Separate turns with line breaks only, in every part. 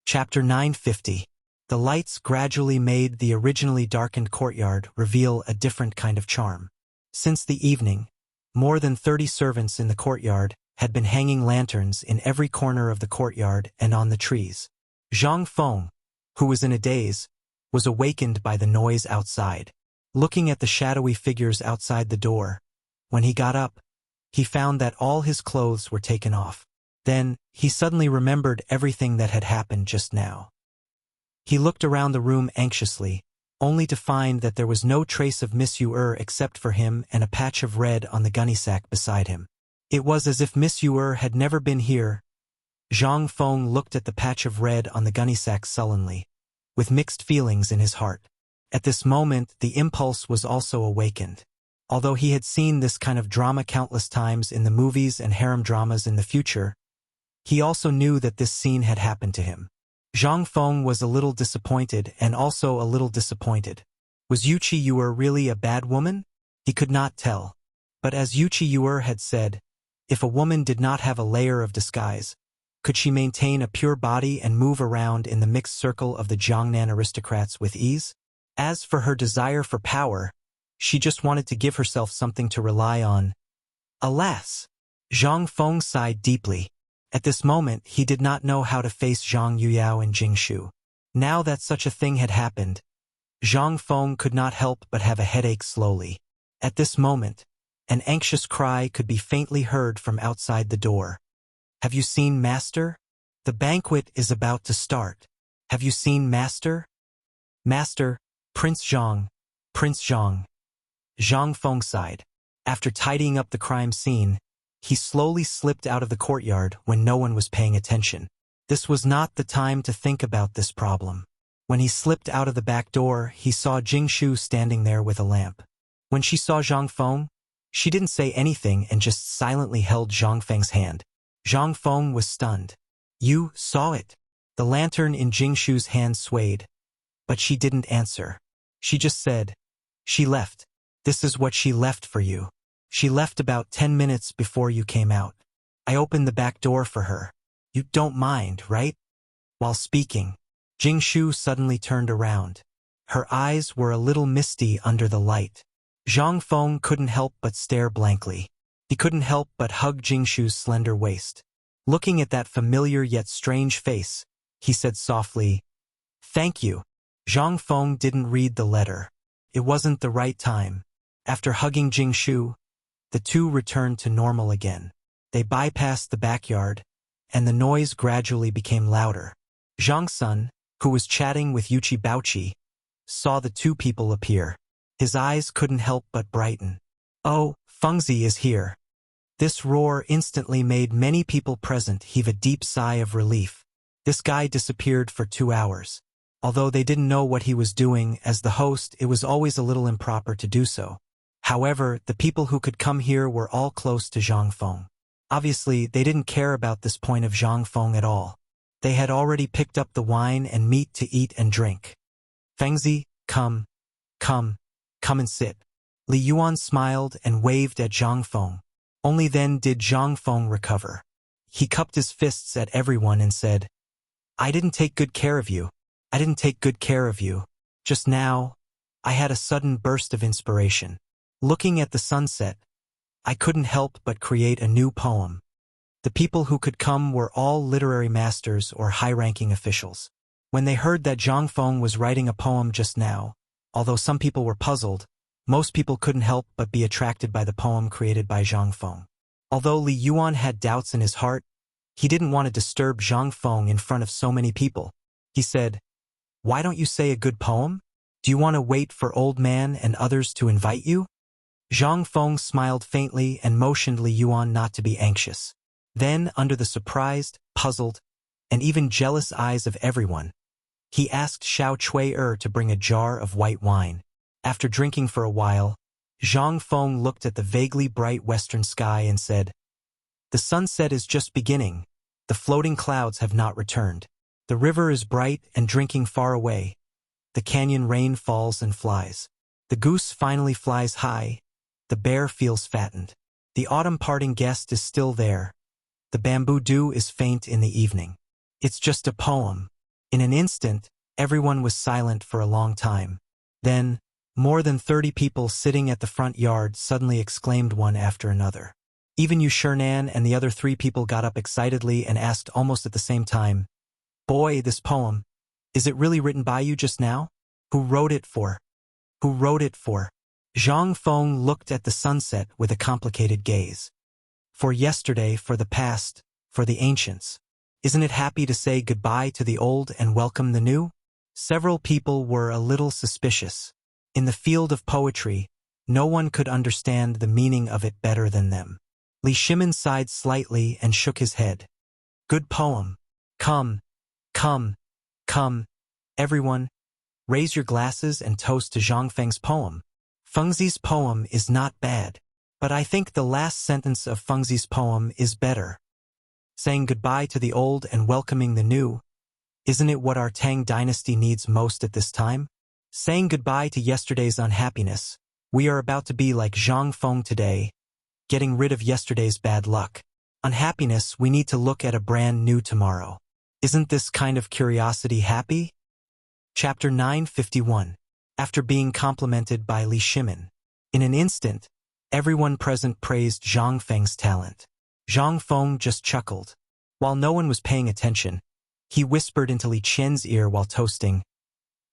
Chapter 950. The lights gradually made the originally darkened courtyard reveal a different kind of charm. Since the evening, more than 30 servants in the courtyard had been hanging lanterns in every corner of the courtyard and on the trees. Zhang Feng, who was in a daze, was awakened by the noise outside. Looking at the shadowy figures outside the door, when he got up, he found that all his clothes were taken off. Then, he suddenly remembered everything that had happened just now. He looked around the room anxiously, only to find that there was no trace of Miss Yu except for him and a patch of red on the gunny sack beside him. It was as if Miss Yu had never been here. Zhang Feng looked at the patch of red on the gunny sack sullenly, with mixed feelings in his heart. At this moment, the impulse was also awakened. Although he had seen this kind of drama countless times in the movies and harem dramas in the future, he also knew that this scene had happened to him. Zhang Feng was a little disappointed and also a little disappointed. Was Yu really a bad woman? He could not tell. But as Yu had said, if a woman did not have a layer of disguise, could she maintain a pure body and move around in the mixed circle of the Jiangnan aristocrats with ease? As for her desire for power, she just wanted to give herself something to rely on. Alas! Zhang Feng sighed deeply. At this moment, he did not know how to face Zhang Yuyao and Jing Shu. Now that such a thing had happened, Zhang Feng could not help but have a headache slowly. At this moment, an anxious cry could be faintly heard from outside the door. Have you seen Master? The banquet is about to start. Have you seen Master? Master, Prince Zhang, Prince Zhang. Zhang Feng sighed. After tidying up the crime scene, he slowly slipped out of the courtyard when no one was paying attention. This was not the time to think about this problem. When he slipped out of the back door, he saw Jing Shu standing there with a lamp. When she saw Zhang Feng, she didn't say anything and just silently held Zhang Feng's hand. Zhang Feng was stunned. You saw it. The lantern in Jing Shu's hand swayed, but she didn't answer. She just said, she left. This is what she left for you. She left about 10 minutes before you came out. I opened the back door for her. You don't mind, right? While speaking, Jing Shu suddenly turned around. Her eyes were a little misty under the light. Zhang Feng couldn't help but stare blankly. He couldn't help but hug Jing Shu's slender waist. Looking at that familiar yet strange face, he said softly, Thank you. Zhang Feng didn't read the letter. It wasn't the right time. After hugging Jing Shu, the two returned to normal again. They bypassed the backyard, and the noise gradually became louder. Zhang Sun, who was chatting with Yuchi Baoqi, saw the two people appear. His eyes couldn't help but brighten. Oh, Fengzi is here. This roar instantly made many people present heave a deep sigh of relief. This guy disappeared for 2 hours. Although they didn't know what he was doing, as the host, it was always a little improper to do so. However, the people who could come here were all close to Zhang Feng. Obviously, they didn't care about this point of Zhang Feng at all. They had already picked up the wine and meat to eat and drink. Fengzi, come and sit. Li Yuan smiled and waved at Zhang Feng. Only then did Zhang Feng recover. He cupped his fists at everyone and said, I didn't take good care of you. I didn't take good care of you. Just now, I had a sudden burst of inspiration. Looking at the sunset, I couldn't help but create a new poem. The people who could come were all literary masters or high-ranking officials. When they heard that Zhang Feng was writing a poem just now, although some people were puzzled, most people couldn't help but be attracted by the poem created by Zhang Feng. Although Li Yuan had doubts in his heart, he didn't want to disturb Zhang Feng in front of so many people. He said, Why don't you say a good poem? Do you want to wait for old man and others to invite you? Zhang Feng smiled faintly and motioned Li Yuan not to be anxious. Then, under the surprised, puzzled, and even jealous eyes of everyone, he asked Xiao Cui to bring a jar of white wine. After drinking for a while, Zhang Feng looked at the vaguely bright western sky and said, The sunset is just beginning. The floating clouds have not returned. The river is bright and drinking far away. The canyon rain falls and flies. The goose finally flies high. The bear feels fattened. The autumn parting guest is still there. The bamboo dew is faint in the evening. It's just a poem. In an instant, everyone was silent for a long time. Then, more than 30 people sitting at the front yard suddenly exclaimed one after another. Even Yu Shernan and the other 3 people got up excitedly and asked almost at the same time, "Boy, this poem, is it really written by you just now? Who wrote it for? Who wrote it for?" Zhang Feng looked at the sunset with a complicated gaze. "For yesterday, for the past, for the ancients. Isn't it happy to say goodbye to the old and welcome the new?" Several people were a little suspicious. In the field of poetry, no one could understand the meaning of it better than them. Li Shimin sighed slightly and shook his head. "Good poem. Come, come, come, everyone, raise your glasses and toast to Zhang Feng's poem. Fengzi's poem is not bad, but I think the last sentence of Fengzi's poem is better. Saying goodbye to the old and welcoming the new. Isn't it what our Tang dynasty needs most at this time? Saying goodbye to yesterday's unhappiness. We are about to be like Zhang Feng today, getting rid of yesterday's bad luck. Unhappiness, we need to look at a brand new tomorrow. Isn't this kind of curiosity happy?" Chapter 951. After being complimented by Li Shimin. In an instant, everyone present praised Zhang Feng's talent. Zhang Feng just chuckled. While no one was paying attention, he whispered into Li Qian's ear while toasting,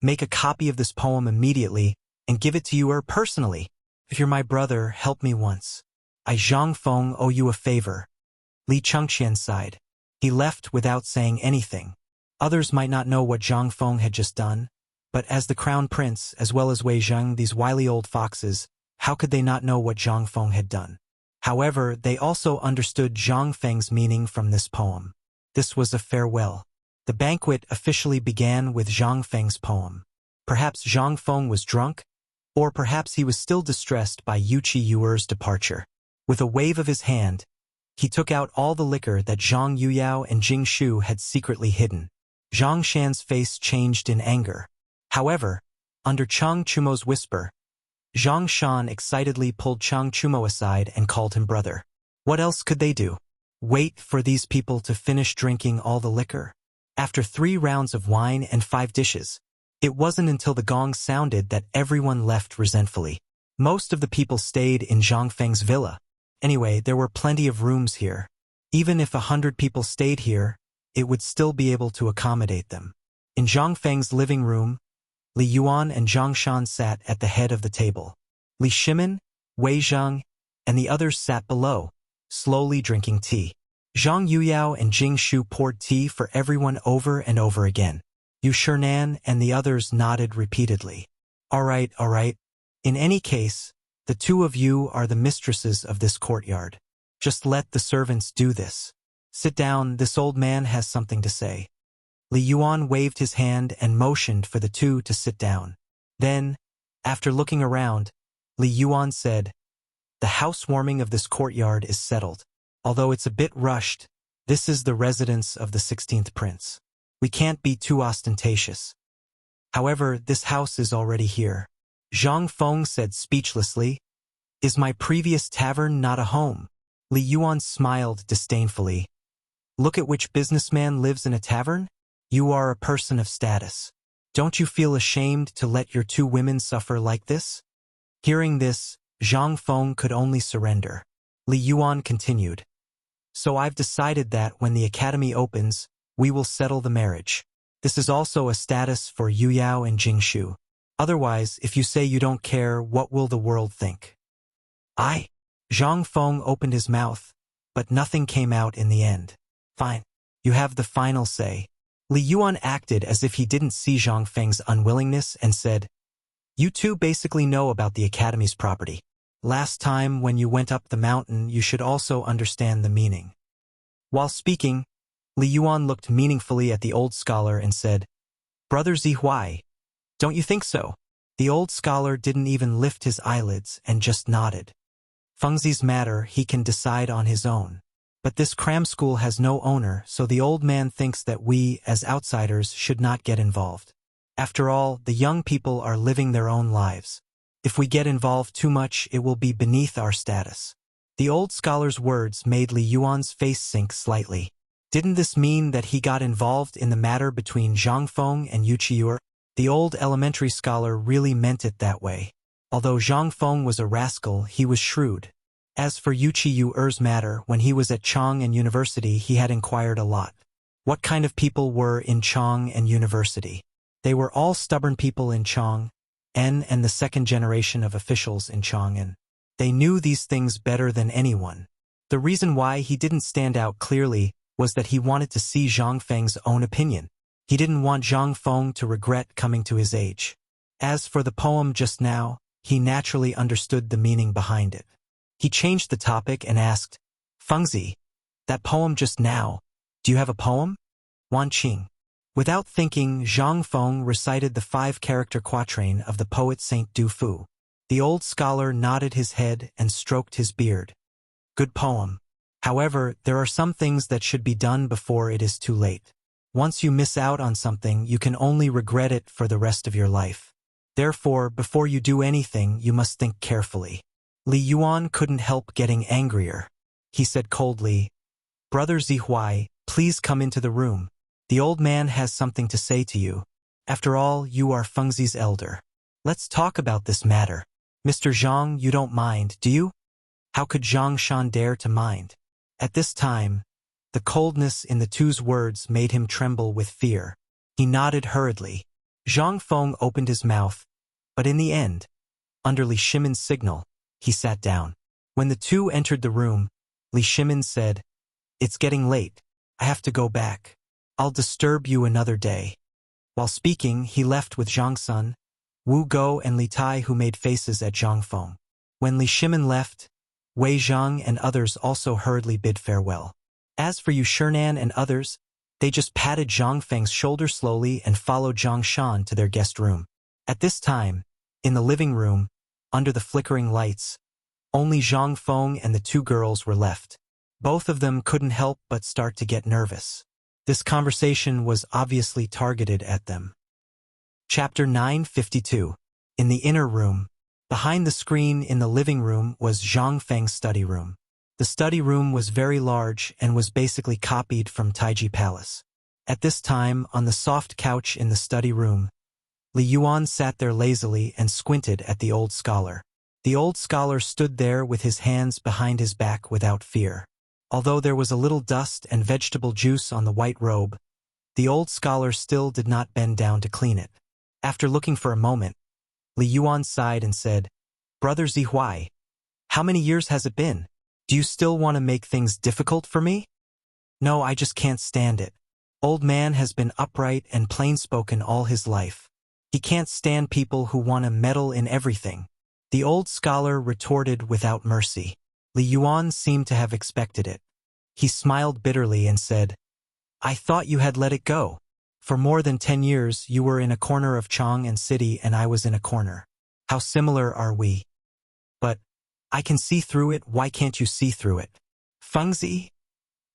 "Make a copy of this poem immediately and give it to you personally. If you're my brother, help me once. I, Zhang Feng, owe you a favor." Li Chengqian sighed. He left without saying anything. Others might not know what Zhang Feng had just done, but as the crown prince, as well as Wei Zheng, these wily old foxes, how could they not know what Zhang Feng had done? However, they also understood Zhang Feng's meaning from this poem. This was a farewell. The banquet officially began with Zhang Feng's poem. Perhaps Zhang Feng was drunk, or perhaps he was still distressed by Yuqi Yuer's departure. With a wave of his hand, he took out all the liquor that Zhang Yuyao and Jing Shu had secretly hidden. Zhang Shan's face changed in anger. However, under Chang Chumo's whisper, Zhang Shan excitedly pulled Chang Chumo aside and called him brother. What else could they do? Wait for these people to finish drinking all the liquor? After 3 rounds of wine and 5 dishes, it wasn't until the gong sounded that everyone left resentfully. Most of the people stayed in Zhang Feng's villa. Anyway, there were plenty of rooms here. Even if 100 people stayed here, it would still be able to accommodate them. In Zhang Feng's living room, Li Yuan and Zhang Shan sat at the head of the table. Li Shimin, Wei Zheng, and the others sat below, slowly drinking tea. Zhang Yuyao and Jing Shu poured tea for everyone over and over again. Yu Shernan and the others nodded repeatedly. All right. In any case, the 2 of you are the mistresses of this courtyard. Just let the servants do this. Sit down, this old man has something to say. Li Yuan waved his hand and motioned for the 2 to sit down. Then, after looking around, Li Yuan said, "The housewarming of this courtyard is settled. Although it's a bit rushed, this is the residence of the 16th prince. We can't be too ostentatious. However, this house is already here." Zhang Feng said speechlessly, "Is my previous tavern not a home?" Li Yuan smiled disdainfully. "Look at which businessman lives in a tavern? You are a person of status. Don't you feel ashamed to let your 2 women suffer like this?" Hearing this, Zhang Feng could only surrender. Li Yuan continued, "So I've decided that when the academy opens, we will settle the marriage. This is also a status for Yu Yao and Jing Shu. Otherwise, if you say you don't care, what will the world think?" Zhang Feng opened his mouth, but nothing came out in the end. "Fine. You have the final say." Li Yuan acted as if he didn't see Zhang Feng's unwillingness and said, "You 2 basically know about the academy's property. Last time when you went up the mountain, you should also understand the meaning." While speaking, Li Yuan looked meaningfully at the old scholar and said, "Brother Zihuai, don't you think so?" The old scholar didn't even lift his eyelids and just nodded. Fengzi's matter he can decide on his own. But this cram school has no owner, so the old man thinks that we, as outsiders, should not get involved. After all, the young people are living their own lives. If we get involved too much, it will be beneath our status. The old scholar's words made Li Yuan's face sink slightly. Didn't this mean that he got involved in the matter between Zhang Feng and Yu Qiyu? The old elementary scholar really meant it that way. Although Zhang Feng was a rascal, he was shrewd. As for Yu Qiyu's matter, when he was at Chang and University, he had inquired a lot. What kind of people were in Chang and University? They were all stubborn people in Chang, and the second generation of officials in Chang'an. They knew these things better than anyone. The reason why he didn't stand out clearly was that he wanted to see Zhang Feng's own opinion. He didn't want Zhang Feng to regret coming to his age. As for the poem just now, he naturally understood the meaning behind it. He changed the topic and asked, Fengzi, that poem just now, do you have a poem? Wan Qing. Without thinking, Zhang Feng recited the 5-character quatrain of the poet Saint Du Fu. The old scholar nodded his head and stroked his beard. Good poem. However, there are some things that should be done before it is too late. Once you miss out on something, you can only regret it for the rest of your life. Therefore, before you do anything, you must think carefully. Li Yuan couldn't help getting angrier. He said coldly, Brother Zihuai, please come into the room. The old man has something to say to you. After all, you are Fengzi's elder. Let's talk about this matter. Mr. Zhang, you don't mind, do you? How could Zhang Shan dare to mind? At this time, the coldness in the two's words made him tremble with fear. He nodded hurriedly. Zhang Feng opened his mouth, but in the end, under Li Shimin's signal, he sat down. When the two entered the room, Li Shimin said, It's getting late. I have to go back. I'll disturb you another day. While speaking, he left with Zhang Sun, Wu Go and Li Tai, who made faces at Zhang Feng. When Li Shimin left, Wei Zhang and others also hurriedly bid farewell. As for Yu Shernan and others, they just patted Zhang Feng's shoulder slowly and followed Zhang Shan to their guest room. At this time, in the living room, under the flickering lights, only Zhang Feng and the two girls were left. Both of them couldn't help but start to get nervous. This conversation was obviously targeted at them. Chapter 952. In the inner room, behind the screen in the living room was Zhang Feng's study room. The study room was very large and was basically copied from Taiji Palace. At this time, on the soft couch in the study room, Li Yuan sat there lazily and squinted at the old scholar. The old scholar stood there with his hands behind his back without fear. Although there was a little dust and vegetable juice on the white robe, the old scholar still did not bend down to clean it. After looking for a moment, Li Yuan sighed and said, Brother Zihuai, how many years has it been? Do you still want to make things difficult for me? No, I just can't stand it. Old man has been upright and plain-spoken all his life. He can't stand people who want to meddle in everything. The old scholar retorted without mercy. Li Yuan seemed to have expected it. He smiled bitterly and said, I thought you had let it go. For more than 10 years, you were in a corner of Chang and City and I was in a corner. How similar are we? But I can see through it, why can't you see through it? Fengzi?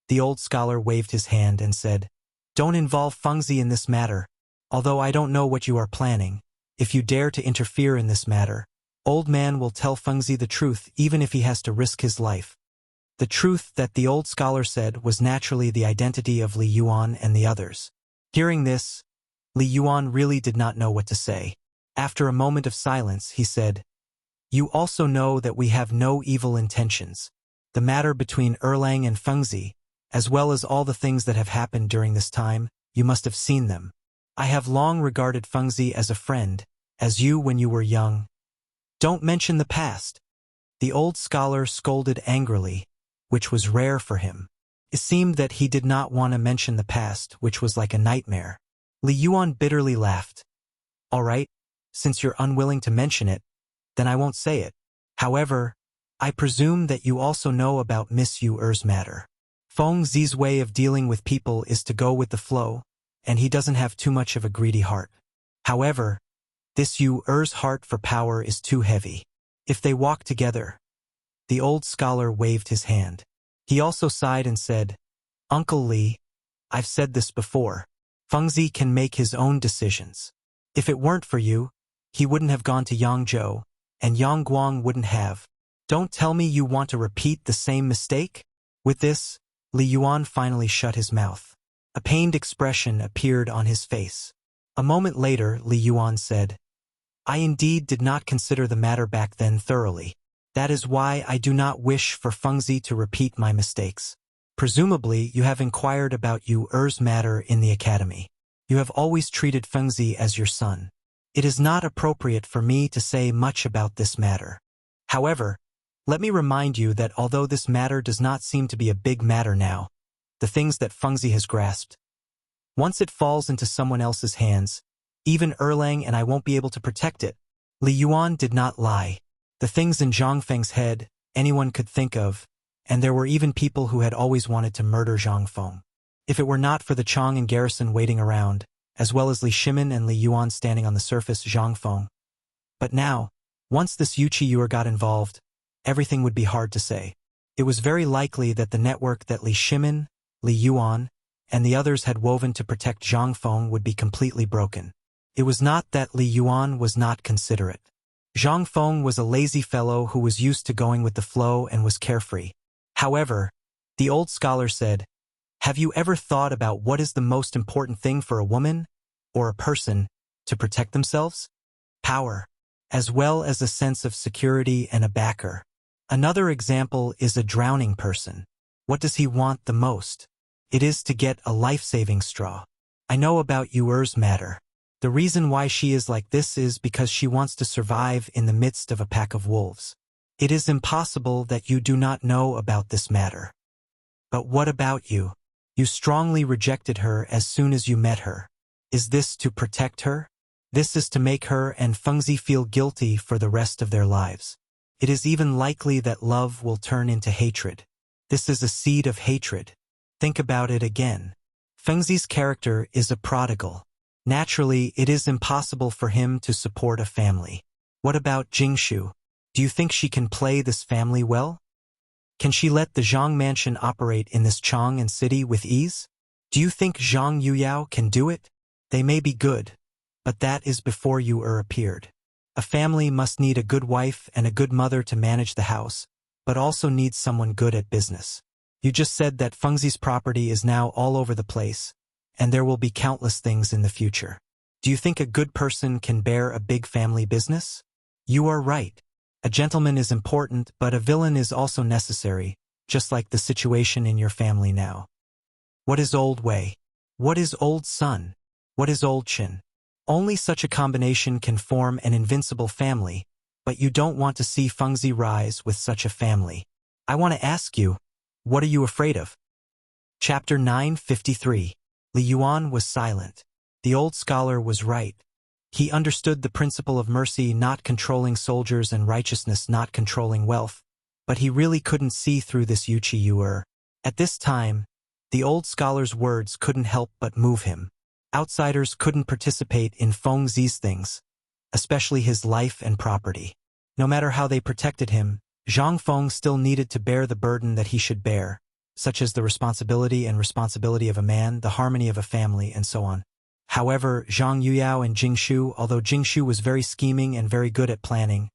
The old scholar waved his hand and said, Don't involve Fengzi in this matter. Although I don't know what you are planning, if you dare to interfere in this matter, old man will tell Fengzi the truth even if he has to risk his life. The truth that the old scholar said was naturally the identity of Li Yuan and the others. Hearing this, Li Yuan really did not know what to say. After a moment of silence, he said, You also know that we have no evil intentions. The matter between Erlang and Fengzi, as well as all the things that have happened during this time, you must have seen them. I have long regarded Fengzi as a friend, as you when you were young. Don't mention the past. The old scholar scolded angrily, which was rare for him. It seemed that he did not want to mention the past, which was like a nightmare. Li Yuan bitterly laughed. All right, since you're unwilling to mention it, then I won't say it. However, I presume that you also know about Miss Yu Er's matter. Feng Zi's way of dealing with people is to go with the flow, and he doesn't have too much of a greedy heart. However, this Yu Er's heart for power is too heavy. If they walk together, the old scholar waved his hand. He also sighed and said, Uncle Li, I've said this before. Fengzi can make his own decisions. If it weren't for you, he wouldn't have gone to Yangzhou, and Yangguang wouldn't have. Don't tell me you want to repeat the same mistake? With this, Li Yuan finally shut his mouth. A pained expression appeared on his face. A moment later, Li Yuan said, I indeed did not consider the matter back then thoroughly. That is why I do not wish for Fengzi to repeat my mistakes. Presumably, you have inquired about Yu Er's matter in the academy. You have always treated Fengzi as your son. It is not appropriate for me to say much about this matter. However, let me remind you that although this matter does not seem to be a big matter now, the things that Fengzi has grasped, once it falls into someone else's hands, even Erlang and I won't be able to protect it. Li Yuan did not lie. The things in Zhang Feng's head, anyone could think of, and there were even people who had always wanted to murder Zhang Feng. If it were not for the Chang and garrison waiting around, as well as Li Shimin and Li Yuan standing on the surface, Zhang Feng. But now, once this Yuchi Yuer got involved, everything would be hard to say. It was very likely that the network that Li Shimin, Li Yuan, and the others had woven to protect Zhang Feng would be completely broken. It was not that Li Yuan was not considerate. Zhang Feng was a lazy fellow who was used to going with the flow and was carefree. However, the old scholar said, have you ever thought about what is the most important thing for a woman, or a person, to protect themselves? Power, as well as a sense of security and a backer. Another example is a drowning person. What does he want the most? It is to get a life-saving straw. I know about Yu Er's matter. The reason why she is like this is because she wants to survive in the midst of a pack of wolves. It is impossible that you do not know about this matter. But what about you? You strongly rejected her as soon as you met her. Is this to protect her? This is to make her and Fengzi feel guilty for the rest of their lives. It is even likely that love will turn into hatred. This is a seed of hatred. Think about it again. Fengzi's character is a prodigal. Naturally, it is impossible for him to support a family. What about Jingshu? Do you think she can play this family well? Can she let the Zhang mansion operate in this Chang and city with ease? Do you think Zhang Yuyao can do it? They may be good, but that is before Yu Er appeared. A family must need a good wife and a good mother to manage the house, but also needs someone good at business. You just said that Fengzi's property is now all over the place, and there will be countless things in the future. Do you think a good person can bear a big family business? You are right. A gentleman is important, but a villain is also necessary, just like the situation in your family now. What is old Wei? What is old Sun? What is old Qin? Only such a combination can form an invincible family, but you don't want to see Fengzi rise with such a family. I want to ask you, what are you afraid of? Chapter 953. Li Yuan was silent. The old scholar was right. He understood the principle of mercy not controlling soldiers and righteousness not controlling wealth, but he really couldn't see through this Yuchi Yuer. At this time, the old scholar's words couldn't help but move him. Outsiders couldn't participate in Fengzi's things, especially his life and property. No matter how they protected him, Zhang Feng still needed to bear the burden that he should bear, such as the responsibility of a man, the harmony of a family, and so on. However, Zhang Yuyao and Jingshu, although Jingshu was very scheming and very good at planning,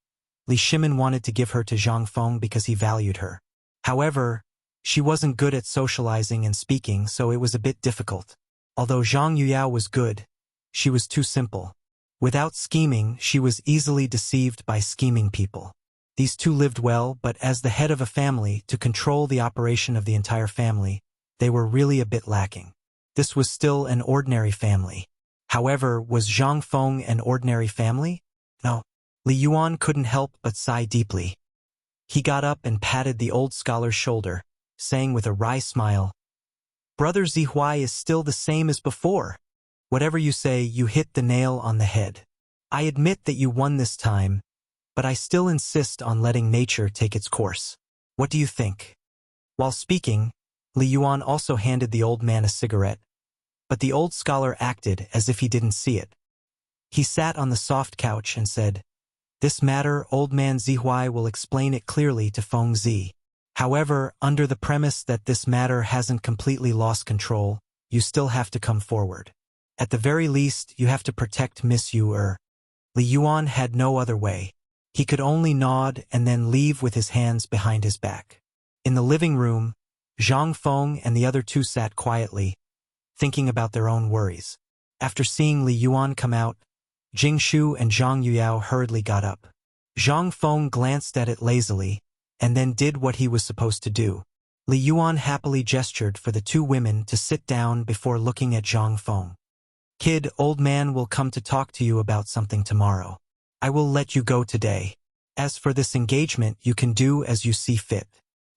Li Shimin wanted to give her to Zhang Feng because he valued her. However, she wasn't good at socializing and speaking, so it was a bit difficult. Although Zhang Yuyao was good, she was too simple. Without scheming, she was easily deceived by scheming people. These two lived well, but as the head of a family, to control the operation of the entire family, they were really a bit lacking. This was still an ordinary family. However, was Zhang Feng an ordinary family? No. Li Yuan couldn't help but sigh deeply. He got up and patted the old scholar's shoulder, saying with a wry smile, Brother Zihuai is still the same as before. Whatever you say, you hit the nail on the head. I admit that you won this time, but I still insist on letting nature take its course. What do you think? While speaking, Li Yuan also handed the old man a cigarette, but the old scholar acted as if he didn't see it. He sat on the soft couch and said, This matter, old man Zihuai will explain it clearly to Fengzi. However, under the premise that this matter hasn't completely lost control, you still have to come forward. At the very least, you have to protect Miss Yu Er. Li Yuan had no other way. He could only nod and then leave with his hands behind his back. In the living room, Zhang Feng and the other two sat quietly, thinking about their own worries. After seeing Li Yuan come out, Jing Shu and Zhang Yuyao hurriedly got up. Zhang Feng glanced at it lazily, and then did what he was supposed to do. Li Yuan happily gestured for the two women to sit down before looking at Zhang Feng. "Kid, old man will come to talk to you about something tomorrow. I will let you go today. As for this engagement, you can do as you see fit.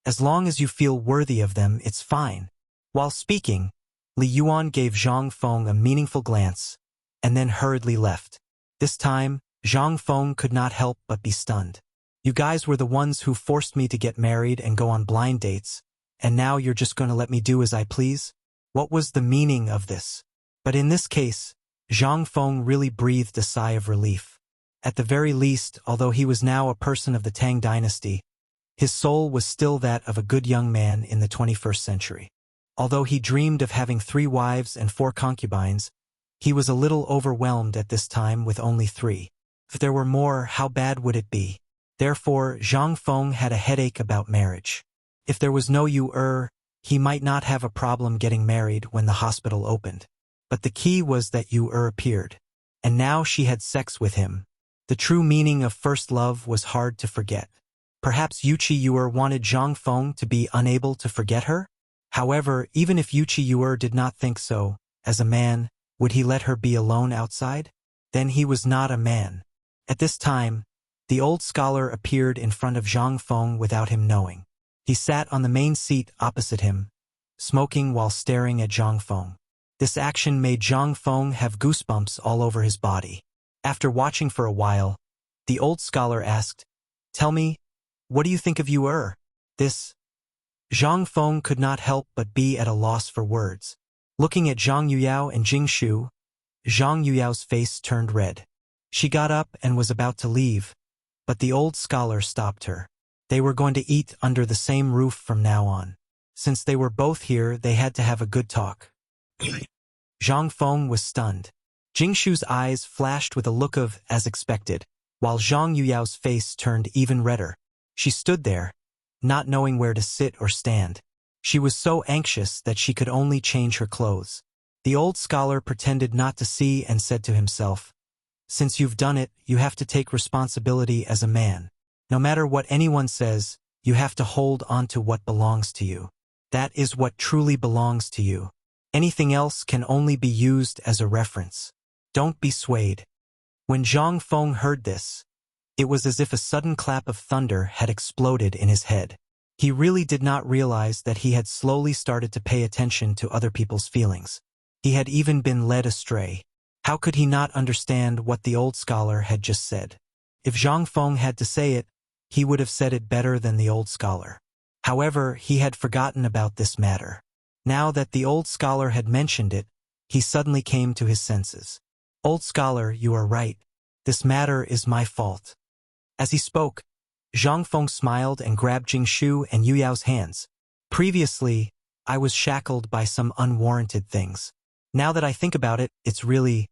As long as you feel worthy of them, it's fine." While speaking, Li Yuan gave Zhang Feng a meaningful glance, and then hurriedly left. This time, Zhang Feng could not help but be stunned. "You guys were the ones who forced me to get married and go on blind dates, and now you're just going to let me do as I please? What was the meaning of this?" But in this case, Zhang Feng really breathed a sigh of relief. At the very least, although he was now a person of the Tang dynasty, his soul was still that of a good young man in the 21st century. Although he dreamed of having 3 wives and 4 concubines, he was a little overwhelmed at this time with only 3. If there were more, how bad would it be? Therefore, Zhang Feng had a headache about marriage. If there was no Yu he might not have a problem getting married when the hospital opened. But the key was that Yu appeared, and now she had sex with him. The true meaning of first love was hard to forget. Perhaps Yu wanted Zhang Feng to be unable to forget her? However, even if Yu did not think so, as a man, would he let her be alone outside? Then he was not a man. At this time, the old scholar appeared in front of Zhang Feng without him knowing. He sat on the main seat opposite him, smoking while staring at Zhang Feng. This action made Zhang Feng have goosebumps all over his body. After watching for a while, the old scholar asked, "Tell me, what do you think of Yu?" This. Zhang Feng could not help but be at a loss for words. Looking at Zhang Yuyao and Jing Shu, Zhang Yuyao's face turned red. She got up and was about to leave, but the old scholar stopped her. They were going to eat under the same roof from now on. Since they were both here, they had to have a good talk. Zhang Feng was stunned. Jing Shu's eyes flashed with a look of as expected, while Zhang Yuyao's face turned even redder. She stood there, not knowing where to sit or stand. She was so anxious that she could only change her clothes. The old scholar pretended not to see and said to himself, "Since you've done it, you have to take responsibility as a man. No matter what anyone says, you have to hold on to what belongs to you. That is what truly belongs to you. Anything else can only be used as a reference. Don't be swayed." When Zhang Feng heard this, it was as if a sudden clap of thunder had exploded in his head. He really did not realize that he had slowly started to pay attention to other people's feelings. He had even been led astray. How could he not understand what the old scholar had just said? If Zhang Feng had to say it, he would have said it better than the old scholar. However, he had forgotten about this matter. Now that the old scholar had mentioned it, he suddenly came to his senses. "Old scholar, you are right. This matter is my fault." As he spoke, Zhang Feng smiled and grabbed Jing Shu and Yu Yao's hands. "Previously, I was shackled by some unwarranted things. Now that I think about it, it's really...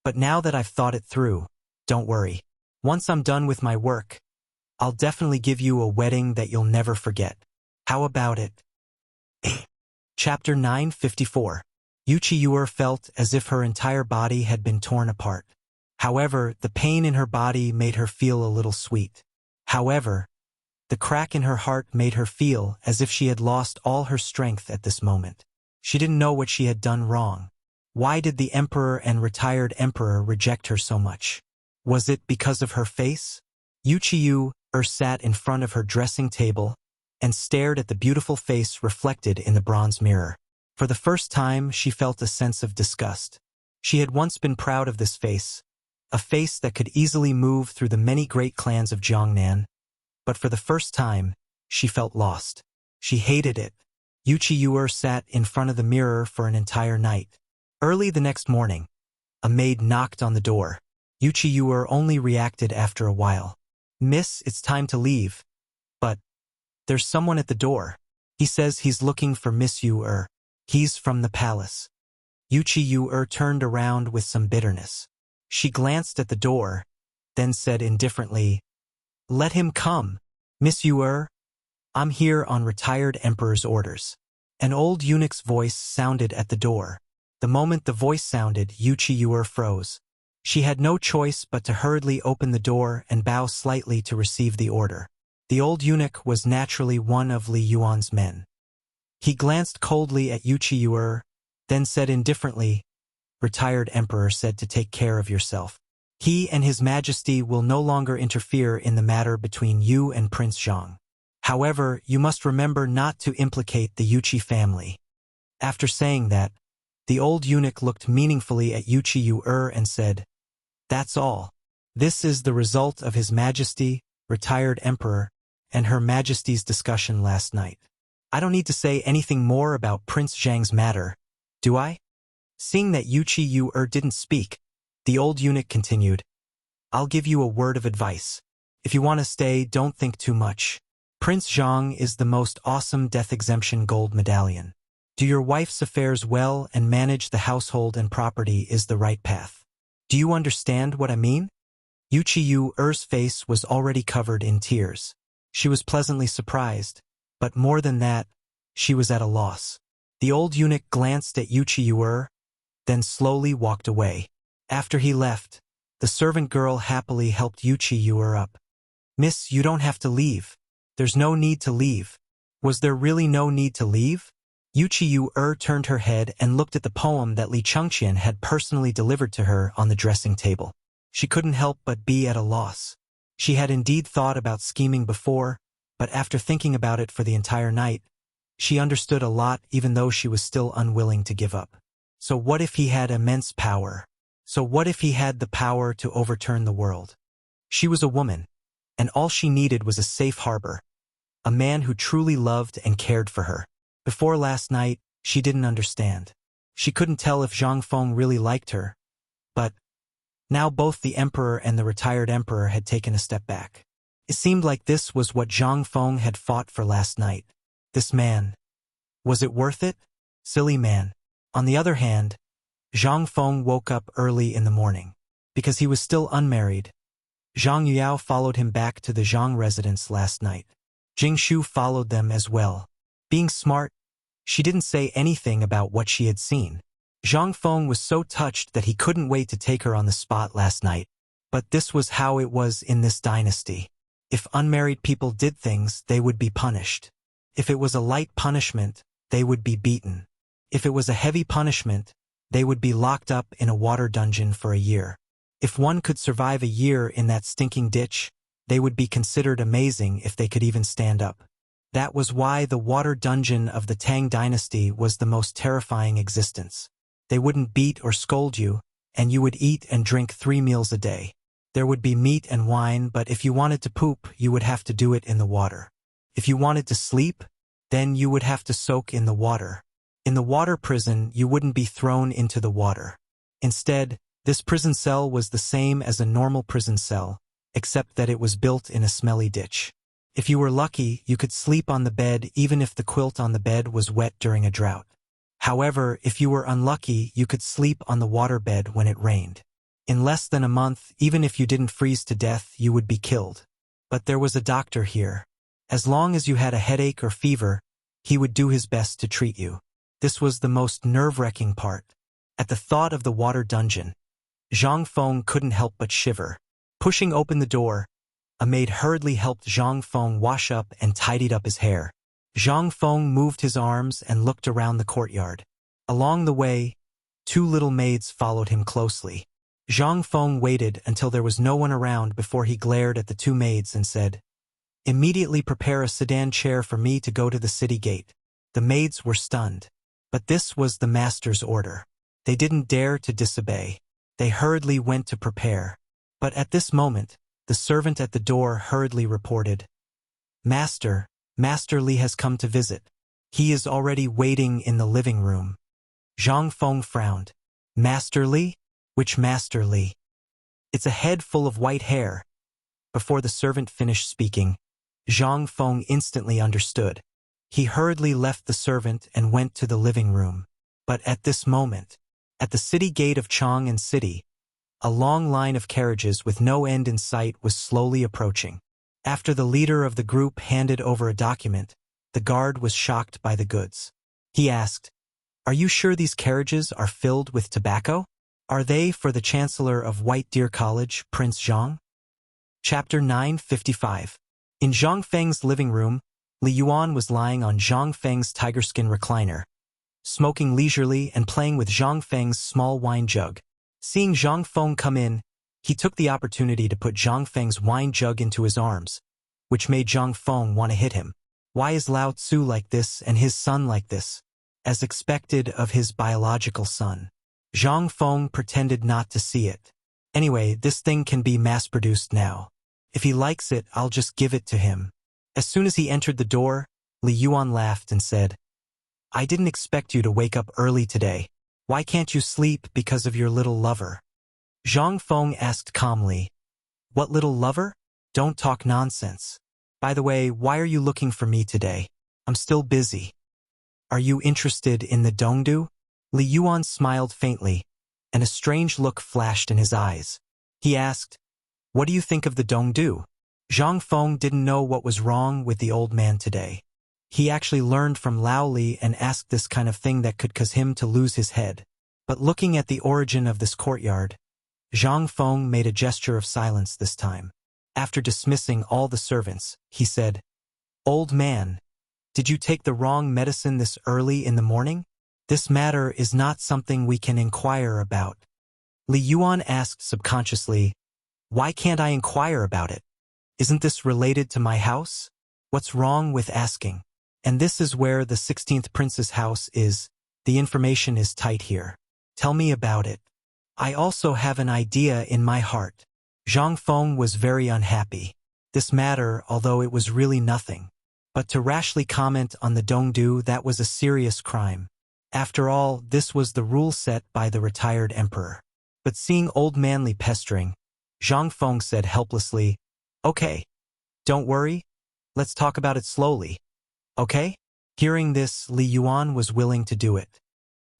But now that I've thought it through, don't worry. Once I'm done with my work, I'll definitely give you a wedding that you'll never forget. How about it?" Chapter 954. Yu felt as if her entire body had been torn apart. However, the pain in her body made her feel a little sweet. However, the crack in her heart made her feel as if she had lost all her strength at this moment. She didn't know what she had done wrong. Why did the emperor and retired emperor reject her so much? Was it because of her face? Yu sat in front of her dressing table and stared at the beautiful face reflected in the bronze mirror. For the first time, she felt a sense of disgust. She had once been proud of this face, a face that could easily move through the many great clans of Jiangnan, but for the first time, she felt lost. She hated it. Yu sat in front of the mirror for an entire night. Early the next morning, a maid knocked on the door. Yu only reacted after a while. "Miss, it's time to leave." "But there's someone at the door. He says he's looking for Miss Yu. He's from the palace." Yu turned around with some bitterness. She glanced at the door, then said indifferently, "Let him come. Miss Yu, I'm here on retired emperor's orders." An old eunuch's voice sounded at the door. The moment the voice sounded, Wuxia froze. She had no choice but to hurriedly open the door and bow slightly to receive the order. The old eunuch was naturally one of Li Yuan's men. He glanced coldly at Wuxia, then said indifferently, "Retired emperor said to take care of yourself. He and his majesty will no longer interfere in the matter between you and Prince Zhang. However, you must remember not to implicate the Wuxia family." After saying that, the old eunuch looked meaningfully at Wuxia and said, "That's all. This is the result of His Majesty, retired emperor, and Her Majesty's discussion last night. I don't need to say anything more about Prince Zhang's matter, do I?" Seeing that Wuxia didn't speak, the old eunuch continued, "I'll give you a word of advice. If you want to stay, don't think too much. Prince Zhang is the most awesome death exemption gold medallion. Do your wife's affairs well and manage the household and property is the right path. Do you understand what I mean?" Wuxia's face was already covered in tears. She was pleasantly surprised, but more than that, she was at a loss. The old eunuch glanced at Wuxia, then slowly walked away. After he left, the servant girl happily helped Wuxia up. "Miss, you don't have to leave. There's no need to leave." Was there really no need to leave? Wuxia turned her head and looked at the poem that Li Chengqian had personally delivered to her on the dressing table. She couldn't help but be at a loss. She had indeed thought about scheming before, but after thinking about it for the entire night, she understood a lot even though she was still unwilling to give up. So what if he had immense power? So what if he had the power to overturn the world? She was a woman, and all she needed was a safe harbor, a man who truly loved and cared for her. Before last night, she didn't understand. She couldn't tell if Zhang Feng really liked her, but now both the emperor and the retired emperor had taken a step back. It seemed like this was what Zhang Feng had fought for last night. This man. Was it worth it? Silly man. On the other hand, Zhang Feng woke up early in the morning. Because he was still unmarried, Zhang Yao followed him back to the Zhang residence last night. Jing Shu followed them as well. Being smart, she didn't say anything about what she had seen. Zhang Feng was so touched that he couldn't wait to take her on the spot last night. But this was how it was in this dynasty. If unmarried people did things, they would be punished. If it was a light punishment, they would be beaten. If it was a heavy punishment, they would be locked up in a water dungeon for a year. If one could survive a year in that stinking ditch, they would be considered amazing if they could even stand up. That was why the water dungeon of the Tang dynasty was the most terrifying existence. They wouldn't beat or scold you, and you would eat and drink 3 meals a day. There would be meat and wine, but if you wanted to poop, you would have to do it in the water. If you wanted to sleep, then you would have to soak in the water. In the water prison, you wouldn't be thrown into the water. Instead, this prison cell was the same as a normal prison cell, except that it was built in a smelly ditch. If you were lucky, you could sleep on the bed even if the quilt on the bed was wet during a drought. However, if you were unlucky, you could sleep on the waterbed when it rained. In less than a month, even if you didn't freeze to death, you would be killed. But there was a doctor here. As long as you had a headache or fever, he would do his best to treat you. This was the most nerve-wracking part. At the thought of the water dungeon, Zhang Feng couldn't help but shiver. Pushing open the door, a maid hurriedly helped Zhang Feng wash up and tidied up his hair. Zhang Feng moved his arms and looked around the courtyard. Along the way, 2 little maids followed him closely. Zhang Feng waited until there was no one around before he glared at the 2 maids and said, "Immediately prepare a sedan chair for me to go to the city gate." The maids were stunned. But this was the master's order. They didn't dare to disobey. They hurriedly went to prepare. But at this moment, the servant at the door hurriedly reported, Master Li has come to visit. He is already waiting in the living room." Zhang Feng frowned. "Master Li? Which Master Li?" "It's a head full of white hair." Before the servant finished speaking, Zhang Feng instantly understood. He hurriedly left the servant and went to the living room. But at this moment, at the city gate of Chang'an City, a long line of carriages with no end in sight was slowly approaching. After the leader of the group handed over a document, the guard was shocked by the goods. He asked, "Are you sure these carriages are filled with tobacco? Are they for the Chancellor of White Deer College, Prince Zhang?" Chapter 955. In Zhang Feng's living room, Li Yuan was lying on Zhang Feng's tigerskin recliner, smoking leisurely and playing with Zhang Feng's small wine jug. Seeing Zhang Feng come in, he took the opportunity to put Zhang Feng's wine jug into his arms, which made Zhang Feng want to hit him. Why is Lao Tzu like this and his son like this? As expected of his biological son. Zhang Feng pretended not to see it. Anyway, this thing can be mass-produced now. If he likes it, I'll just give it to him. As soon as he entered the door, Li Yuan laughed and said, "I didn't expect you to wake up early today. Why can't you sleep because of your little lover?" Zhang Feng asked calmly, "What little lover? Don't talk nonsense. By the way, why are you looking for me today? I'm still busy. Are you interested in the Dongdu?" Li Yuan smiled faintly, and a strange look flashed in his eyes. He asked, "What do you think of the Dongdu?" Zhang Feng didn't know what was wrong with the old man today. He actually learned from Lao Li and asked this kind of thing that could cause him to lose his head. But looking at the origin of this courtyard, Zhang Feng made a gesture of silence this time. After dismissing all the servants, he said, "Old man, did you take the wrong medicine this early in the morning? This matter is not something we can inquire about." Li Yuan asked subconsciously, "Why can't I inquire about it? Isn't this related to my house? What's wrong with asking? And this is where the 16th prince's house is. The information is tight here. Tell me about it. I also have an idea in my heart." Zhang Feng was very unhappy. This matter, although it was really nothing. But to rashly comment on the Dongdu, that was a serious crime. After all, this was the rule set by the retired emperor. But seeing old man Li pestering, Zhang Feng said helplessly, "Okay, don't worry. Let's talk about it slowly. Okay?" Hearing this, Li Yuan was willing to do it.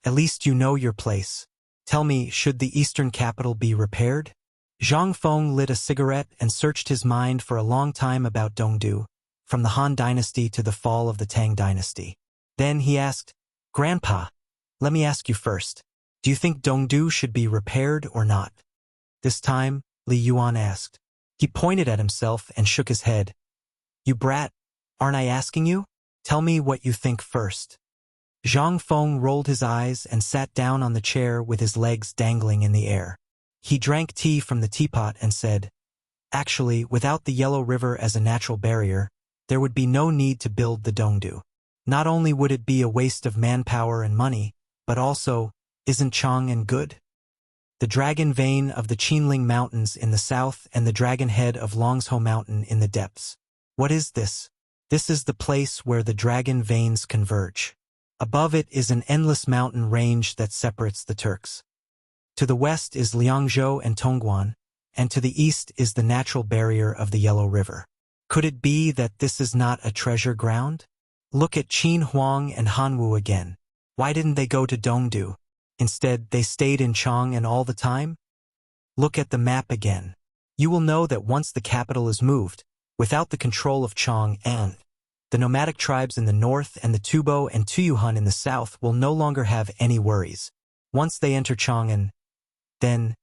"At least you know your place. Tell me, should the eastern capital be repaired?" Zhang Feng lit a cigarette and searched his mind for a long time about Dongdu, from the Han dynasty to the fall of the Tang dynasty. Then he asked, "Grandpa, let me ask you first. Do you think Dongdu should be repaired or not?" This time, Li Yuan asked. He pointed at himself and shook his head. "You brat, aren't I asking you? Tell me what you think first." Zhang Feng rolled his eyes and sat down on the chair with his legs dangling in the air. He drank tea from the teapot and said, "Actually, without the Yellow River as a natural barrier, there would be no need to build the Dongdu. Not only would it be a waste of manpower and money, but also, isn't Chang'an good? The dragon vein of the Qinling Mountains in the south and the dragon head of Longsho Mountain in the depths. What is this? This is the place where the dragon veins converge. Above it is an endless mountain range that separates the Turks. To the west is Liangzhou and Tongguan, and to the east is the natural barrier of the Yellow River. Could it be that this is not a treasure ground? Look at Qin Huang and Hanwu again. Why didn't they go to Dongdu? Instead, they stayed in Chang'an all the time? Look at the map again. You will know that once the capital is moved, without the control of Chang'an, the nomadic tribes in the north and the Tubo and Tuyuhun in the south will no longer have any worries. Once they enter Chang'an, then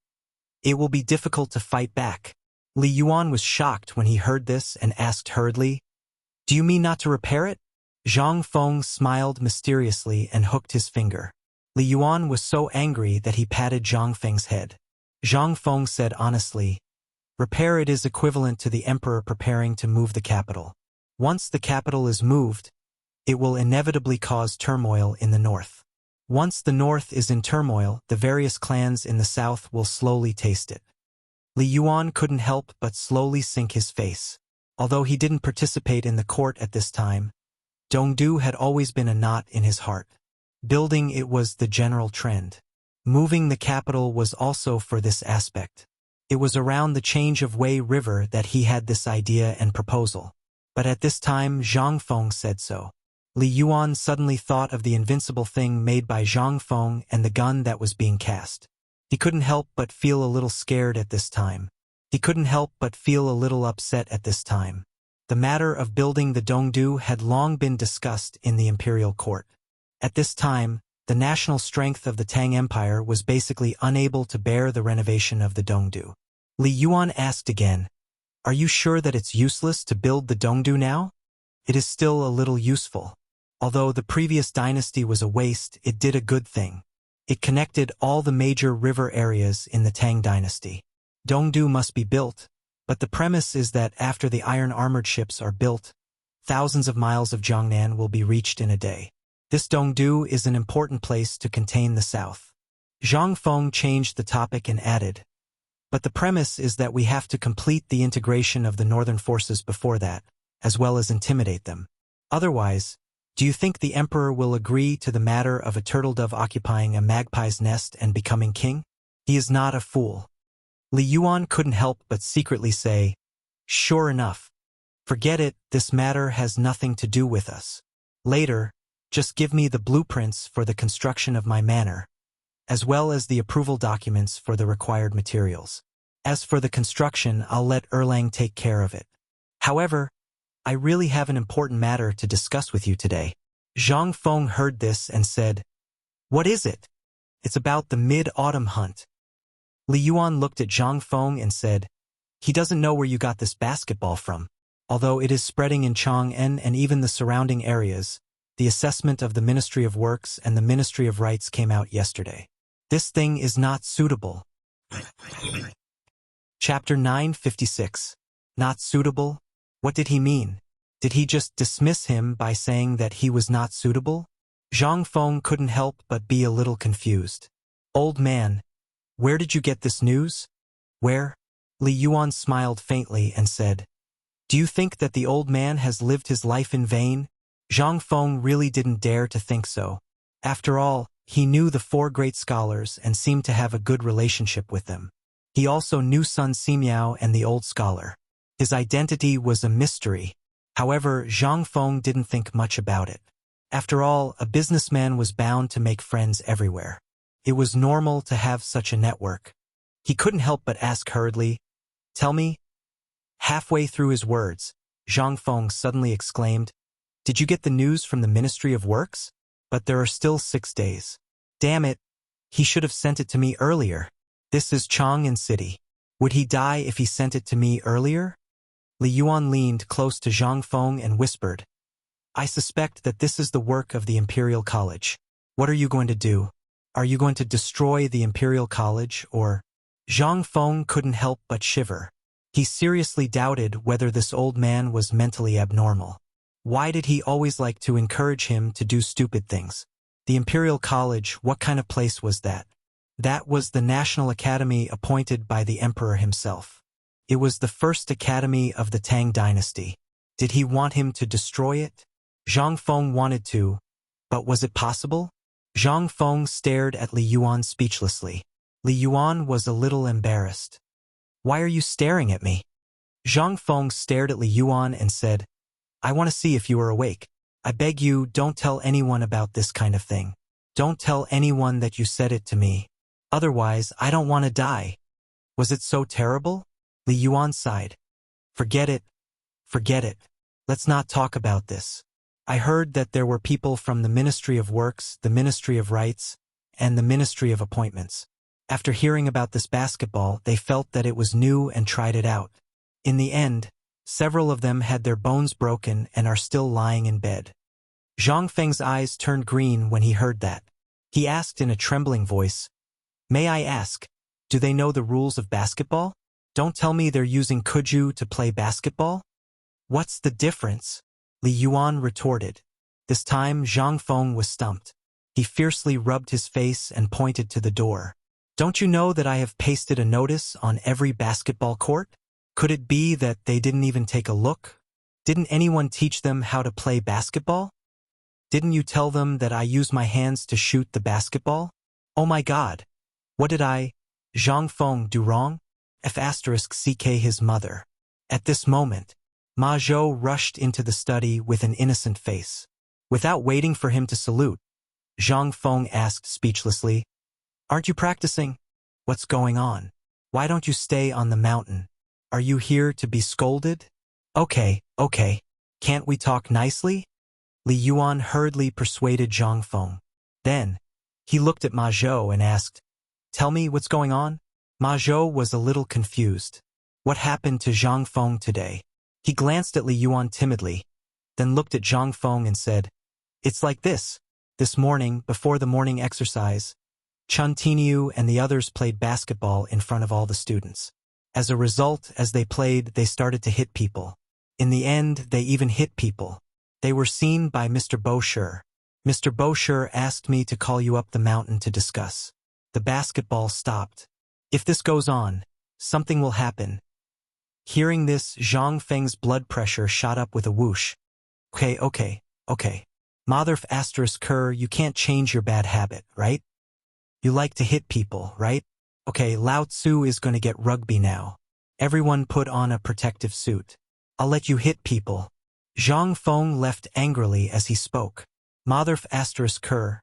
it will be difficult to fight back. Li Yuan was shocked when he heard this and asked hurriedly, "Do you mean not to repair it?" Zhang Feng smiled mysteriously and hooked his finger. Li Yuan was so angry that he patted Zhang Feng's head. Zhang Feng said honestly, "Repair it is equivalent to the emperor preparing to move the capital. Once the capital is moved, it will inevitably cause turmoil in the north. Once the north is in turmoil, the various clans in the south will slowly taste it." Li Yuan couldn't help but slowly sink his face. Although he didn't participate in the court at this time, Dongdu had always been a knot in his heart. Building it was the general trend. Moving the capital was also for this aspect. It was around the change of Wei River that he had this idea and proposal. But at this time, Zhang Feng said so. Li Yuan suddenly thought of the invincible thing made by Zhang Feng and the gun that was being cast. He couldn't help but feel a little scared at this time. He couldn't help but feel a little upset at this time. The matter of building the Dongdu had long been discussed in the imperial court. At this time, the national strength of the Tang Empire was basically unable to bear the renovation of the Dongdu. Li Yuan asked again, "Are you sure that it's useless to build the Dongdu now?" "It is still a little useful. Although the previous dynasty was a waste, it did a good thing. It connected all the major river areas in the Tang dynasty. Dongdu must be built, but the premise is that after the iron-armored ships are built, thousands of miles of Jiangnan will be reached in a day. This Dongdu is an important place to contain the south." Zhang Feng changed the topic and added, "But the premise is that we have to complete the integration of the northern forces before that, as well as intimidate them. Otherwise, do you think the emperor will agree to the matter of a turtle-dove occupying a magpie's nest and becoming king? He is not a fool." Li Yuan couldn't help but secretly say, "Sure enough. Forget it, this matter has nothing to do with us. Later, just give me the blueprints for the construction of my manor, as well as the approval documents for the required materials. As for the construction, I'll let Erlang take care of it. However, I really have an important matter to discuss with you today." Zhang Feng heard this and said, "What is it?" "It's about the mid-autumn hunt." Li Yuan looked at Zhang Feng and said, "He doesn't know where you got this basketball from. Although it is spreading in Chang'an and even the surrounding areas, the assessment of the Ministry of Works and the Ministry of Rights came out yesterday. This thing is not suitable." Chapter 956. Not suitable? What did he mean? Did he just dismiss him by saying that he was not suitable? Zhang Feng couldn't help but be a little confused. "Old man, where did you get this news?" "Where?" Li Yuan smiled faintly and said, "Do you think that the old man has lived his life in vain?" Zhang Feng really didn't dare to think so. After all, he knew the four great scholars and seemed to have a good relationship with them. He also knew Sun Simiao and the old scholar. His identity was a mystery. However, Zhang Feng didn't think much about it. After all, a businessman was bound to make friends everywhere. It was normal to have such a network. He couldn't help but ask hurriedly, "Tell me?" Halfway through his words, Zhang Feng suddenly exclaimed, "Did you get the news from the Ministry of Works? But there are still 6 days. Damn it, he should have sent it to me earlier. This is Chang'an City. Would he die if he sent it to me earlier?" Li Yuan leaned close to Zhang Feng and whispered, "I suspect that this is the work of the Imperial College. What are you going to do? Are you going to destroy the Imperial College, or—" Zhang Feng couldn't help but shiver. He seriously doubted whether this old man was mentally abnormal. Why did he always like to encourage him to do stupid things? The Imperial College, what kind of place was that? That was the National Academy appointed by the Emperor himself. It was the first academy of the Tang dynasty. Did he want him to destroy it? Zhang Feng wanted to, but was it possible? Zhang Feng stared at Li Yuan speechlessly. Li Yuan was a little embarrassed. "Why are you staring at me?" Zhang Feng stared at Li Yuan and said, "I want to see if you are awake. I beg you, don't tell anyone about this kind of thing. Don't tell anyone that you said it to me. Otherwise, I don't want to die." "Was it so terrible?" Li Yuan sighed. Forget it. Forget it. Let's not talk about this. I heard that there were people from the Ministry of Works, the Ministry of Rights, and the Ministry of Appointments. After hearing about this basketball, they felt that it was new and tried it out. In the end, several of them had their bones broken and are still lying in bed. Zhang Feng's eyes turned green when he heard that. He asked in a trembling voice, "May I ask, do they know the rules of basketball? Don't tell me they're using kuju to play basketball?" "What's the difference?" Li Yuan retorted. This time, Zhang Feng was stumped. He fiercely rubbed his face and pointed to the door. "Don't you know that I have pasted a notice on every basketball court? Could it be that they didn't even take a look? Didn't anyone teach them how to play basketball? Didn't you tell them that I use my hands to shoot the basketball? Oh my God! What did Zhang Feng, do wrong?" F***ck his mother. At this moment, Ma Zhou rushed into the study with an innocent face. Without waiting for him to salute, Zhang Feng asked speechlessly, "Aren't you practicing? What's going on? Why don't you stay on the mountain? Are you here to be scolded? Okay. Can't we talk nicely?" Li Yuan hurriedly persuaded Zhang Feng. Then, he looked at Ma Zhou and asked, "Tell me what's going on?" Ma Zhou was a little confused. What happened to Zhang Feng today? He glanced at Li Yuan timidly, then looked at Zhang Feng and said, "It's like this. This morning, before the morning exercise, Chun Tinyu and the others played basketball in front of all the students. As a result, as they played, they started to hit people. In the end, they even hit people. They were seen by Mr. Bosher. Mr. Bosher asked me to call you up the mountain to discuss. The basketball stopped. If this goes on, something will happen." Hearing this, Zhang Feng's blood pressure shot up with a whoosh. Okay. Mother asterisk Kerr, you can't change your bad habit, right? You like to hit people, right? Okay, Lao Tzu is going to get rugby now. Everyone put on a protective suit. I'll let you hit people. Zhang Feng left angrily as he spoke. Mother asterisk Kerr,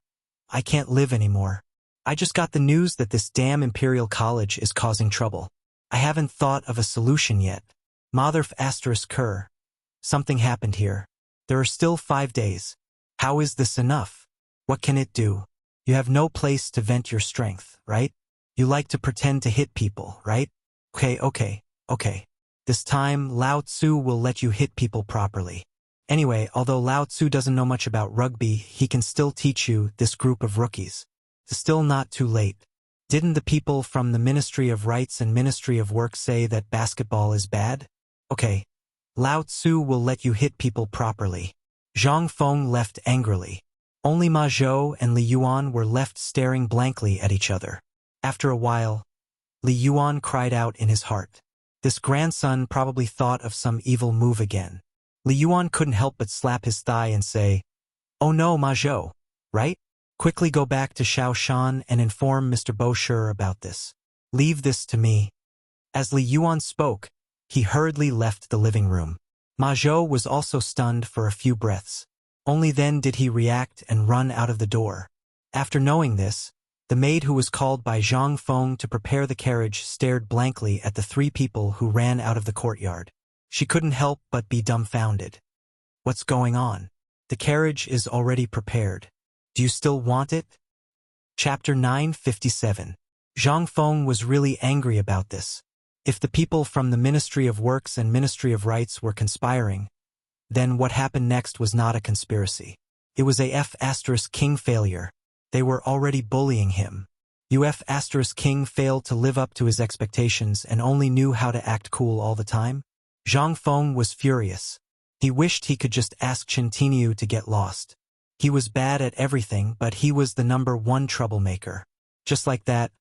I can't live anymore. I just got the news that this damn Imperial College is causing trouble. I haven't thought of a solution yet. Mother asterisk Kerr, something happened here. There are still 5 days. How is this enough? What can it do? You have no place to vent your strength, right? You like to pretend to hit people, right? Okay. This time, Lao Tzu will let you hit people properly. Anyway, although Lao Tzu doesn't know much about rugby, he can still teach you, this group of rookies. It's still not too late. Didn't the people from the Ministry of Rights and Ministry of Work say that basketball is bad? Okay. Lao Tzu will let you hit people properly. Zhang Feng left angrily. Only Ma Zhou and Li Yuan were left staring blankly at each other. After a while, Li Yuan cried out in his heart. This grandson probably thought of some evil move again. Li Yuan couldn't help but slap his thigh and say, "Oh no, Ma Zhou, right? Quickly go back to Shaoshan and inform Mr. Bosher about this. Leave this to me." As Li Yuan spoke, he hurriedly left the living room. Ma Zhou was also stunned for a few breaths. Only then did he react and run out of the door. After knowing this, the maid who was called by Zhang Feng to prepare the carriage stared blankly at the 3 people who ran out of the courtyard. She couldn't help but be dumbfounded. What's going on? The carriage is already prepared. Do you still want it? Chapter 957. Zhang Feng was really angry about this. If the people from the Ministry of Works and Ministry of Rights were conspiring, then what happened next was not a conspiracy. It was a F***king failure. They were already bullying him. King failed to live up to his expectations and only knew how to act cool all the time. Zhang Feng was furious. He wished he could just ask Chun Tinyu to get lost. He was bad at everything, but he was the #1 troublemaker. Just like that,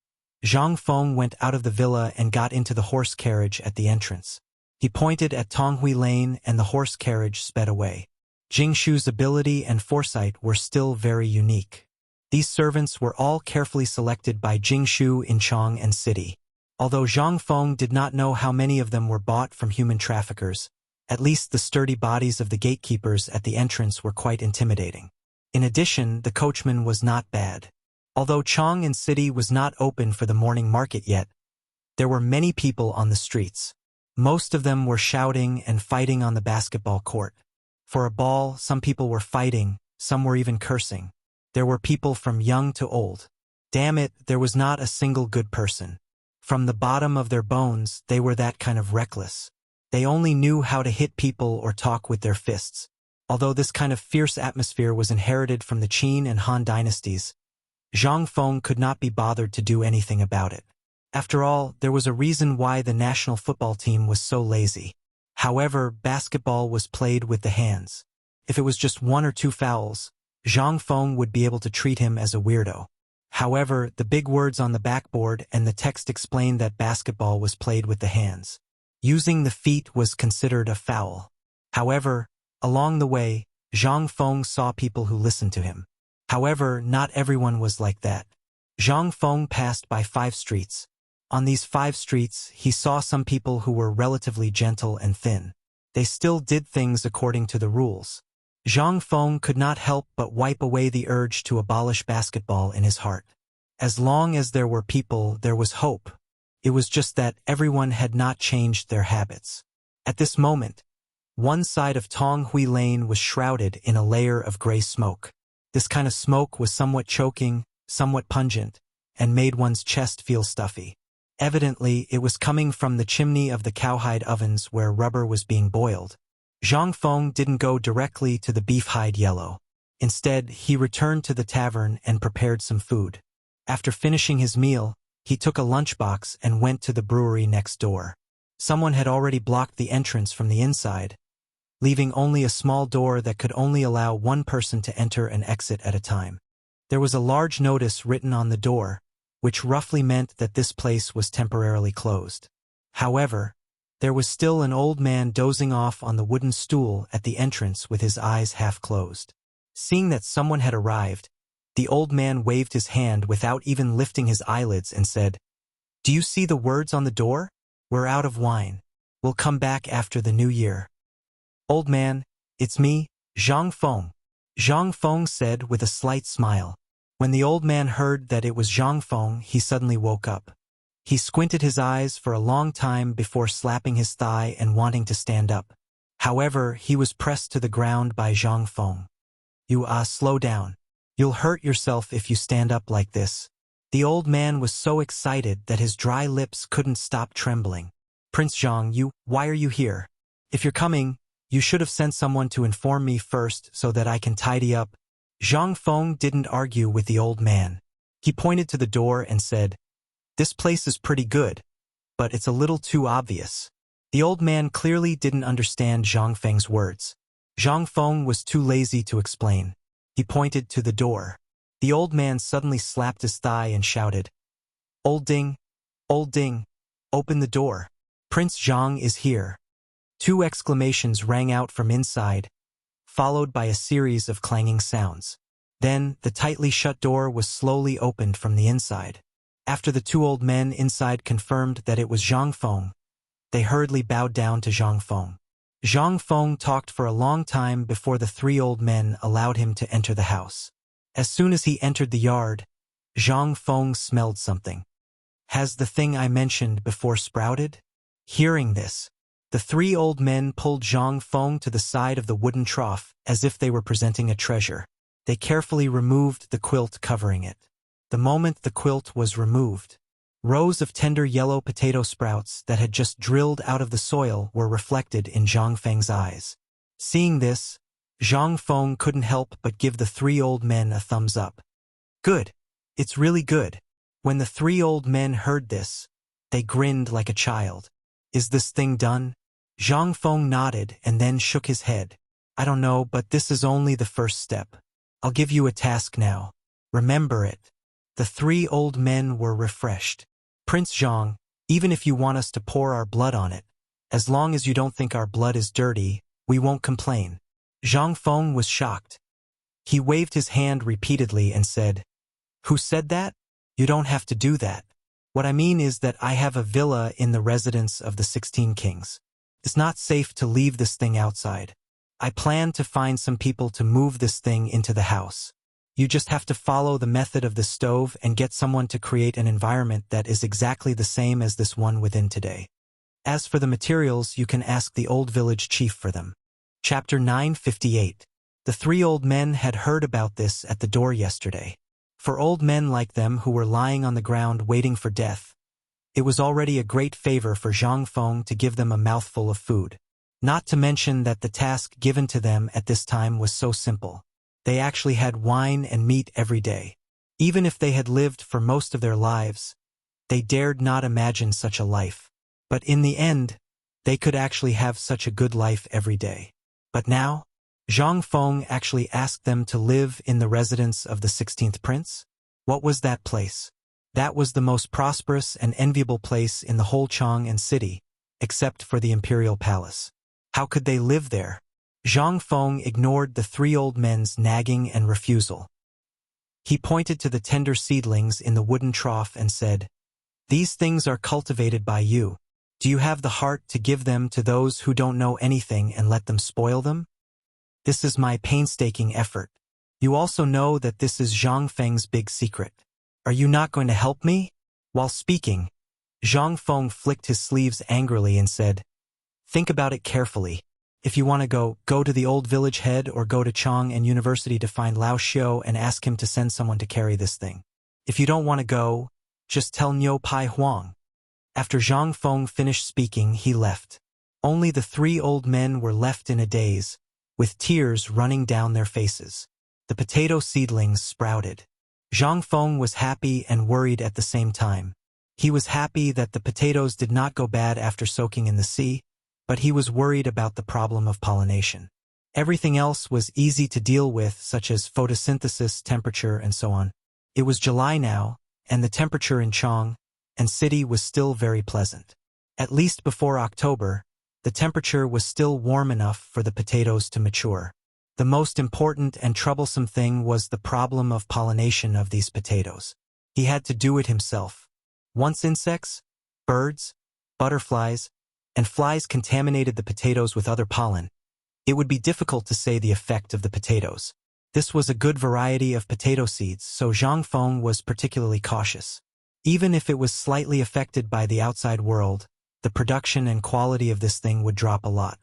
Zhang Feng went out of the villa and got into the horse carriage at the entrance. He pointed at Tonghui Lane and the horse carriage sped away. Jingshu's ability and foresight were still very unique. These servants were all carefully selected by Jingshu in Chong and City. Although Zhang Feng did not know how many of them were bought from human traffickers, at least the sturdy bodies of the gatekeepers at the entrance were quite intimidating. In addition, the coachman was not bad. Although Chong and City was not open for the morning market yet, there were many people on the streets. Most of them were shouting and fighting on the basketball court. For a ball, some people were fighting, some were even cursing. There were people from young to old. Damn it, there was not a single good person. From the bottom of their bones, they were that kind of reckless. They only knew how to hit people or talk with their fists. Although this kind of fierce atmosphere was inherited from the Qin and Han dynasties, Zhang Feng could not be bothered to do anything about it. After all, there was a reason why the national football team was so lazy. However, basketball was played with the hands. If it was just 1 or 2 fouls, Zhang Feng would be able to treat him as a weirdo. However, the big words on the backboard and the text explained that basketball was played with the hands. Using the feet was considered a foul. However, along the way, Zhang Feng saw people who listened to him. However, not everyone was like that. Zhang Feng passed by 5 streets. On these 5 streets, he saw some people who were relatively gentle and thin. They still did things according to the rules. Zhang Feng could not help but wipe away the urge to abolish basketball in his heart. As long as there were people, there was hope. It was just that everyone had not changed their habits. At this moment, One side of Tong Hui Lane was shrouded in a layer of gray smoke. This kind of smoke was somewhat choking, somewhat pungent, and made one's chest feel stuffy. Evidently, it was coming from the chimney of the cowhide ovens where rubber was being boiled. Zhang Feng didn't go directly to the beef hide yellow. Instead, he returned to the tavern and prepared some food. After finishing his meal, he took a lunchbox and went to the brewery next door. Someone had already blocked the entrance from the inside, leaving only a small door that could only allow one person to enter and exit at a time. There was a large notice written on the door, which roughly meant that this place was temporarily closed. However, there was still an old man dozing off on the wooden stool at the entrance with his eyes half closed. Seeing that someone had arrived, the old man waved his hand without even lifting his eyelids and said, "Do you see the words on the door? We're out of wine. We'll come back after the new year." "Old man, it's me, Zhang Feng," Zhang Feng said with a slight smile. When the old man heard that it was Zhang Feng, he suddenly woke up. He squinted his eyes for a long time before slapping his thigh and wanting to stand up. However, he was pressed to the ground by Zhang Feng. "You slow down. You'll hurt yourself if you stand up like this." The old man was so excited that his dry lips couldn't stop trembling. "Prince Zhang, why are you here? If you're coming, you should have sent someone to inform me first so that I can tidy up." Zhang Feng didn't argue with the old man. He pointed to the door and said, "This place is pretty good, but it's a little too obvious." The old man clearly didn't understand Zhang Feng's words. Zhang Feng was too lazy to explain. He pointed to the door. The old man suddenly slapped his thigh and shouted, old Ding, open the door. Prince Zhang is here." Two exclamations rang out from inside, followed by a series of clanging sounds. Then, the tightly shut door was slowly opened from the inside. After the two old men inside confirmed that it was Zhang Feng, they hurriedly bowed down to Zhang Feng. Zhang Feng talked for a long time before the three old men allowed him to enter the house. As soon as he entered the yard, Zhang Feng smelled something. "Has the thing I mentioned before sprouted?" Hearing this, the three old men pulled Zhang Feng to the side of the wooden trough as if they were presenting a treasure. They carefully removed the quilt covering it. The moment the quilt was removed, rows of tender yellow potato sprouts that had just drilled out of the soil were reflected in Zhang Feng's eyes. Seeing this, Zhang Feng couldn't help but give the three old men a thumbs up. "Good. It's really good." When the three old men heard this, they grinned like a child. "Is this thing done?" Zhang Feng nodded and then shook his head. "I don't know, but this is only the first step. I'll give you a task now. Remember it." The three old men were refreshed. "Prince Zhang, even if you want us to pour our blood on it, as long as you don't think our blood is dirty, we won't complain." Zhang Feng was shocked. He waved his hand repeatedly and said, "Who said that? You don't have to do that. What I mean is that I have a villa in the residence of the 16 kings. It's not safe to leave this thing outside. I plan to find some people to move this thing into the house. You just have to follow the method of the stove and get someone to create an environment that is exactly the same as this one within today. As for the materials, you can ask the old village chief for them." Chapter 958. The three old men had heard about this at the door yesterday. For old men like them who were lying on the ground waiting for death, it was already a great favor for Zhang Feng to give them a mouthful of food. Not to mention that the task given to them at this time was so simple. They actually had wine and meat every day. Even if they had lived for most of their lives, they dared not imagine such a life. But in the end, they could actually have such a good life every day. But now, Zhang Feng actually asked them to live in the residence of the 16th prince? What was that place? That was the most prosperous and enviable place in the whole Chang'an city, except for the imperial palace. How could they live there? Zhang Feng ignored the three old men's nagging and refusal. He pointed to the tender seedlings in the wooden trough and said, "These things are cultivated by you. Do you have the heart to give them to those who don't know anything and let them spoil them? This is my painstaking effort. You also know that this is Zhang Feng's big secret. Are you not going to help me?" While speaking, Zhang Feng flicked his sleeves angrily and said, "Think about it carefully. If you want to go to the old village head or go to Chang and University to find Lao Xiao and ask him to send someone to carry this thing. If you don't want to go, just tell Niu Pai Huang." After Zhang Feng finished speaking, he left. Only the three old men were left in a daze, with tears running down their faces. The potato seedlings sprouted. Zhang Feng was happy and worried at the same time. He was happy that the potatoes did not go bad after soaking in the sea, but he was worried about the problem of pollination. Everything else was easy to deal with, such as photosynthesis, temperature, and so on. It was July now, and the temperature in Chang and city was still very pleasant. At least before October, the temperature was still warm enough for the potatoes to mature. The most important and troublesome thing was the problem of pollination of these potatoes. He had to do it himself. Once insects, birds, butterflies, and flies contaminated the potatoes with other pollen, it would be difficult to say the effect of the potatoes. This was a good variety of potato seeds, so Zhang Feng was particularly cautious. Even if it was slightly affected by the outside world, the production and quality of this thing would drop a lot.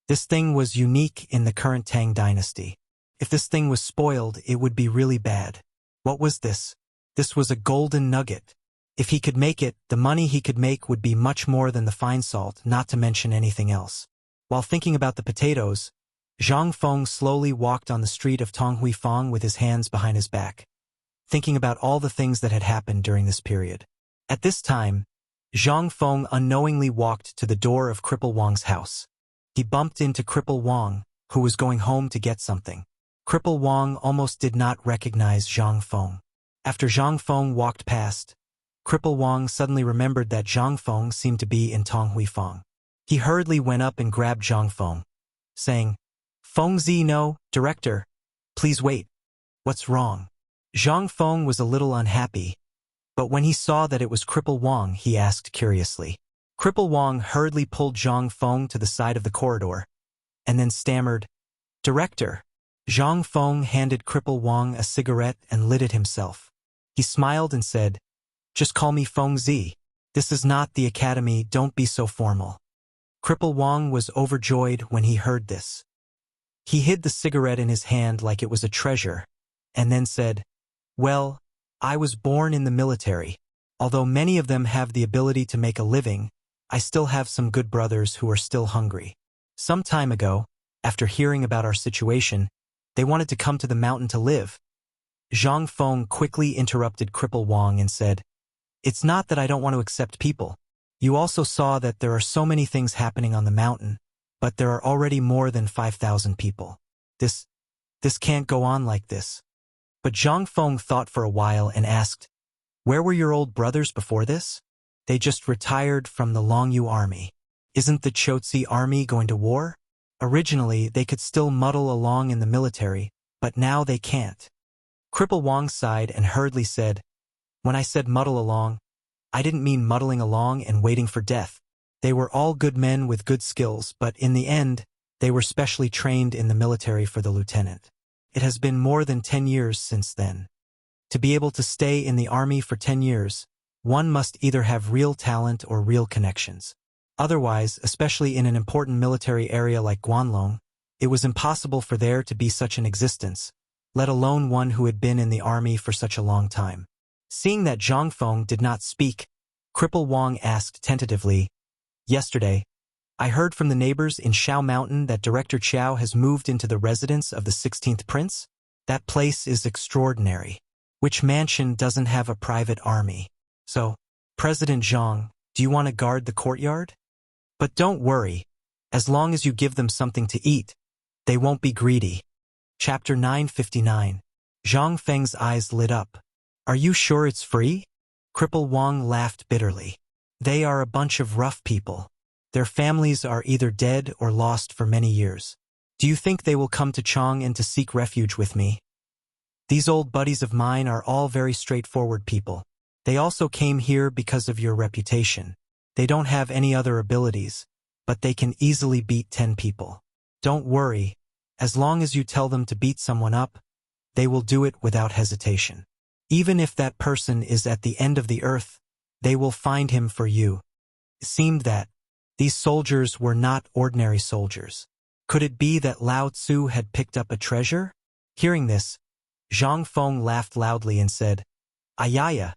This thing was unique in the current Tang dynasty. If this thing was spoiled, it would be really bad. What was this? This was a golden nugget. If he could make it, the money he could make would be much more than the fine salt, not to mention anything else. While thinking about the potatoes, Zhang Feng slowly walked on the street of Tonghuifang with his hands behind his back, thinking about all the things that had happened during this period. At this time, Zhang Feng unknowingly walked to the door of Cripple Wang's house. He bumped into Cripple Wang, who was going home to get something. Cripple Wang almost did not recognize Zhang Feng. After Zhang Feng walked past, Cripple Wang suddenly remembered that Zhang Feng seemed to be in Tonghuifang. He hurriedly went up and grabbed Zhang Feng, saying, "Feng Zi, no, director. Please wait. What's wrong?" Zhang Feng was a little unhappy, but when he saw that it was Cripple Wang, he asked curiously. Cripple Wang hurriedly pulled Zhang Feng to the side of the corridor, and then stammered, "Director." Zhang Feng handed Cripple Wang a cigarette and lit it himself. He smiled and said, "Just call me Feng Zi. This is not the academy, don't be so formal." Cripple Wang was overjoyed when he heard this. He hid the cigarette in his hand like it was a treasure, and then said, "Well, I was born in the military. Although many of them have the ability to make a living, I still have some good brothers who are still hungry. Some time ago, after hearing about our situation, they wanted to come to the mountain to live." Zhang Feng quickly interrupted Cripple Wang and said, "It's not that I don't want to accept people. You also saw that there are so many things happening on the mountain, but there are already more than 5,000 people. This can't go on like this." But Zhang Feng thought for a while and asked, "Where were your old brothers before this?" "They just retired from the Longyu army." "Isn't the Chotzi army going to war?" "Originally, they could still muddle along in the military, but now they can't." Cripple Wang sighed and hurriedly said, "When I said muddle along, I didn't mean muddling along and waiting for death. They were all good men with good skills, but in the end, they were specially trained in the military for the lieutenant. It has been more than 10 years since then. To be able to stay in the army for 10 years, one must either have real talent or real connections. Otherwise, especially in an important military area like Guanlong, it was impossible for there to be such an existence, let alone one who had been in the army for such a long time." Seeing that Zhang Feng did not speak, Cripple Wang asked tentatively, "Yesterday, I heard from the neighbors in Shao Mountain that Director Qiao has moved into the residence of the 16th Prince? That place is extraordinary. Which mansion doesn't have a private army? So, President Zhang, do you want to guard the courtyard? But don't worry, as long as you give them something to eat, they won't be greedy." Chapter 959. Zhang Feng's eyes lit up. "Are you sure it's free?" Cripple Wang laughed bitterly. "They are a bunch of rough people. Their families are either dead or lost for many years. Do you think they will come to Chang and to seek refuge with me? These old buddies of mine are all very straightforward people. They also came here because of your reputation. They don't have any other abilities, but they can easily beat 10 people. Don't worry, as long as you tell them to beat someone up, they will do it without hesitation. Even if that person is at the end of the earth, they will find him for you." It seemed that these soldiers were not ordinary soldiers. Could it be that Lao Tzu had picked up a treasure? Hearing this, Zhang Feng laughed loudly and said, Ayaya,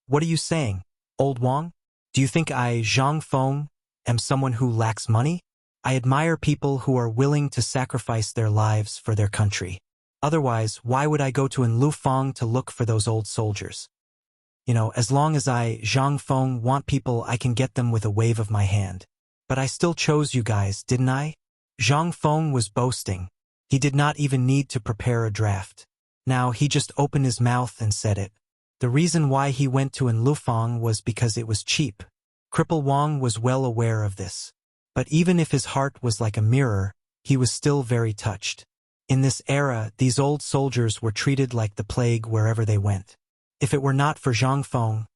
what are you saying, old Wang? Do you think I, Zhang Feng, am someone who lacks money? I admire people who are willing to sacrifice their lives for their country. Otherwise, why would I go to Lufang to look for those old soldiers? As long as I, Zhang Feng, want people, I can get them with a wave of my hand. But I still chose you guys, didn't I? Zhang Feng was boasting. He did not even need to prepare a draft. Now he just opened his mouth and said it. The reason why he went to Lufang was because it was cheap. Cripple Wang was well aware of this. But even if his heart was like a mirror, he was still very touched. In this era, these old soldiers were treated like the plague wherever they went. If it were not for Zhang Feng,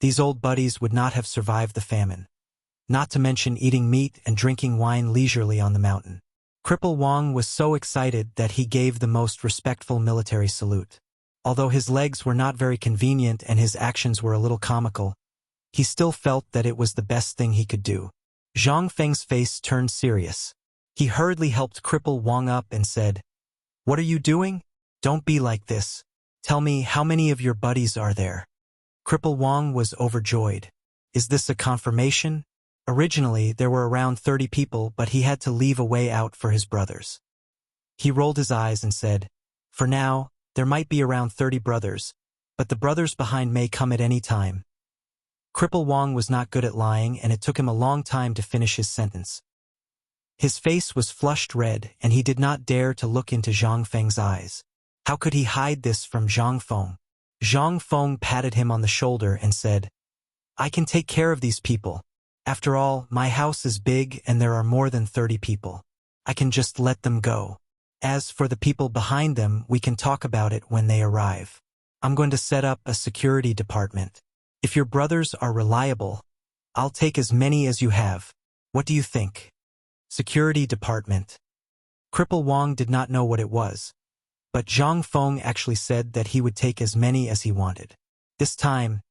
these old buddies would not have survived the famine. Not to mention eating meat and drinking wine leisurely on the mountain. Cripple Wang was so excited that he gave the most respectful military salute. Although his legs were not very convenient and his actions were a little comical, he still felt that it was the best thing he could do. Zhang Feng's face turned serious. He hurriedly helped Cripple Wang up and said, What are you doing? Don't be like this. Tell me, how many of your buddies are there? Cripple Wang was overjoyed. Is this a confirmation? Originally, there were around 30 people, but he had to leave a way out for his brothers. He rolled his eyes and said, For now, there might be around 30 brothers, but the brothers behind may come at any time. Cripple Wang was not good at lying, and it took him a long time to finish his sentence. His face was flushed red, and he did not dare to look into Zhang Feng's eyes. How could he hide this from Zhang Feng? Zhang Feng patted him on the shoulder and said, I can take care of these people. After all, my house is big and there are more than 30 people. I can just let them go. As for the people behind them, we can talk about it when they arrive. I'm going to set up a security department. If your brothers are reliable, I'll take as many as you have. What do you think? Security department. Cripple Wang did not know what it was, but Zhang Feng actually said that he would take as many as he wanted. This time,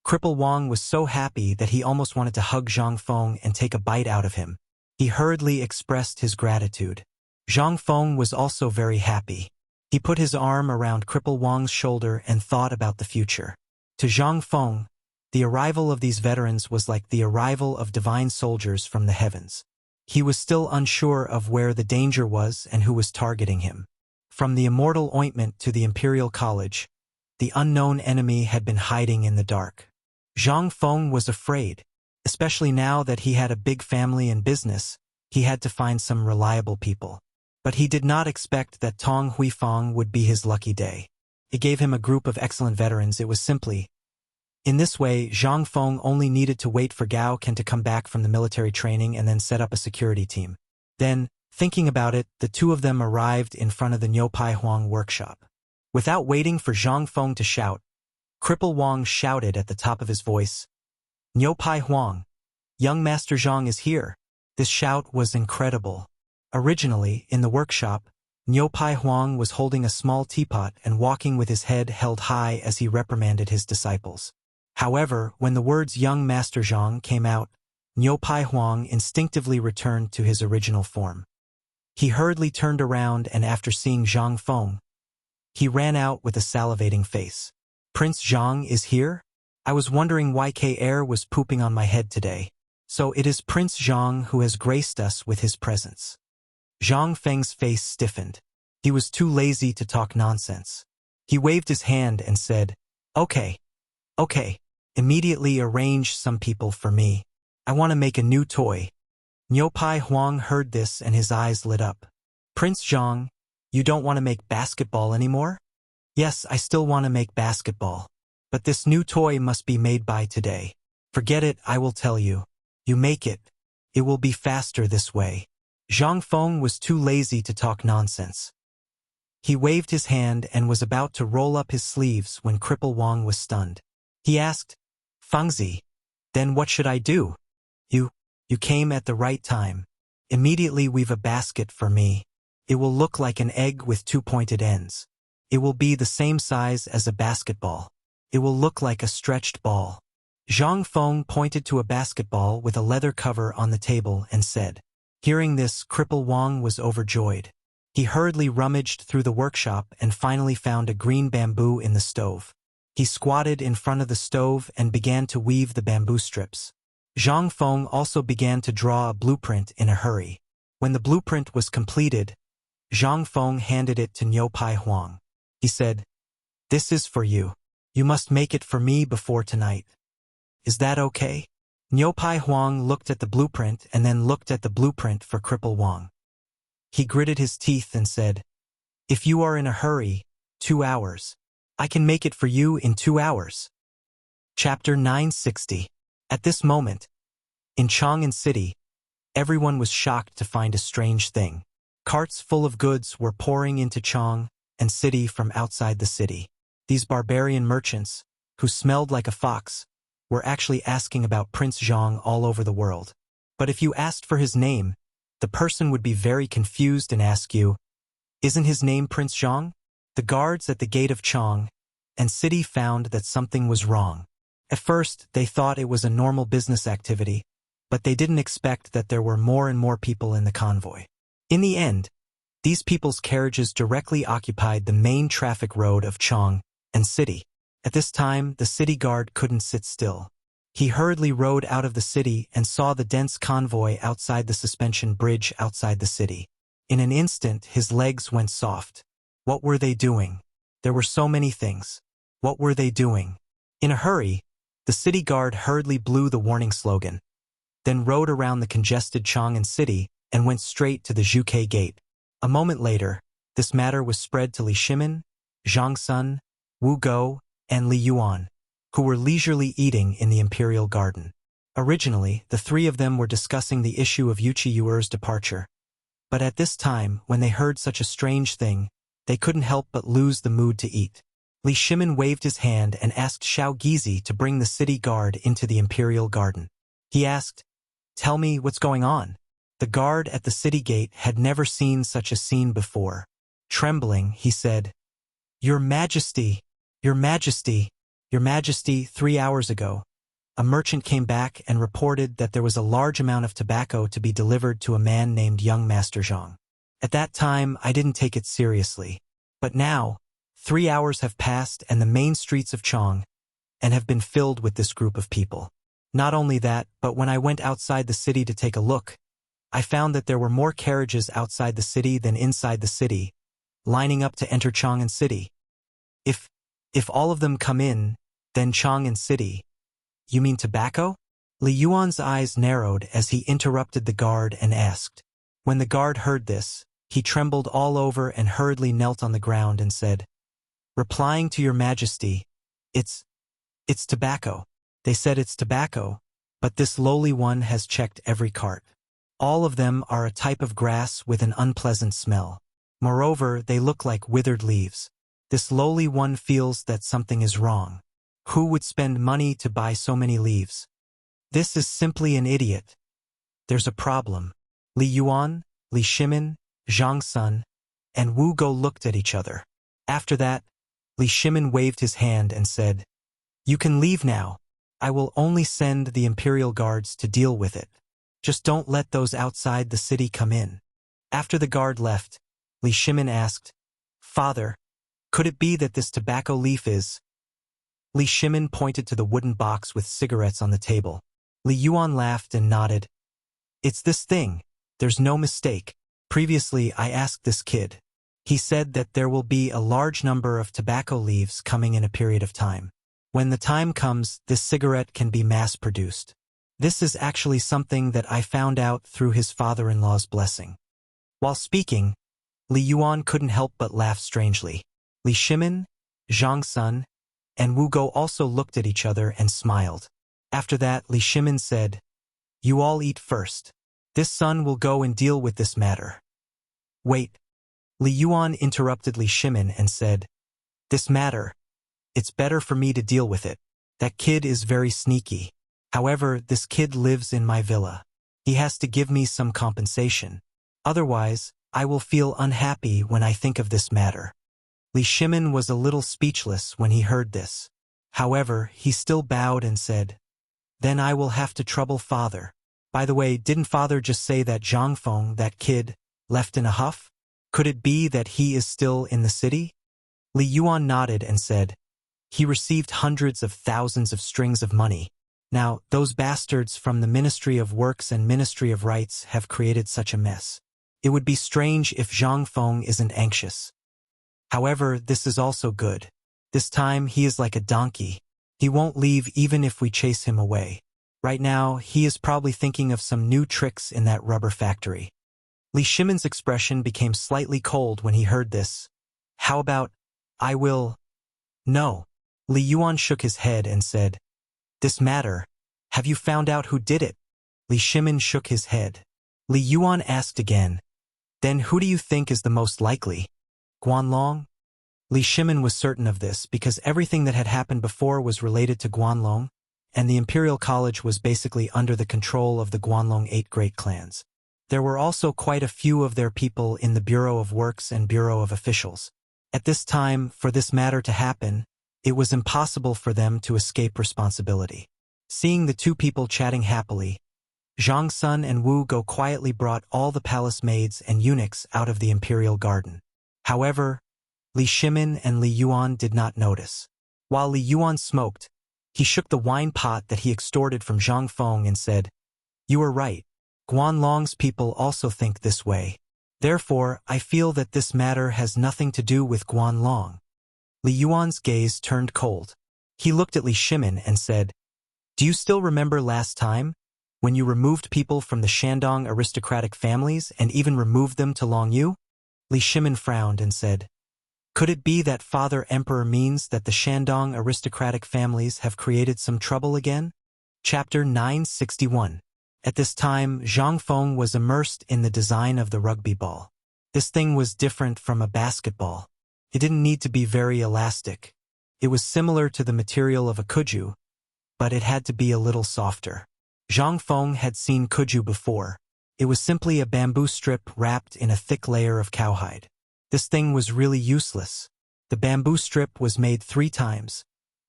Cripple Wang was so happy that he almost wanted to hug Zhang Feng and take a bite out of him. He hurriedly expressed his gratitude. Zhang Feng was also very happy. He put his arm around Cripple Wang's shoulder and thought about the future. To Zhang Feng, the arrival of these veterans was like the arrival of divine soldiers from the heavens. He was still unsure of where the danger was and who was targeting him. From the immortal ointment to the Imperial College, the unknown enemy had been hiding in the dark. Zhang Feng was afraid, especially now that he had a big family and business. He had to find some reliable people. But he did not expect that Tong Huifang would be his lucky day. It gave him a group of excellent veterans. It was simply. In this way, Zhang Feng only needed to wait for Gao Ken to come back from the military training and then set up a security team. Then, thinking about it, the two of them arrived in front of the Niupai Huang workshop. Without waiting for Zhang Feng to shout, Cripple Wang shouted at the top of his voice, Niupai Huang, young Master Zhang is here. This shout was incredible. Originally, in the workshop, Niupai Huang was holding a small teapot and walking with his head held high as he reprimanded his disciples. However, when the words young Master Zhang came out, Niupai Huang instinctively returned to his original form. He hurriedly turned around and after seeing Zhang Feng, he ran out with a salivating face. Prince Zhang is here? I was wondering why air was pooping on my head today. So it is Prince Zhang who has graced us with his presence. Zhang Feng's face stiffened. He was too lazy to talk nonsense. He waved his hand and said, Okay. Immediately arrange some people for me. I want to make a new toy. Niupai Huang heard this and his eyes lit up. Prince Zhang, you don't want to make basketball anymore? Yes, I still want to make basketball. But this new toy must be made by today. Forget it, I will tell you. You make it. It will be faster this way. Zhang Feng was too lazy to talk nonsense. He waved his hand and was about to roll up his sleeves when Cripple Wang was stunned. He asked, Fengzi, then what should I do? You came at the right time. Immediately weave a basket for me. It will look like an egg with two pointed ends. It will be the same size as a basketball. It will look like a stretched ball. Zhang Feng pointed to a basketball with a leather cover on the table and said, Hearing this, Cripple Wang was overjoyed. He hurriedly rummaged through the workshop and finally found a green bamboo in the stove. He squatted in front of the stove and began to weave the bamboo strips. Zhang Feng also began to draw a blueprint in a hurry. When the blueprint was completed, Zhang Feng handed it to Niu Pai Huang. He said, "This is for you. You must make it for me before tonight. Is that okay?" Niu Pai Huang looked at the blueprint and then looked at the blueprint for Cripple Wang. He gritted his teeth and said, "If you are in a hurry, 2 hours. I can make it for you in 2 hours." Chapter 960. At this moment, in Chang'an City, everyone was shocked to find a strange thing. Carts full of goods were pouring into Chang'an City from outside the city. These barbarian merchants, who smelled like a fox, were actually asking about Prince Zhang all over the world. But if you asked for his name, the person would be very confused and ask you, "Isn't his name Prince Zhang?" The guards at the gate of Chang'an City found that something was wrong. At first, they thought it was a normal business activity, but they didn't expect that there were more and more people in the convoy. In the end, these people's carriages directly occupied the main traffic road of Chang'an City. At this time, the city guard couldn't sit still. He hurriedly rode out of the city and saw the dense convoy outside the suspension bridge outside the city. In an instant, his legs went soft. What were they doing? There were so many things. What were they doing? In a hurry, the city guard hurriedly blew the warning slogan, then rode around the congested Chang'an City and went straight to the Zhuke Gate. A moment later, this matter was spread to Li Shimin, Zhang Sun, Wu Go, and Li Yuan, who were leisurely eating in the imperial garden. Originally, the three of them were discussing the issue of Yuchi Yuer's departure. But at this time, when they heard such a strange thing, they couldn't help but lose the mood to eat. Li Shimin waved his hand and asked Xiao Gizi to bring the city guard into the imperial garden. He asked, "Tell me what's going on." The guard at the city gate had never seen such a scene before. Trembling, he said, "Your Majesty, Your Majesty, Your Majesty, 3 hours ago, a merchant came back and reported that there was a large amount of tobacco to be delivered to a man named Young Master Zhang. At that time, I didn't take it seriously. But now, 3 hours have passed and the main streets of Chang'an have been filled with this group of people. Not only that, but when I went outside the city to take a look, I found that there were more carriages outside the city than inside the city, lining up to enter Chang'an City. If all of them come in, then Chang'an City. You mean tobacco?" Li Yuan's eyes narrowed as he interrupted the guard and asked. When the guard heard this, he trembled all over and hurriedly knelt on the ground and said, "Replying to Your Majesty, it's tobacco." They said it's tobacco, but this lowly one has checked every cart. All of them are a type of grass with an unpleasant smell. Moreover, they look like withered leaves. This lowly one feels that something is wrong. Who would spend money to buy so many leaves? This is simply an idiot. There's a problem. Li Yuan, Li Shimin, Zhang Sun, and Wu Go looked at each other. After that, Li Shimin waved his hand and said, "You can leave now. I will only send the imperial guards to deal with it. Just don't let those outside the city come in." After the guard left, Li Shimin asked, "Father, could it be that this tobacco leaf is—" Li Shimin pointed to the wooden box with cigarettes on the table. Li Yuan laughed and nodded. "It's this thing. There's no mistake. Previously, I asked this kid. He said that there will be a large number of tobacco leaves coming in a period of time. When the time comes, this cigarette can be mass-produced. This is actually something that I found out through his father-in-law's blessing." While speaking, Li Yuan couldn't help but laugh strangely. Li Shimin, Zhang Sun, and Wu Go also looked at each other and smiled. After that, Li Shimin said, "You all eat first. This son will go and deal with this matter." "Wait." Li Yuan interrupted Li Shimin and said, "This matter, it's better for me to deal with it. That kid is very sneaky. However, this kid lives in my villa. He has to give me some compensation. Otherwise, I will feel unhappy when I think of this matter." Li Shimin was a little speechless when he heard this. However, he still bowed and said, "Then I will have to trouble father." By the way, didn't father just say that Zhang Feng, that kid, left in a huff? Could it be that he is still in the city? Li Yuan nodded and said, he received hundreds of thousands of strings of money. Now, those bastards from the Ministry of Works and Ministry of Rights have created such a mess. It would be strange if Zhang Feng isn't anxious. However, this is also good. This time, he is like a donkey. He won't leave even if we chase him away. Right now, he is probably thinking of some new tricks in that rubber factory. Li Shimon's expression became slightly cold when he heard this. How about, I will... No. Li Yuan shook his head and said, this matter, have you found out who did it? Li Shimon shook his head. Li Yuan asked again, then who do you think is the most likely? Guanlong? Li Shimon was certain of this because everything that had happened before was related to Guanlong, and the Imperial College was basically under the control of the Guanlong 8 great clans. There were also quite a few of their people in the Bureau of Works and Bureau of Officials. At this time, for this matter to happen, it was impossible for them to escape responsibility. Seeing the two people chatting happily, Zhang Sun and Wu Go quietly brought all the palace maids and eunuchs out of the imperial garden. However, Li Shimon and Li Yuan did not notice. While Li Yuan smoked, he shook the wine pot that he extorted from Zhang Feng and said, you are right. Guanlong's people also think this way. Therefore, I feel that this matter has nothing to do with Guanlong. Li Yuan's gaze turned cold. He looked at Li Shimon and said, do you still remember last time, when you removed people from the Shandong aristocratic families and even removed them to Longyu? Li Shimon frowned and said, could it be that Father Emperor means that the Shandong aristocratic families have created some trouble again? Chapter 961. At this time, Zhang Feng was immersed in the design of the rugby ball. This thing was different from a basketball. It didn't need to be very elastic. It was similar to the material of a kuju, but it had to be a little softer. Zhang Feng had seen kuju before. It was simply a bamboo strip wrapped in a thick layer of cowhide. This thing was really useless. The bamboo strip was made 3 times,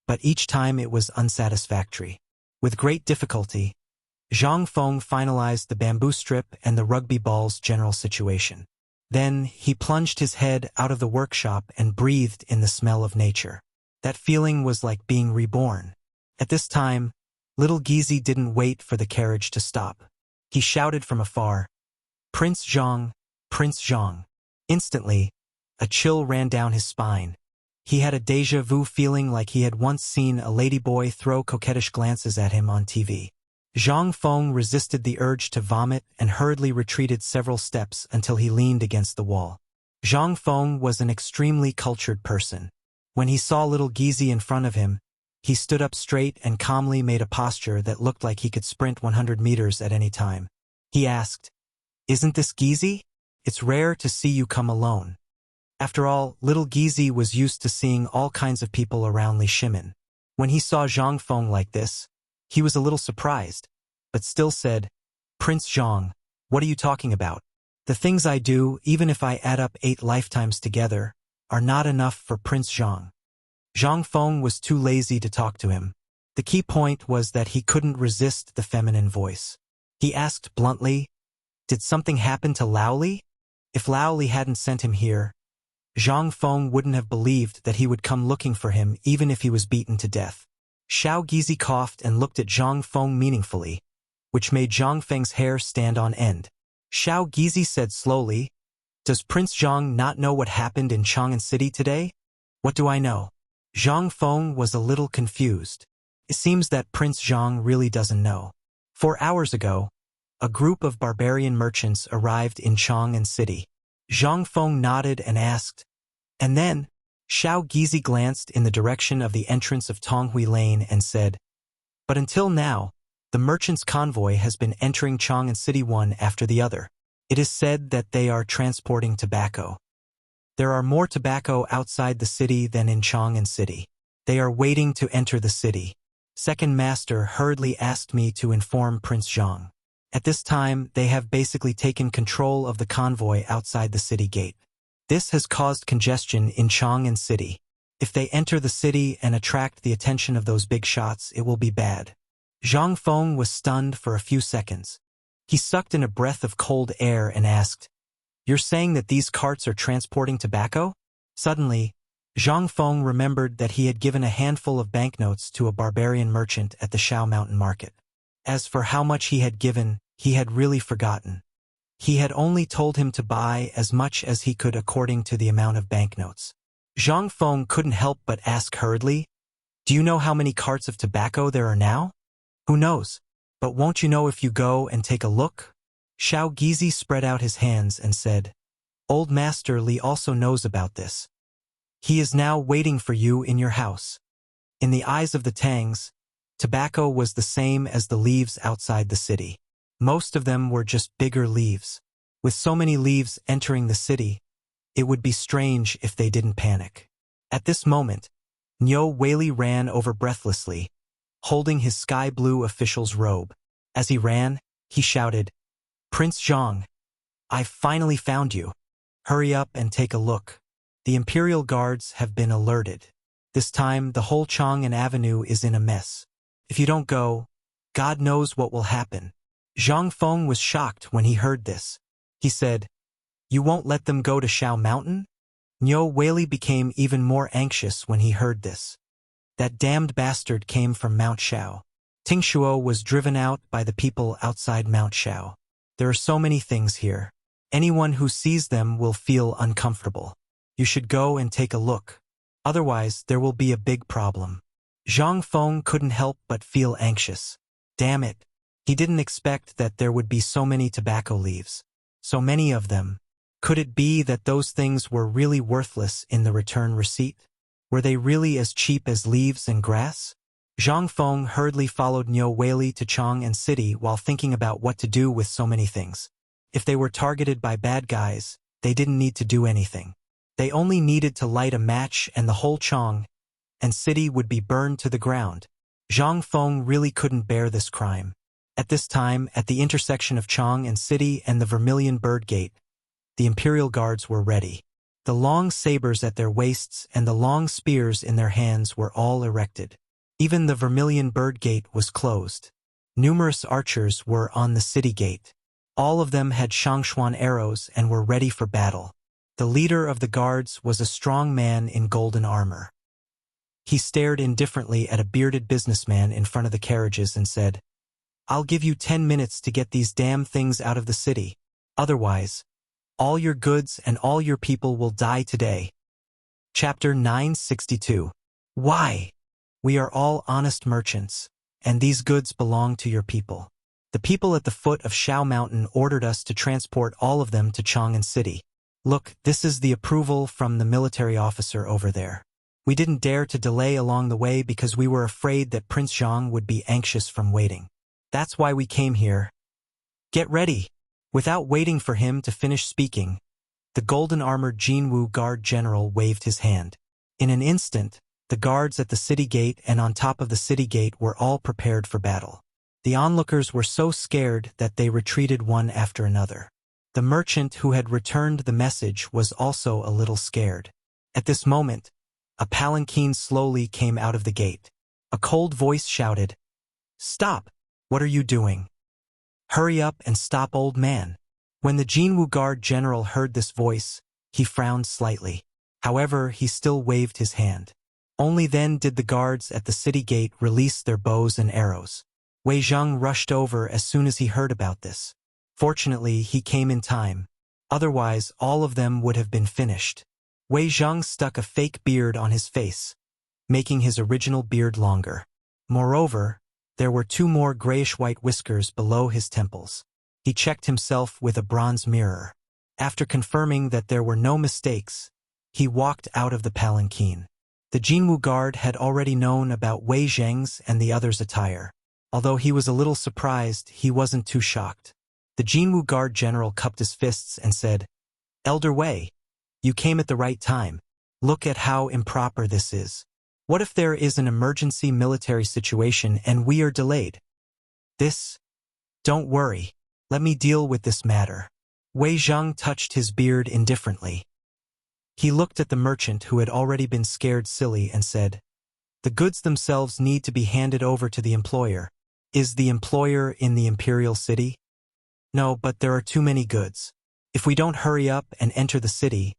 but each time it was unsatisfactory. With great difficulty, Zhang Feng finalized the bamboo strip and the rugby ball's general situation. Then, he plunged his head out of the workshop and breathed in the smell of nature. That feeling was like being reborn. At this time, little Gizi didn't wait for the carriage to stop. He shouted from afar, Prince Zhang, Prince Zhang. Instantly, a chill ran down his spine. He had a déjà vu feeling like he had once seen a ladyboy throw coquettish glances at him on TV. Zhang Feng resisted the urge to vomit and hurriedly retreated several steps until he leaned against the wall. Zhang Feng was an extremely cultured person. When he saw little Gizi in front of him, he stood up straight and calmly made a posture that looked like he could sprint 100 meters at any time. He asked, isn't this Gizi? It's rare to see you come alone. After all, little Gizi was used to seeing all kinds of people around Li Shimon. When he saw Zhang Feng like this, he was a little surprised, but still said, Prince Zhang, what are you talking about? The things I do, even if I add up 8 lifetimes together, are not enough for Prince Zhang. Zhang Feng was too lazy to talk to him. The key point was that he couldn't resist the feminine voice. He asked bluntly, did something happen to Laoli? If Laoli hadn't sent him here, Zhang Feng wouldn't have believed that he would come looking for him even if he was beaten to death. Xiao Gizi coughed and looked at Zhang Feng meaningfully, which made Zhang Feng's hair stand on end. Xiao Gizi said slowly, does Prince Zhang not know what happened in Chang'an City today? What do I know? Zhang Feng was a little confused. It seems that Prince Zhang really doesn't know. 4 hours ago, a group of barbarian merchants arrived in Chang'an City. Zhang Feng nodded and asked, and then, Xiao Gizi glanced in the direction of the entrance of Tonghui Lane and said, but until now, the merchants' convoy has been entering Chang'an City one after the other. It is said that they are transporting tobacco. There are more tobacco outside the city than in Chang'an City. They are waiting to enter the city. Second Master hurriedly asked me to inform Prince Zhang. At this time, they have basically taken control of the convoy outside the city gate. This has caused congestion in Chang'an City. If they enter the city and attract the attention of those big shots, it will be bad. Zhang Feng was stunned for a few seconds. He sucked in a breath of cold air and asked, "You're saying that these carts are transporting tobacco?" Suddenly, Zhang Feng remembered that he had given a handful of banknotes to a barbarian merchant at the Shao Mountain market. As for how much he had given, he had really forgotten. He had only told him to buy as much as he could according to the amount of banknotes. Zhang Feng couldn't help but ask hurriedly, "Do you know how many carts of tobacco there are now?" "Who knows? But won't you know if you go and take a look?" Shao Gizi spread out his hands and said, "Old Master Li also knows about this. He is now waiting for you in your house." In the eyes of the Tangs, tobacco was the same as the leaves outside the city. Most of them were just bigger leaves. With so many leaves entering the city, it would be strange if they didn't panic. At this moment, Niu Weili ran over breathlessly, holding his sky-blue official's robe. As he ran, he shouted, "Prince Zhang, I've finally found you. Hurry up and take a look. The Imperial Guards have been alerted. This time, the whole Chang'an Avenue is in a mess. If you don't go, God knows what will happen." Zhang Feng was shocked when he heard this. He said, "You won't let them go to Shao Mountain?" Niu Weili became even more anxious when he heard this. That damned bastard came from Mount Shao. Tingshuo was driven out by the people outside Mount Shao. There are so many things here. Anyone who sees them will feel uncomfortable. You should go and take a look. Otherwise, there will be a big problem. Zhang Feng couldn't help but feel anxious. Damn it. He didn't expect that there would be so many tobacco leaves. So many of them. Could it be that those things were really worthless in the return receipt? Were they really as cheap as leaves and grass? Zhang Feng hurriedly followed Niu Weili to Chang'an City while thinking about what to do with so many things. If they were targeted by bad guys, they didn't need to do anything. They only needed to light a match and the whole Chang'an City would be burned to the ground. Zhang Feng really couldn't bear this crime. At this time, at the intersection of Chang'an City and the Vermilion Bird Gate, the Imperial Guards were ready. The long sabers at their waists and the long spears in their hands were all erected. Even the Vermilion Bird Gate was closed. Numerous archers were on the city gate. All of them had Shangshuan arrows and were ready for battle. The leader of the guards was a strong man in golden armor. He stared indifferently at a bearded businessman in front of the carriages and said, "I'll give you 10 minutes to get these damn things out of the city. Otherwise, all your goods and all your people will die today." Chapter 962. Why? We are all honest merchants, and these goods belong to your people. The people at the foot of Shao Mountain ordered us to transport all of them to Chang'an City. Look, this is the approval from the military officer over there. We didn't dare to delay along the way because we were afraid that Prince Zhang would be anxious from waiting. That's why we came here. Get ready. Without waiting for him to finish speaking, the golden-armored Jinwu Guard General waved his hand. In an instant, the guards at the city gate and on top of the city gate were all prepared for battle. The onlookers were so scared that they retreated one after another. The merchant who had returned the message was also a little scared. At this moment, a palanquin slowly came out of the gate. A cold voice shouted, "Stop! What are you doing? Hurry up and stop, old man." When the Jinwu Guard General heard this voice, he frowned slightly. However, he still waved his hand. Only then did the guards at the city gate release their bows and arrows. Wei Zheng rushed over as soon as he heard about this. Fortunately, he came in time. Otherwise, all of them would have been finished. Wei Zheng stuck a fake beard on his face, making his original beard longer. Moreover, there were 2 more grayish-white whiskers below his temples. He checked himself with a bronze mirror. After confirming that there were no mistakes, he walked out of the palanquin. The Jinwu Guard had already known about Wei Zheng's and the others' attire. Although he was a little surprised, he wasn't too shocked. The Jinwu Guard General cupped his fists and said, "Elder Wei, you came at the right time. Look at how improper this is. What if there is an emergency military situation and we are delayed? Don't worry. Let me deal with this matter." Wei Zheng touched his beard indifferently. He looked at the merchant who had already been scared silly and said, "The goods themselves need to be handed over to the employer. Is the employer in the Imperial City?" No, but there are too many goods. If we don't hurry up and enter the city,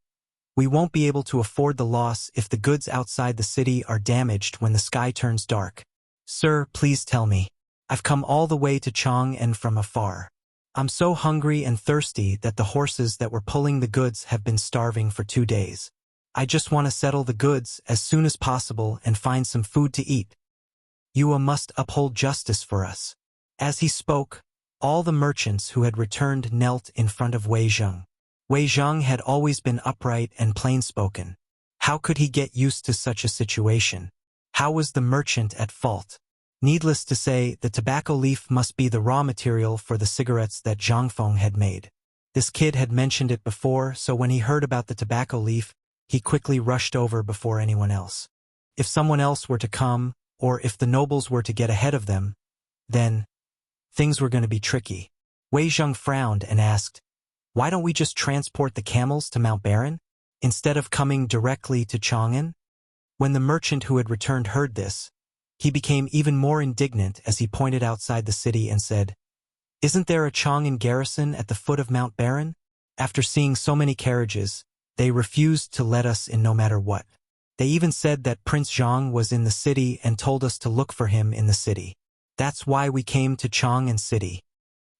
we won't be able to afford the loss if the goods outside the city are damaged when the sky turns dark. Sir, please tell me. I've come all the way to Chang and from afar. I'm so hungry and thirsty that the horses that were pulling the goods have been starving for 2 days. I just want to settle the goods as soon as possible and find some food to eat. You must uphold justice for us. As he spoke, all the merchants who had returned knelt in front of Wei Zheng. Wei Zheng had always been upright and plain-spoken. How could he get used to such a situation? How was the merchant at fault? Needless to say, the tobacco leaf must be the raw material for the cigarettes that Zhang Feng had made. This kid had mentioned it before, so when he heard about the tobacco leaf, he quickly rushed over before anyone else. If someone else were to come, or if the nobles were to get ahead of them, then things were going to be tricky. Wei Zheng frowned and asked, "Why don't we just transport the camels to Mount Baron, instead of coming directly to Chang'an?" When the merchant who had returned heard this, he became even more indignant as he pointed outside the city and said, "Isn't there a Chang'an garrison at the foot of Mount Baron? After seeing so many carriages, they refused to let us in no matter what. They even said that Prince Zhang was in the city and told us to look for him in the city. That's why we came to Chang'an City.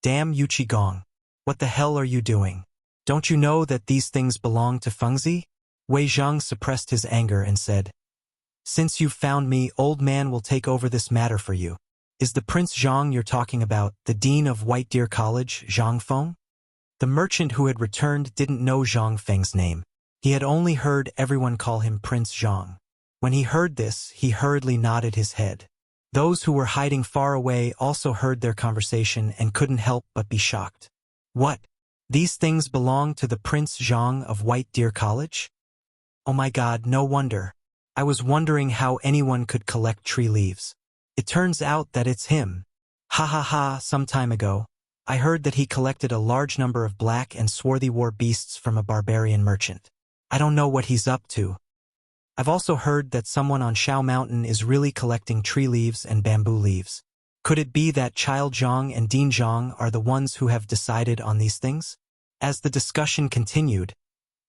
Damn you Qigong. What the hell are you doing? Don't you know that these things belong to Fengzi?" Wei Zheng suppressed his anger and said, "Since you've found me, old man will take over this matter for you. Is the Prince Zhang you're talking about the dean of White Deer College, Zhang Feng?" The merchant who had returned didn't know Zhang Feng's name. He had only heard everyone call him Prince Zhang. When he heard this, he hurriedly nodded his head. Those who were hiding far away also heard their conversation and couldn't help but be shocked. What? These things belong to the Prince Zhang of White Deer College? Oh my God, no wonder. I was wondering how anyone could collect tree leaves. It turns out that it's him. Ha ha ha, some time ago, I heard that he collected a large number of black and swarthy war beasts from a barbarian merchant. I don't know what he's up to. I've also heard that someone on Shao Mountain is really collecting tree leaves and bamboo leaves. Could it be that Child Zhang and Dean Zhang are the ones who have decided on these things? As the discussion continued,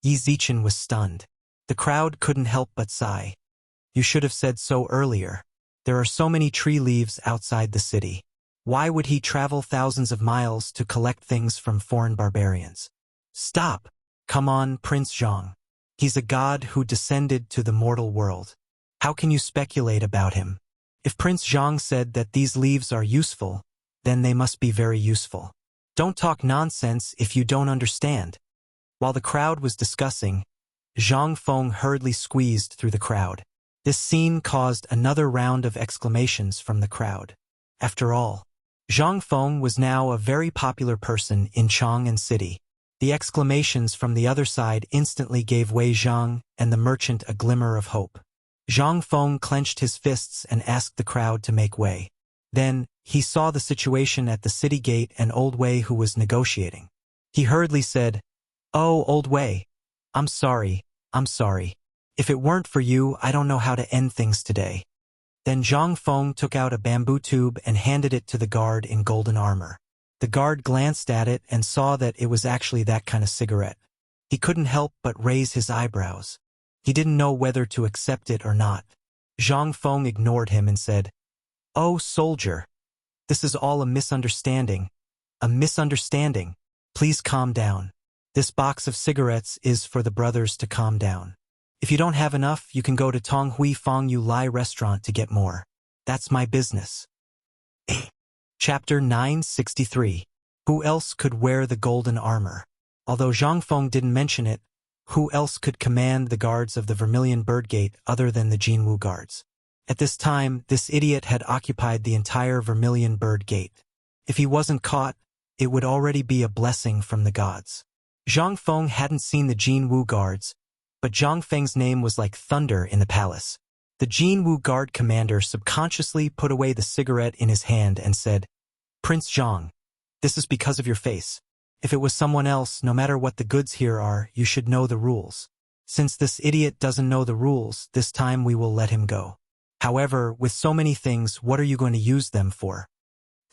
Yi Zichen was stunned. The crowd couldn't help but sigh. You should have said so earlier. There are so many tree leaves outside the city. Why would he travel thousands of miles to collect things from foreign barbarians? Stop! Come on, Prince Zhang. He's a god who descended to the mortal world. How can you speculate about him? If Prince Zhang said that these leaves are useful, then they must be very useful. Don't talk nonsense if you don't understand. While the crowd was discussing, Zhang Feng hurriedly squeezed through the crowd. This scene caused another round of exclamations from the crowd. After all, Zhang Feng was now a very popular person in Chang'an City. The exclamations from the other side instantly gave Wei Zheng and the merchant a glimmer of hope. Zhang Feng clenched his fists and asked the crowd to make way. Then, he saw the situation at the city gate and Old Wei who was negotiating. He hurriedly said, "Oh, Old Wei, I'm sorry. If it weren't for you, I don't know how to end things today." Then Zhang Feng took out a bamboo tube and handed it to the guard in golden armor. The guard glanced at it and saw that it was actually that kind of cigarette. He couldn't help but raise his eyebrows. He didn't know whether to accept it or not. Zhang Feng ignored him and said, "Oh, soldier, this is all a misunderstanding. A misunderstanding. Please calm down. This box of cigarettes is for the brothers to calm down. If you don't have enough, you can go to Tong Hui Fong Yu Lai restaurant to get more. That's my business." Chapter 963. Who else could wear the golden armor? Although Zhang Feng didn't mention it, who else could command the guards of the Vermilion Bird Gate other than the Jinwu guards? At this time, this idiot had occupied the entire Vermilion Bird Gate. If he wasn't caught, it would already be a blessing from the gods. Zhang Feng hadn't seen the Jinwu guards, but Zhang Feng's name was like thunder in the palace. The Jinwu guard commander subconsciously put away the cigarette in his hand and said, "Prince Zhang, this is because of your face. If it was someone else, no matter what the goods here are, you should know the rules. Since this idiot doesn't know the rules, this time we will let him go. However, with so many things, what are you going to use them for?"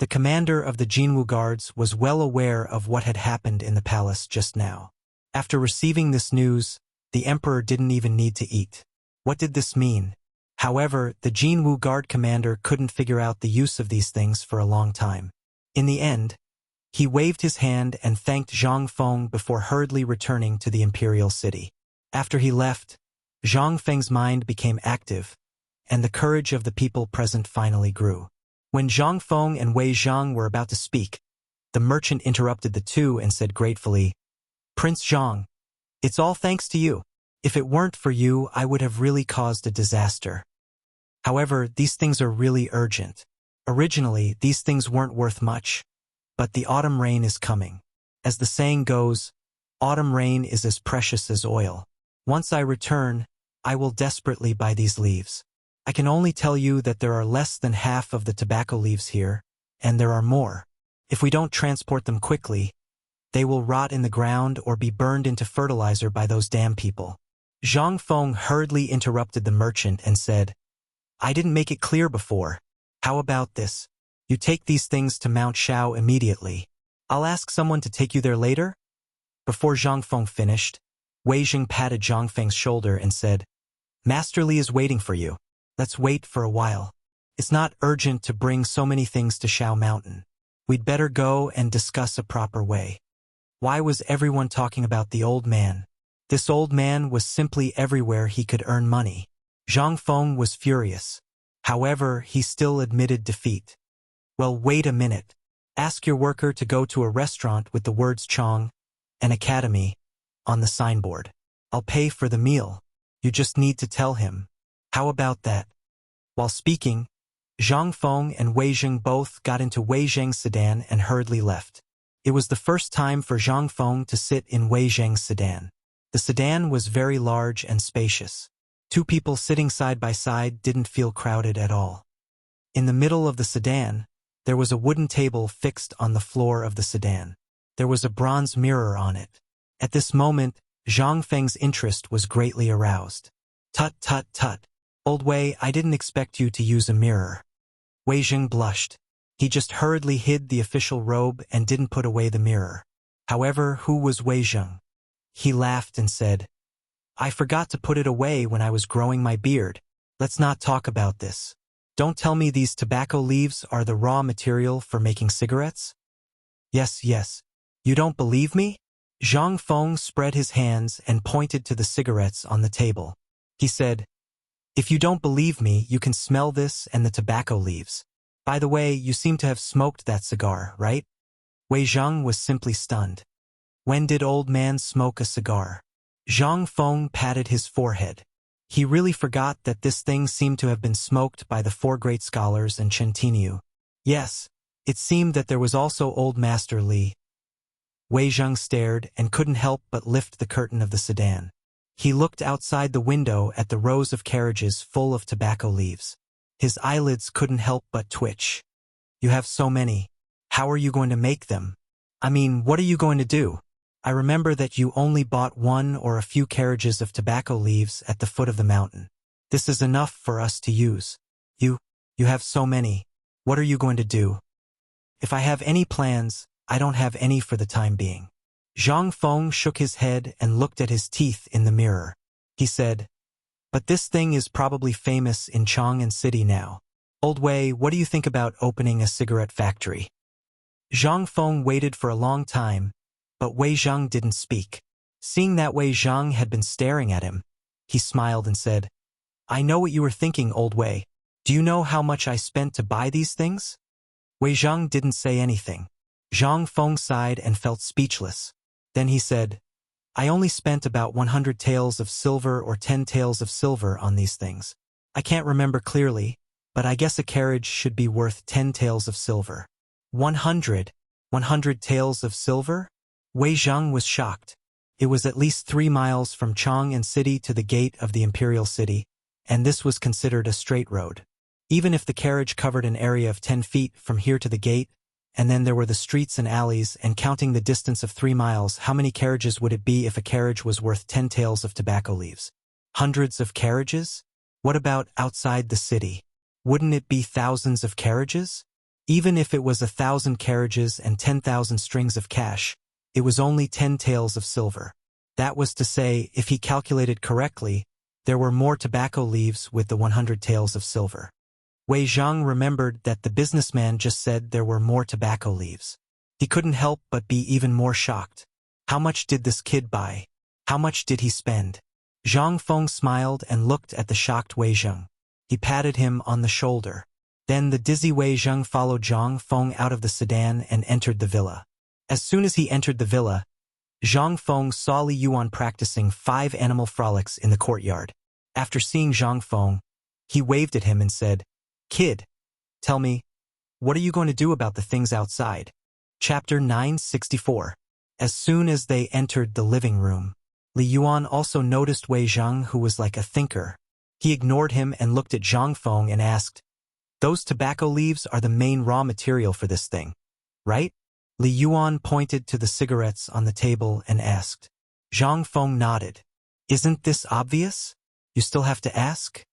The commander of the Jinwu guards was well aware of what had happened in the palace just now. After receiving this news, the emperor didn't even need to eat. What did this mean? However, the Jinwu guard commander couldn't figure out the use of these things for a long time. In the end, he waved his hand and thanked Zhang Feng before hurriedly returning to the imperial city. After he left, Zhang Feng's mind became active, and the courage of the people present finally grew. When Zhang Feng and Wei Zhang were about to speak, the merchant interrupted the two and said gratefully, "Prince Zhang, it's all thanks to you. If it weren't for you, I would have really caused a disaster. However, these things are really urgent. Originally, these things weren't worth much, but the autumn rain is coming. As the saying goes, autumn rain is as precious as oil. Once I return, I will desperately buy these leaves. I can only tell you that there are less than half of the tobacco leaves here, and there are more. If we don't transport them quickly, they will rot in the ground or be burned into fertilizer by those damn people." Zhang Feng hurriedly interrupted the merchant and said, "I didn't make it clear before. How about this? You take these things to Mount Shao immediately. I'll ask someone to take you there later?" Before Zhang Feng finished, Wei Jing patted Zhang Feng's shoulder and said, "Master Li is waiting for you. Let's wait for a while. It's not urgent to bring so many things to Shao Mountain. We'd better go and discuss a proper way." Why was everyone talking about the old man? This old man was simply everywhere he could earn money. Zhang Feng was furious. However, he still admitted defeat. "Well, wait a minute. Ask your worker to go to a restaurant with the words Chong, an academy, on the signboard. I'll pay for the meal. You just need to tell him. How about that?" While speaking, Zhang Feng and Wei Jing both got into Wei Zheng's sedan and hurriedly left. It was the first time for Zhang Feng to sit in Wei Zheng's sedan. The sedan was very large and spacious. Two people sitting side by side didn't feel crowded at all. In the middle of the sedan, there was a wooden table fixed on the floor of the sedan. There was a bronze mirror on it. At this moment, Zhang Feng's interest was greatly aroused. "Tut, tut, tut. Old Wei, I didn't expect you to use a mirror." Wei Jing blushed. He just hurriedly hid the official robe and didn't put away the mirror. However, who was Wei Jing? He laughed and said, "I forgot to put it away when I was growing my beard. Let's not talk about this. Don't tell me these tobacco leaves are the raw material for making cigarettes?" Yes. You don't believe me?" Zhang Feng spread his hands and pointed to the cigarettes on the table. He said, "If you don't believe me, you can smell this and the tobacco leaves. By the way, you seem to have smoked that cigar, right?" Wei Zhang was simply stunned. When did old man smoke a cigar? Zhang Feng patted his forehead. He really forgot that this thing seemed to have been smoked by the four great scholars and Chen Tinyu. Yes, it seemed that there was also old Master Li. Wei Zhang stared and couldn't help but lift the curtain of the sedan. He looked outside the window at the rows of carriages full of tobacco leaves. His eyelids couldn't help but twitch. "You have so many. How are you going to make them? I mean, what are you going to do? I remember that you only bought one or a few carriages of tobacco leaves at the foot of the mountain. This is enough for us to use. You have so many. What are you going to do?" "If I have any plans, I don't have any for the time being." Zhang Feng shook his head and looked at his teeth in the mirror. He said, "But this thing is probably famous in Chang'an City now. Old Wei, what do you think about opening a cigarette factory?" Zhang Feng waited for a long time, but Wei Zhang didn't speak. Seeing that Wei Zhang had been staring at him, he smiled and said, "I know what you were thinking, Old Wei. Do you know how much I spent to buy these things?" Wei Zhang didn't say anything. Zhang Feng sighed and felt speechless. Then he said, "I only spent about 100 taels of silver or 10 taels of silver on these things. I can't remember clearly, but I guess a carriage should be worth 10 taels of silver." 100 taels of silver? Wei Zhang was shocked. It was at least 3 miles from Chang'an City to the gate of the imperial city, and this was considered a straight road. Even if the carriage covered an area of 10 feet from here to the gate, and then there were the streets and alleys, and counting the distance of 3 miles, how many carriages would it be if a carriage was worth 10 taels of tobacco leaves? Hundreds of carriages? What about outside the city? Wouldn't it be thousands of carriages? Even if it was 1,000 carriages and 10,000 strings of cash, it was only 10 taels of silver. That was to say, if he calculated correctly, there were more tobacco leaves with the 100 taels of silver. Wei Zhang remembered that the businessman just said there were more tobacco leaves. He couldn't help but be even more shocked. How much did this kid buy? How much did he spend? Zhang Feng smiled and looked at the shocked Wei Zhang. He patted him on the shoulder. Then the dizzy Wei Zhang followed Zhang Feng out of the sedan and entered the villa. As soon as he entered the villa, Zhang Feng saw Li Yuan practicing 5 animal frolics in the courtyard. After seeing Zhang Feng, he waved at him and said, "Kid, tell me, what are you going to do about the things outside?" Chapter 964. As soon as they entered the living room, Li Yuan also noticed Wei Zhang, who was like a thinker. He ignored him and looked at Zhang Feng and asked, "Those tobacco leaves are the main raw material for this thing, right?" Li Yuan pointed to the cigarettes on the table and asked. Zhang Feng nodded. "Isn't this obvious? You still have to ask?"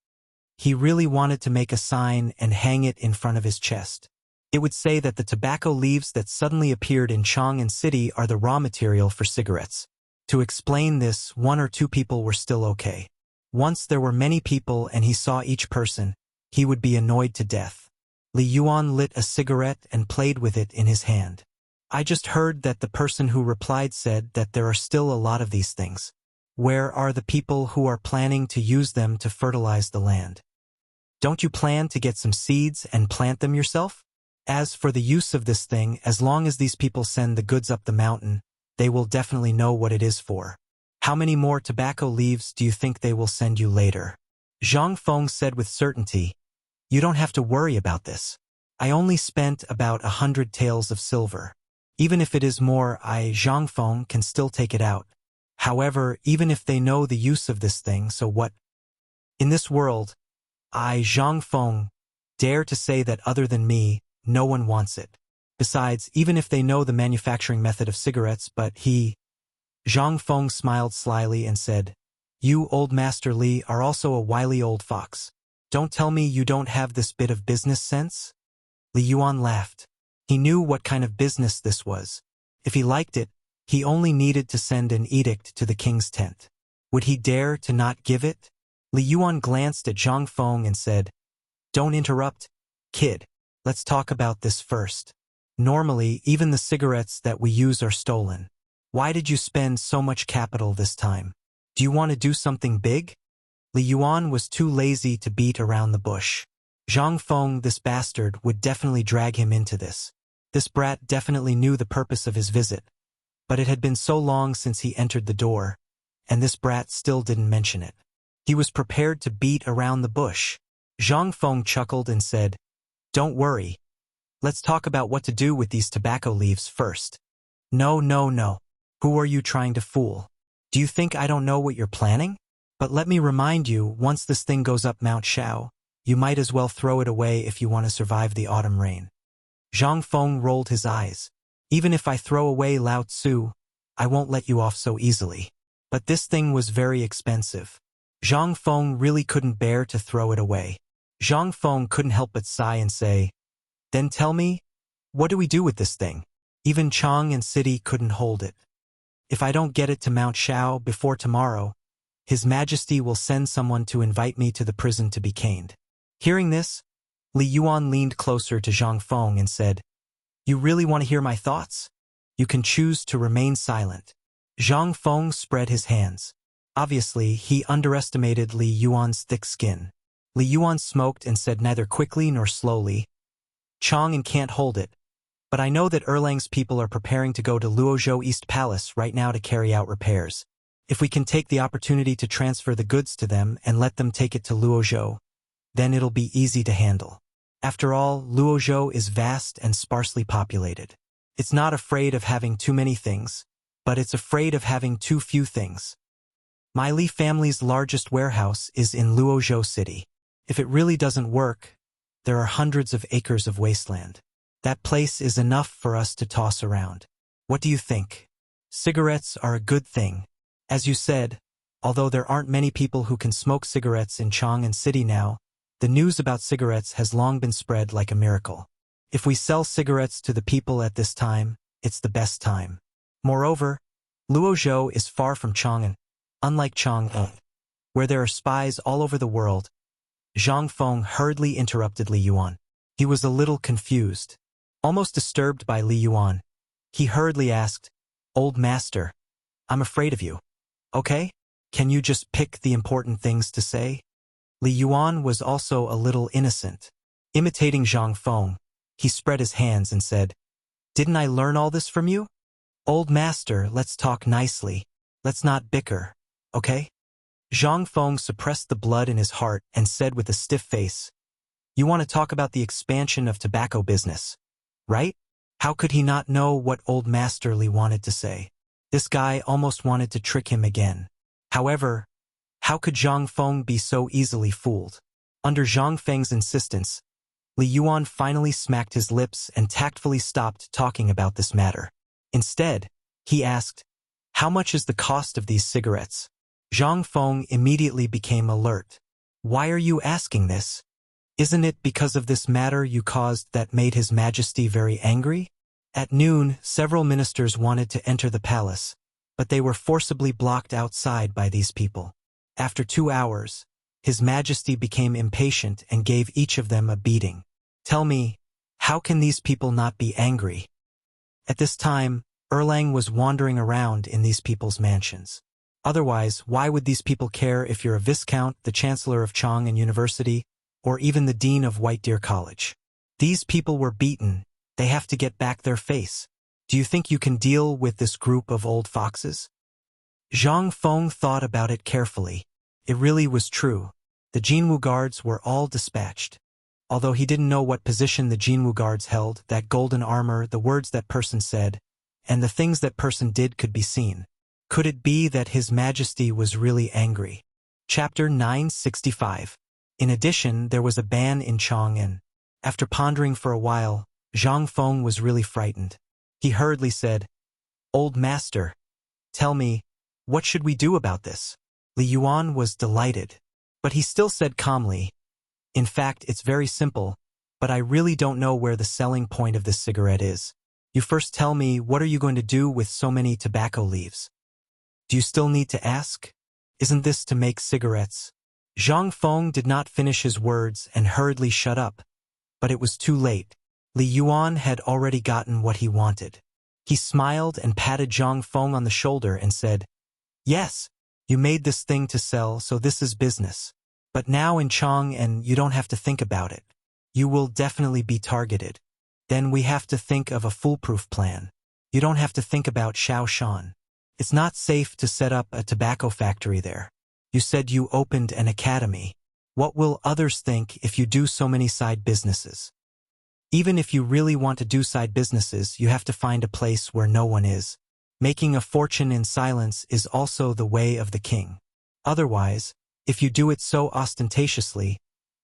He really wanted to make a sign and hang it in front of his chest. It would say that the tobacco leaves that suddenly appeared in Chang'an City are the raw material for cigarettes. To explain this, 1 or 2 people were still okay. Once there were many people and he saw each person, he would be annoyed to death. Li Yuan lit a cigarette and played with it in his hand. "I just heard that the person who replied said that there are still a lot of these things. Where are the people who are planning to use them to fertilize the land? Don't you plan to get some seeds and plant them yourself? As for the use of this thing, as long as these people send the goods up the mountain, they will definitely know what it is for. How many more tobacco leaves do you think they will send you later?" Zhang Feng said with certainty, "You don't have to worry about this. I only spent about 100 taels of silver. Even if it is more, Zhang Feng, can still take it out. However, even if they know the use of this thing, so what? In this world, Zhang Feng, dare to say that other than me, no one wants it. Besides, even if they know the manufacturing method of cigarettes, but Zhang Feng smiled slyly and said, "You, old Master Li, are also a wily old fox. Don't tell me you don't have this bit of business sense?" Li Yuan laughed. He knew what kind of business this was. If he liked it, he only needed to send an edict to the king's tent. Would he dare to not give it? Li Yuan glanced at Zhang Feng and said, "Don't interrupt, kid. Let's talk about this first. Normally, even the cigarettes that we use are stolen. Why did you spend so much capital this time? Do you want to do something big?" Li Yuan was too lazy to beat around the bush. Zhang Feng, this bastard, would definitely drag him into this. This brat definitely knew the purpose of his visit. But it had been so long since he entered the door, and this brat still didn't mention it. He was prepared to beat around the bush. Zhang Feng chuckled and said, "Don't worry. Let's talk about what to do with these tobacco leaves first." No. Who are you trying to fool? Do you think I don't know what you're planning? But let me remind you, once this thing goes up Mount Shao, you might as well throw it away if you want to survive the autumn rain. Zhang Feng rolled his eyes. "Even if I throw away Lao Tzu, I won't let you off so easily. But this thing was very expensive." Zhang Feng really couldn't bear to throw it away. Zhang Feng couldn't help but sigh and say, "Then tell me, what do we do with this thing? Even Chang'an City couldn't hold it. If I don't get it to Mount Shao before tomorrow, His Majesty will send someone to invite me to the prison to be caned." Hearing this, Li Yuan leaned closer to Zhang Feng and said, "You really want to hear my thoughts? You can choose to remain silent." Zhang Feng spread his hands. Obviously, he underestimated Li Yuan's thick skin. Li Yuan smoked and said neither quickly nor slowly, "Chang'an can't hold it, but I know that Erlang's people are preparing to go to Luozhou East Palace right now to carry out repairs. If we can take the opportunity to transfer the goods to them and let them take it to Luozhou, then it'll be easy to handle. After all, Luozhou is vast and sparsely populated. It's not afraid of having too many things, but it's afraid of having too few things. My Li family's largest warehouse is in Luozhou City. If it really doesn't work, there are hundreds of acres of wasteland. That place is enough for us to toss around. What do you think? Cigarettes are a good thing. As you said, although there aren't many people who can smoke cigarettes in Chang'an City now, the news about cigarettes has long been spread like a miracle. If we sell cigarettes to the people at this time, it's the best time. Moreover, Luozhou is far from Chang'an, unlike Chang'an, where there are spies all over the world. Zhang Feng hurriedly interrupted Li Yuan. He was a little confused, almost disturbed by Li Yuan. He hurriedly asked, "Old master, I'm afraid of you. Okay? Can you just pick the important things to say?" Li Yuan was also a little innocent. Imitating Zhang Feng, he spread his hands and said, "Didn't I learn all this from you? Old master, let's talk nicely. Let's not bicker, okay?" Zhang Feng suppressed the blood in his heart and said with a stiff face, "You want to talk about the expansion of tobacco business, right?" How could he not know what old master Li wanted to say? This guy almost wanted to trick him again. However, how could Zhang Feng be so easily fooled? Under Zhang Feng's insistence, Li Yuan finally smacked his lips and tactfully stopped talking about this matter. Instead, he asked, "How much is the cost of these cigarettes?" Zhang Feng immediately became alert. "Why are you asking this? Isn't it because of this matter you caused that made His Majesty very angry?" At noon, several ministers wanted to enter the palace, but they were forcibly blocked outside by these people. After 2 hours, His Majesty became impatient and gave each of them a beating. Tell me, how can these people not be angry? At this time, Erlang was wandering around in these people's mansions. Otherwise, why would these people care if you're a viscount, the chancellor of Chang'an University, or even the dean of White Deer College? These people were beaten. They have to get back their face. Do you think you can deal with this group of old foxes? Zhang Feng thought about it carefully. It really was true. The Jinwu guards were all dispatched. Although he didn't know what position the Jinwu guards held, that golden armor, the words that person said, and the things that person did could be seen. Could it be that His Majesty was really angry? Chapter 965. In addition, there was a ban in Chang'an. After pondering for a while, Zhang Feng was really frightened. He hurriedly said, "Old master, tell me, what should we do about this?" Li Yuan was delighted, but he still said calmly, "In fact, it's very simple, but I really don't know where the selling point of this cigarette is. You first tell me, what are you going to do with so many tobacco leaves? Do you still need to ask? Isn't this to make cigarettes?" Zhang Feng did not finish his words and hurriedly shut up, but it was too late. Li Yuan had already gotten what he wanted. He smiled and patted Zhang Feng on the shoulder and said, "Yes, you made this thing to sell, so this is business. But now in Chang'an, you don't have to think about it. You will definitely be targeted. Then we have to think of a foolproof plan. You don't have to think about Shaoshan. It's not safe to set up a tobacco factory there. You said you opened an academy. What will others think if you do so many side businesses? Even if you really want to do side businesses, you have to find a place where no one is. Making a fortune in silence is also the way of the king. Otherwise, if you do it so ostentatiously,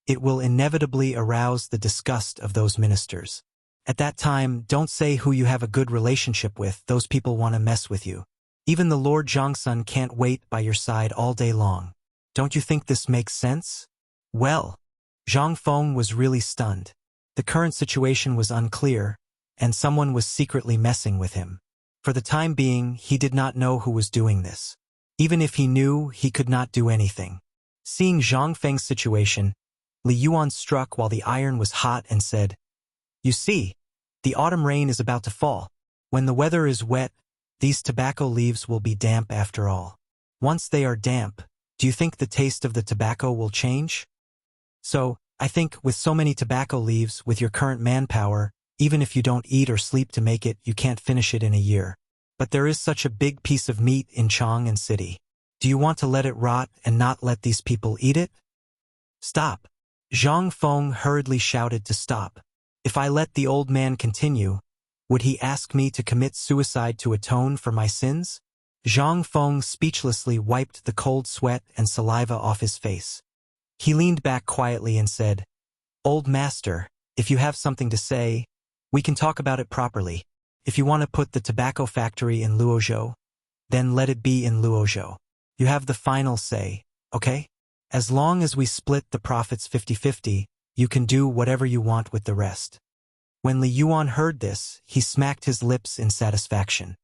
it will inevitably arouse the disgust of those ministers. At that time, don't say who you have a good relationship with. Those people want to mess with you. Even the Lord Zhongsun can't wait by your side all day long. Don't you think this makes sense?" Well, Zhang Feng was really stunned. The current situation was unclear, and someone was secretly messing with him. For the time being, he did not know who was doing this. Even if he knew, he could not do anything. Seeing Zhang Feng's situation, Li Yuan struck while the iron was hot and said, "You see, the autumn rain is about to fall. When the weather is wet, these tobacco leaves will be damp after all. Once they are damp, do you think the taste of the tobacco will change? So, I think with so many tobacco leaves, with your current manpower, even if you don't eat or sleep to make it, you can't finish it in a year. But there is such a big piece of meat in Chang'an City. Do you want to let it rot and not let these people eat it?" "Stop!" Zhang Feng hurriedly shouted to stop. If I let the old man continue, would he ask me to commit suicide to atone for my sins? Zhang Feng speechlessly wiped the cold sweat and saliva off his face. He leaned back quietly and said, "Old master, if you have something to say, we can talk about it properly. If you want to put the tobacco factory in Luozhou, then let it be in Luozhou. You have the final say, okay? As long as we split the profits 50-50, you can do whatever you want with the rest." When Li Yuan heard this, he smacked his lips in satisfaction.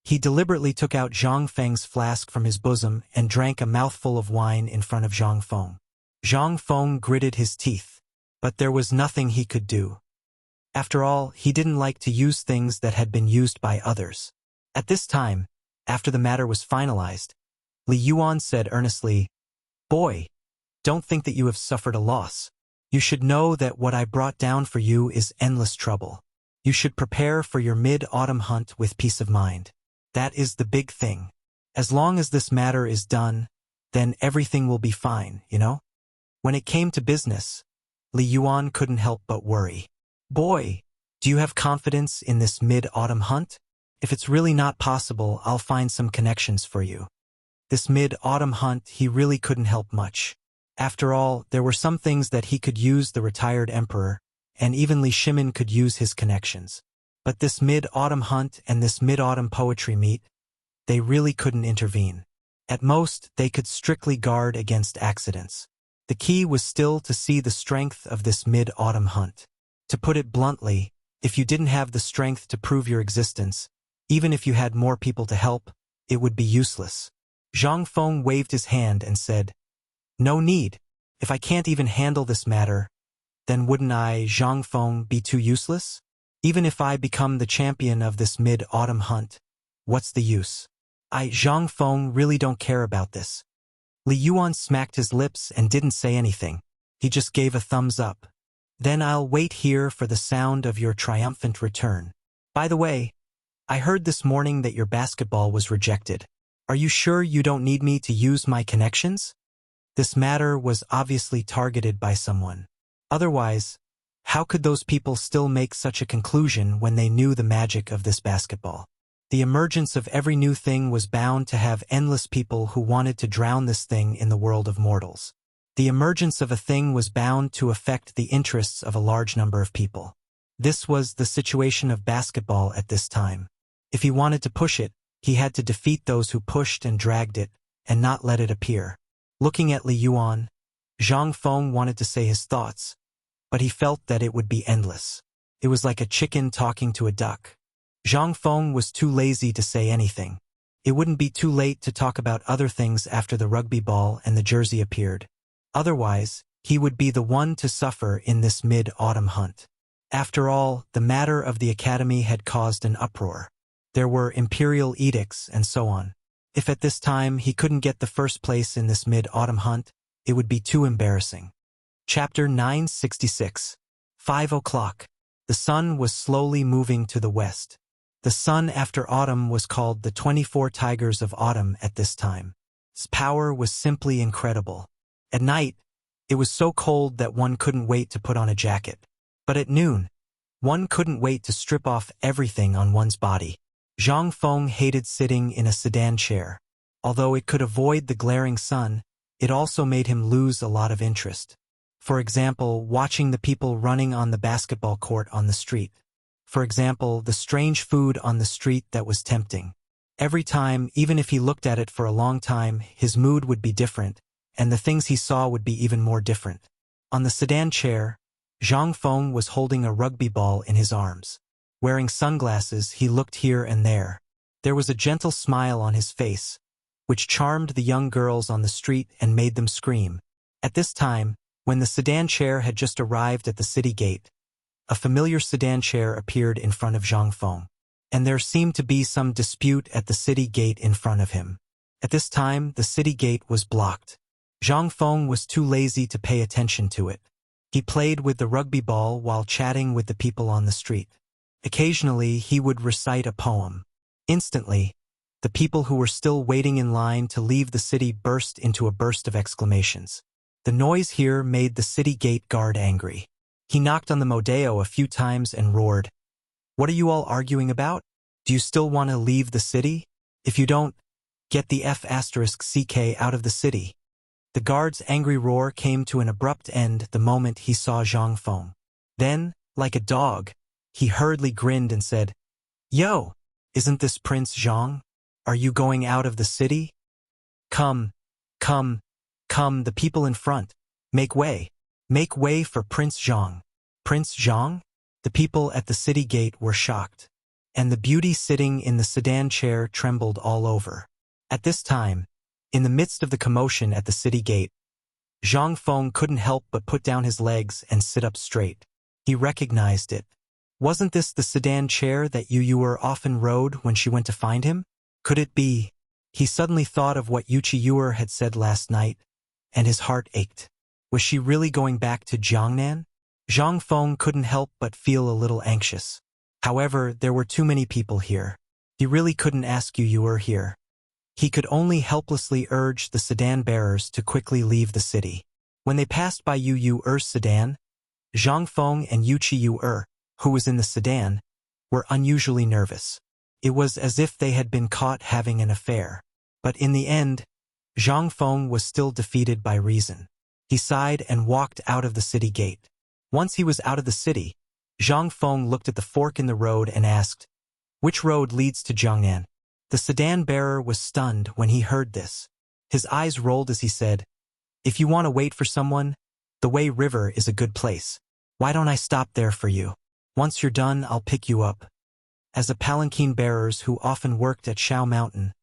He deliberately took out Zhang Feng's flask from his bosom and drank a mouthful of wine in front of Zhang Feng. Zhang Feng gritted his teeth, but there was nothing he could do. After all, he didn't like to use things that had been used by others. At this time, after the matter was finalized, Li Yuan said earnestly, "Boy, don't think that you have suffered a loss. You should know that what I brought down for you is endless trouble. You should prepare for your mid-autumn hunt with peace of mind. That is the big thing. As long as this matter is done, then everything will be fine, you know?" When it came to business, Li Yuan couldn't help but worry. "Boy, do you have confidence in this mid-autumn hunt? If it's really not possible, I'll find some connections for you." This mid-autumn hunt, he really couldn't help much. After all, there were some things that he could use the retired emperor, and even Li Shimin could use his connections. But this mid-autumn hunt and this mid-autumn poetry meet, they really couldn't intervene. At most, they could strictly guard against accidents. The key was still to see the strength of this mid-autumn hunt. To put it bluntly, if you didn't have the strength to prove your existence, even if you had more people to help, it would be useless. Zhang Feng waved his hand and said, "No need. If I can't even handle this matter, then wouldn't I, Zhang Feng, be too useless? Even if I become the champion of this mid-autumn hunt, what's the use? I, Zhang Feng, really don't care about this." Li Yuan smacked his lips and didn't say anything. He just gave a thumbs up. "Then I'll wait here for the sound of your triumphant return. By the way, I heard this morning that your basketball was rejected. Are you sure you don't need me to use my connections?" This matter was obviously targeted by someone. Otherwise, how could those people still make such a conclusion when they knew the magic of this basketball? The emergence of every new thing was bound to have endless people who wanted to drown this thing in the world of mortals. The emergence of a thing was bound to affect the interests of a large number of people. This was the situation of basketball at this time. If he wanted to push it, he had to defeat those who pushed and dragged it, and not let it appear. Looking at Li Yuan, Zhang Feng wanted to say his thoughts, but he felt that it would be endless. It was like a chicken talking to a duck. Zhang Feng was too lazy to say anything. It wouldn't be too late to talk about other things after the rugby ball and the jersey appeared. Otherwise, he would be the one to suffer in this mid-autumn hunt. After all, the matter of the academy had caused an uproar. There were imperial edicts and so on. If at this time he couldn't get the first place in this mid-autumn hunt, it would be too embarrassing. Chapter 966. 5 o'clock. The sun was slowly moving to the west. The sun after autumn was called the 24 Tigers of Autumn at this time. Its power was simply incredible. At night, it was so cold that one couldn't wait to put on a jacket. But at noon, one couldn't wait to strip off everything on one's body. Zhang Feng hated sitting in a sedan chair. Although it could avoid the glaring sun, it also made him lose a lot of interest. For example, watching the people running on the basketball court on the street. For example, the strange food on the street that was tempting. Every time, even if he looked at it for a long time, his mood would be different, and the things he saw would be even more different. On the sedan chair, Zhang Feng was holding a rugby ball in his arms. Wearing sunglasses, he looked here and there. There was a gentle smile on his face, which charmed the young girls on the street and made them scream. At this time, when the sedan chair had just arrived at the city gate, a familiar sedan chair appeared in front of Zhang Feng, and there seemed to be some dispute at the city gate in front of him. At this time, the city gate was blocked. Zhang Feng was too lazy to pay attention to it. He played with the rugby ball while chatting with the people on the street. Occasionally, he would recite a poem. Instantly, the people who were still waiting in line to leave the city burst into a burst of exclamations. The noise here made the city gate guard angry. He knocked on the Modeo a few times and roared, "What are you all arguing about? Do you still want to leave the city? If you don't, get the F***CK out of the city." The guard's angry roar came to an abrupt end the moment he saw Zhang Feng. Then, like a dog, he hurriedly grinned and said, "Yo, isn't this Prince Zhang? Are you going out of the city? Come, come, come, the people in front. Make way for Prince Zhang." Prince Zhang? The people at the city gate were shocked, and the beauty sitting in the sedan chair trembled all over. At this time, in the midst of the commotion at the city gate, Zhang Feng couldn't help but put down his legs and sit up straight. He recognized it. Wasn't this the sedan chair that Yu Yuer often rode when she went to find him? Could it be? He suddenly thought of what Yuchi Yuer had said last night, and his heart ached. Was she really going back to Jiangnan? Zhang Feng couldn't help but feel a little anxious. However, there were too many people here. He really couldn't ask Yu Yuer here. He could only helplessly urge the sedan bearers to quickly leave the city. When they passed by Yu Yuer's sedan, Zhang Feng and Yuchi Yuer, who was in the sedan, were unusually nervous. It was as if they had been caught having an affair. But in the end, Zhang Feng was still defeated by reason. He sighed and walked out of the city gate. Once he was out of the city, Zhang Feng looked at the fork in the road and asked, "Which road leads to Jiangnan?" The sedan bearer was stunned when he heard this. His eyes rolled as he said, "If you want to wait for someone, the Wei River is a good place. Why don't I stop there for you? Once you're done, I'll pick you up." As a palanquin bearers who often worked at Shao Mountain,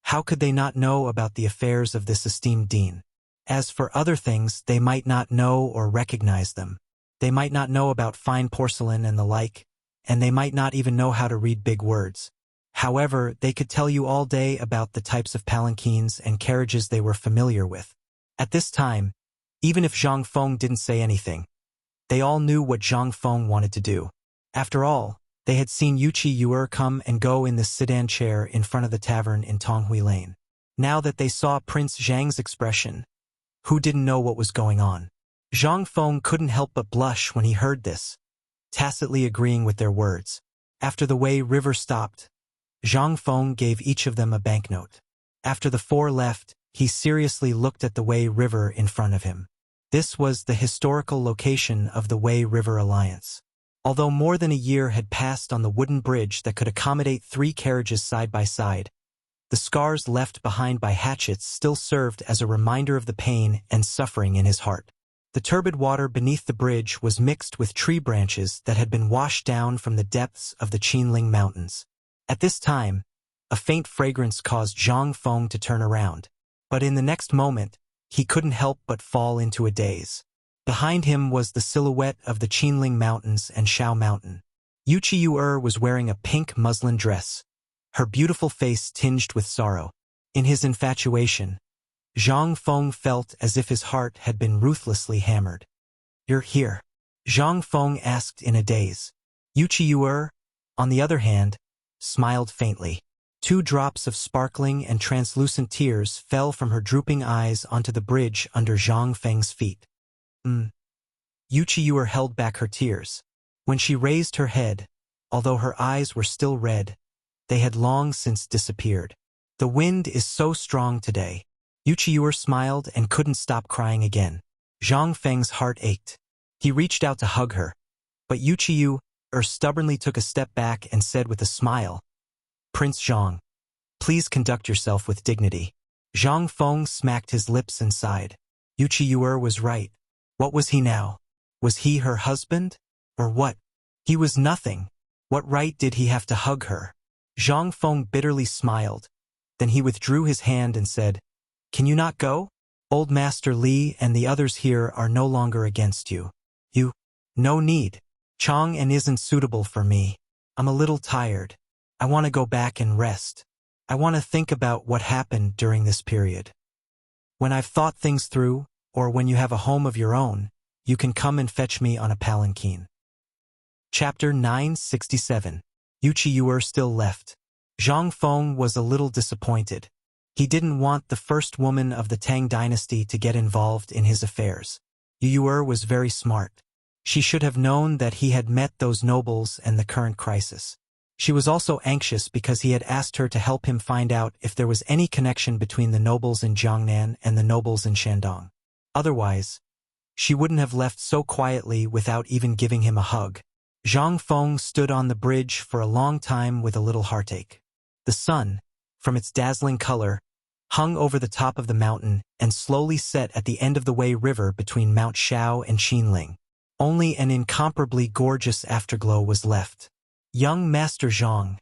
how could they not know about the affairs of this esteemed dean? As for other things, they might not know or recognize them. They might not know about fine porcelain and the like, and they might not even know how to read big words. However, they could tell you all day about the types of palanquins and carriages they were familiar with. At this time, even if Zhang Feng didn't say anything, they all knew what Zhang Feng wanted to do. After all, they had seen Yuchi Yuer come and go in this sedan chair in front of the tavern in Tonghui Lane. Now that they saw Prince Zhang's expression, who didn't know what was going on? Zhang Feng couldn't help but blush when he heard this, tacitly agreeing with their words. After the Wei River stopped, Zhang Feng gave each of them a banknote. After the four left, he seriously looked at the Wei River in front of him. This was the historical location of the Wei River Alliance. Although more than a year had passed on the wooden bridge that could accommodate 3 carriages side by side, the scars left behind by hatchets still served as a reminder of the pain and suffering in his heart. The turbid water beneath the bridge was mixed with tree branches that had been washed down from the depths of the Qinling Mountains. At this time, a faint fragrance caused Zhang Feng to turn around, but in the next moment, he couldn't help but fall into a daze. Behind him was the silhouette of the Qinling Mountains and Shao Mountain. Yuchi Yuer was wearing a pink muslin dress, her beautiful face tinged with sorrow. In his infatuation, Zhang Feng felt as if his heart had been ruthlessly hammered. "You're here?" Zhang Feng asked in a daze. Yuchi Yuer, on the other hand, smiled faintly. 2 drops of sparkling and translucent tears fell from her drooping eyes onto the bridge under Zhang Feng's feet. Yuchi Yuer held back her tears. When she raised her head, although her eyes were still red, they had long since disappeared. "The wind is so strong today." Yuchi Yuer smiled and couldn't stop crying again. Zhang Feng's heart ached. He reached out to hug her, but Yuchi Yuer stubbornly took a step back and said with a smile, "Prince Zhang, please conduct yourself with dignity." Zhang Feng smacked his lips and sighed. Yuchi Yuer was right. What was he now? Was he her husband? Or what? He was nothing. What right did he have to hug her? Zhang Feng bitterly smiled. Then he withdrew his hand and said, "Can you not go? Old Master Li and the others here are no longer against you. No need. Chang'an isn't suitable for me. I'm a little tired. I want to go back and rest. I want to think about what happened during this period. When I've thought things through, or when you have a home of your own, you can come and fetch me on a palanquin." Chapter 967. Yuchi Yuer still left. Zhang Feng was a little disappointed. He didn't want the first woman of the Tang dynasty to get involved in his affairs. Yu Yuer was very smart. She should have known that he had met those nobles and the current crisis. She was also anxious because he had asked her to help him find out if there was any connection between the nobles in Jiangnan and the nobles in Shandong. Otherwise, she wouldn't have left so quietly without even giving him a hug. Zhang Feng stood on the bridge for a long time with a little heartache. The sun, from its dazzling color, hung over the top of the mountain and slowly set at the end of the Wei River between Mount Shao and Qinling. Only an incomparably gorgeous afterglow was left. Young Master Zhang,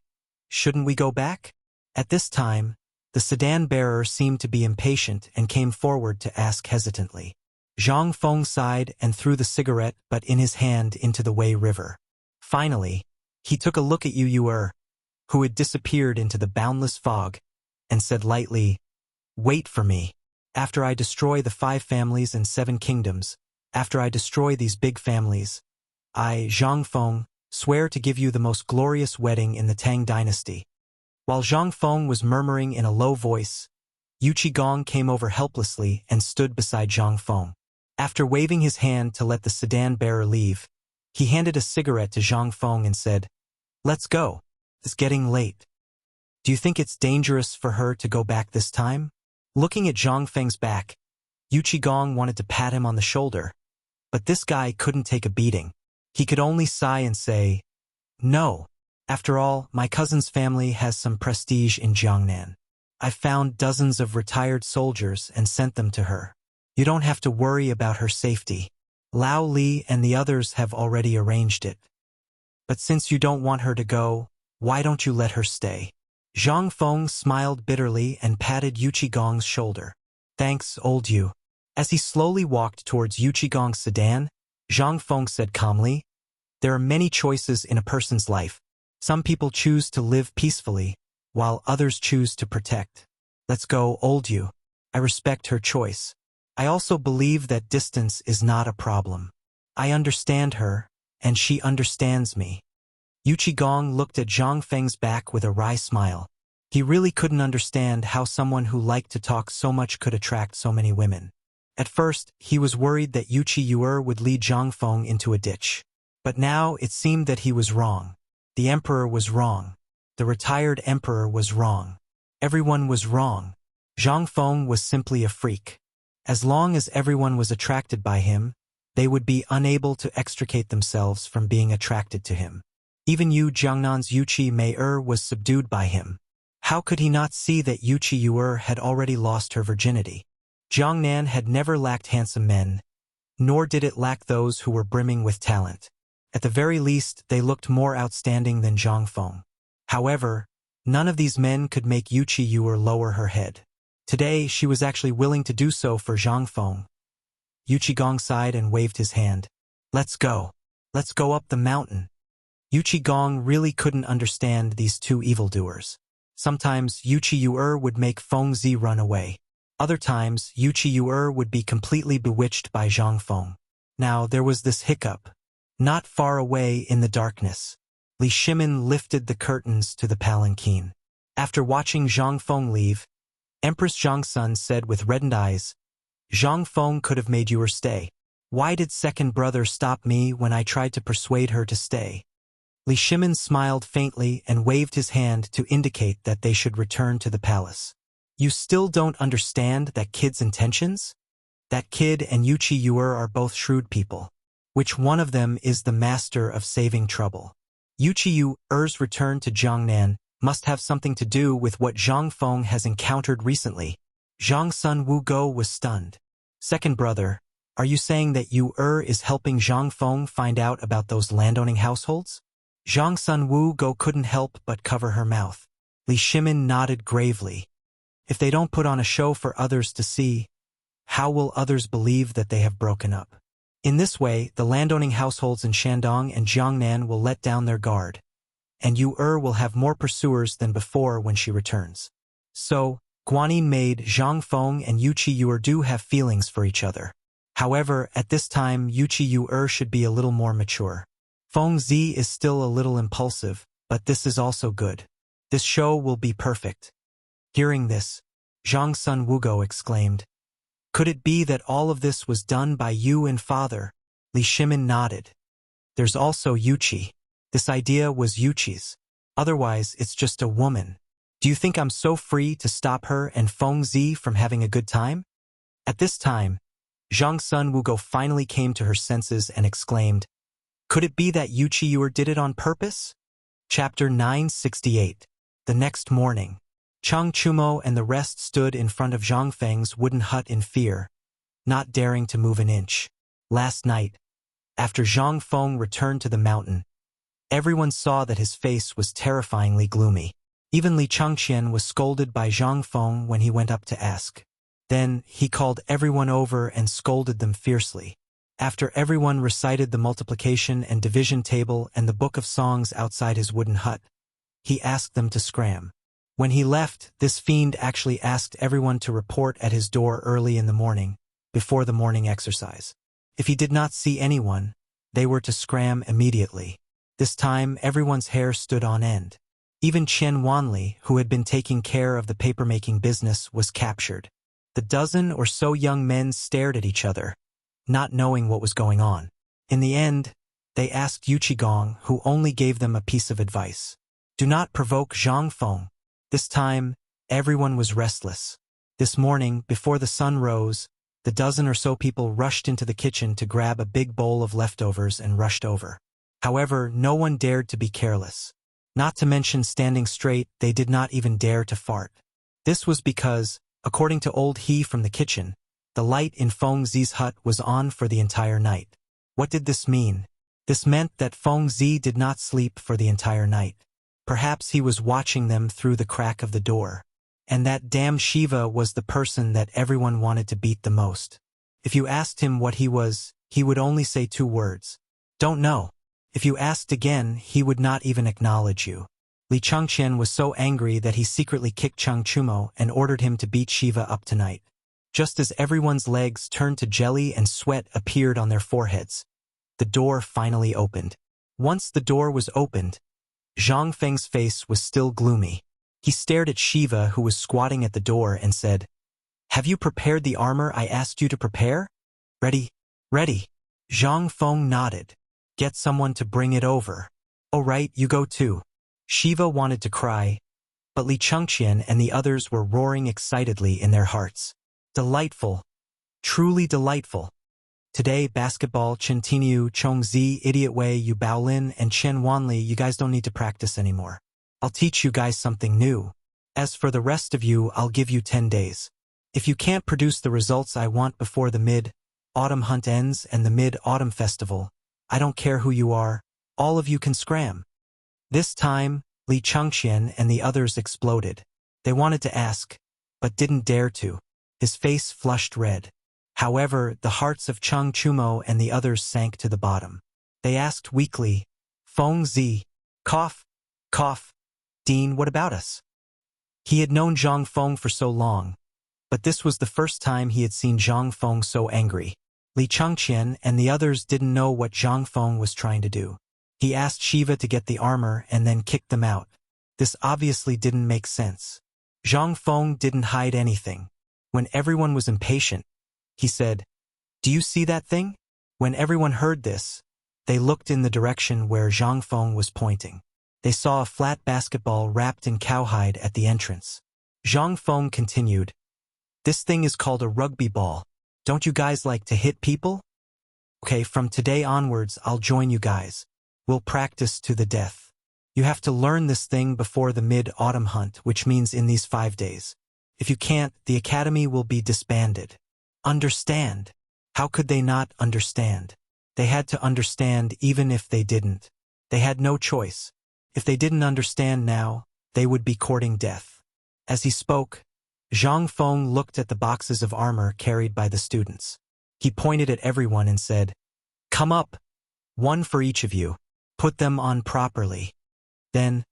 shouldn't we go back? At this time, the sedan bearer seemed to be impatient and came forward to ask hesitantly. Zhang Feng sighed and threw the cigarette but in his hand into the Wei River. Finally, he took a look at Yu, who had disappeared into the boundless fog, and said lightly, "Wait for me. After I destroy the 5 families and 7 kingdoms, after I destroy these big families, I, Zhang Feng, swear to give you the most glorious wedding in the Tang dynasty." While Zhang Feng was murmuring in a low voice, Yu Qigong came over helplessly and stood beside Zhang Feng. After waving his hand to let the sedan bearer leave, he handed a cigarette to Zhang Feng and said, "Let's go. It's getting late. Do you think it's dangerous for her to go back this time?" Looking at Zhang Feng's back, Yu Qigong wanted to pat him on the shoulder, but this guy couldn't take a beating. He could only sigh and say, "No. After all, my cousin's family has some prestige in Jiangnan. I found dozens of retired soldiers and sent them to her. You don't have to worry about her safety. Lao Li and the others have already arranged it. But since you don't want her to go, why don't you let her stay?" Zhang Feng smiled bitterly and patted Yu Qigong's shoulder. "Thanks, old Yu." As he slowly walked towards Yu Qigong's sedan, Zhang Feng said calmly, "There are many choices in a person's life. Some people choose to live peacefully, while others choose to protect. Let's go, old Yu. I respect her choice. I also believe that distance is not a problem. I understand her, and she understands me." Yu Qigong looked at Zhang Feng's back with a wry smile. He really couldn't understand how someone who liked to talk so much could attract so many women. At first, he was worried that Yu Qi would lead Zhang Feng into a ditch. But now it seemed that he was wrong. The emperor was wrong. The retired emperor was wrong. Everyone was wrong. Zhang Feng was simply a freak. As long as everyone was attracted by him, they would be unable to extricate themselves from being attracted to him. Even Yu Jiangnan's Yu Qi Mei was subdued by him. How could he not see that Yu Qi had already lost her virginity? Jiangnan had never lacked handsome men, nor did it lack those who were brimming with talent. At the very least, they looked more outstanding than Zhang Feng. However, none of these men could make Yu Qi lower her head. Today, she was actually willing to do so for Zhang Feng. Yu Qigong sighed and waved his hand. "Let's go. Let's go up the mountain." Yu Qigong really couldn't understand these two evildoers. Sometimes Yu Qi would make Feng Zi run away. Other times, Yu Qi would be completely bewitched by Zhang Feng. Now, there was this hiccup. Not far away in the darkness, Li Shimin lifted the curtains to the palanquin. After watching Zhang Feng leave, Empress Zhangsun said with reddened eyes, "Zhang Feng could have made you stay. Why did second brother stop me when I tried to persuade her to stay?" Li Shimin smiled faintly and waved his hand to indicate that they should return to the palace. "You still don't understand that kid's intentions? That kid and Yu Qi are both shrewd people. Which one of them is the master of saving trouble? Yu Qi return to Jiangnan must have something to do with what Zhang Feng has encountered recently." Zhang Sun Wugo was stunned. "Second brother, are you saying that Yu is helping Zhang Feng find out about those landowning households?" Zhang Sun Wugo couldn't help but cover her mouth. Li Shimin nodded gravely. "If they don't put on a show for others to see, how will others believe that they have broken up? In this way, the landowning households in Shandong and Jiangnan will let down their guard, and Yu will have more pursuers than before when she returns." So, Guanyin made Zhang Feng and Yu Qi do have feelings for each other. However, at this time Yu Qi should be a little more mature. Feng Zi is still a little impulsive, but this is also good. This show will be perfect. Hearing this, Zhang Sun Wugo exclaimed, "Could it be that all of this was done by you and father?" Li Shimin nodded. "There's also Yuqi. This idea was Yuqi's. Otherwise, it's just a woman. Do you think I'm so free to stop her and Feng Zi from having a good time?" At this time, Zhang Sun Wugo finally came to her senses and exclaimed, "Could it be that Yu Qi did it on purpose?" Chapter 968. The next morning, Chang Chumo and the rest stood in front of Zhang Feng's wooden hut in fear, not daring to move an inch. Last night, After Zhang Feng returned to the mountain, everyone saw that his face was terrifyingly gloomy. Even Li Changqian was scolded by Zhang Feng when he went up to ask. Then, he called everyone over and scolded them fiercely. After everyone recited the multiplication and division table and the book of songs outside his wooden hut, he asked them to scram. When he left, this fiend actually asked everyone to report at his door early in the morning, before the morning exercise. If he did not see anyone, they were to scram immediately. This time, everyone's hair stood on end. Even Chen Wanli, who had been taking care of the paper-making business, was captured. The dozen or so young men stared at each other, not knowing what was going on. In the end, they asked Yu Qigong, who only gave them a piece of advice. Do not provoke Zhang Feng. This time, everyone was restless. This morning, before the sun rose, the dozen or so people rushed into the kitchen to grab a big bowl of leftovers and rushed over. However, no one dared to be careless. Not to mention standing straight, they did not even dare to fart. This was because, according to old He from the kitchen, the light in Feng Zi's hut was on for the entire night. What did this mean? This meant that Feng Zi did not sleep for the entire night. Perhaps he was watching them through the crack of the door. And that damn Shiva was the person that everyone wanted to beat the most. If you asked him what he was, he would only say 2 words. Don't know. If you asked again, he would not even acknowledge you. Li Changqian was so angry that he secretly kicked Chang Chumo and ordered him to beat Shiva up tonight. Just as everyone's legs turned to jelly and sweat appeared on their foreheads, the door finally opened. Once the door was opened, Zhang Feng's face was still gloomy. He stared at Shiva, who was squatting at the door, and said, "Have you prepared the armor I asked you to prepare?" "Ready, ready." Zhang Feng nodded. "Get someone to bring it over." "Oh right, you go too." Shiva wanted to cry, but Li Changqian and the others were roaring excitedly in their hearts. Delightful. Truly delightful. Today, basketball, Chen Tiniu, Chongzi, Idiot Wei, Yu Baolin, and Chen Wanli, you guys don't need to practice anymore. I'll teach you guys something new. As for the rest of you, I'll give you 10 days. If you can't produce the results I want before the mid-autumn hunt ends and the mid-autumn festival, I don't care who you are, all of you can scram. This time, Li Changqian and the others exploded. They wanted to ask, but didn't dare to. His face flushed red. However, the hearts of Chang Chumo and the others sank to the bottom. They asked weakly, "Feng Zi, cough, cough, Dean, what about us?" He had known Zhang Feng for so long, but this was the first time he had seen Zhang Feng so angry. Li Changqian and the others didn't know what Zhang Feng was trying to do. He asked Shiva to get the armor and then kicked them out. This obviously didn't make sense. Zhang Feng didn't hide anything. When everyone was impatient, he said, "Do you see that thing?" When everyone heard this, they looked in the direction where Zhang Feng was pointing. They saw a flat basketball wrapped in cowhide at the entrance. Zhang Feng continued, "This thing is called a rugby ball. Don't you guys like to hit people? Okay, from today onwards, I'll join you guys. We'll practice to the death. You have to learn this thing before the mid-autumn hunt, which means in these 5 days. If you can't, the academy will be disbanded. Understand?" How could they not understand? They had to understand even if they didn't. They had no choice. If they didn't understand now, they would be courting death. As he spoke, Zhang Feng looked at the boxes of armor carried by the students. He pointed at everyone and said, "Come up, 1 for each of you. Put them on properly." Then,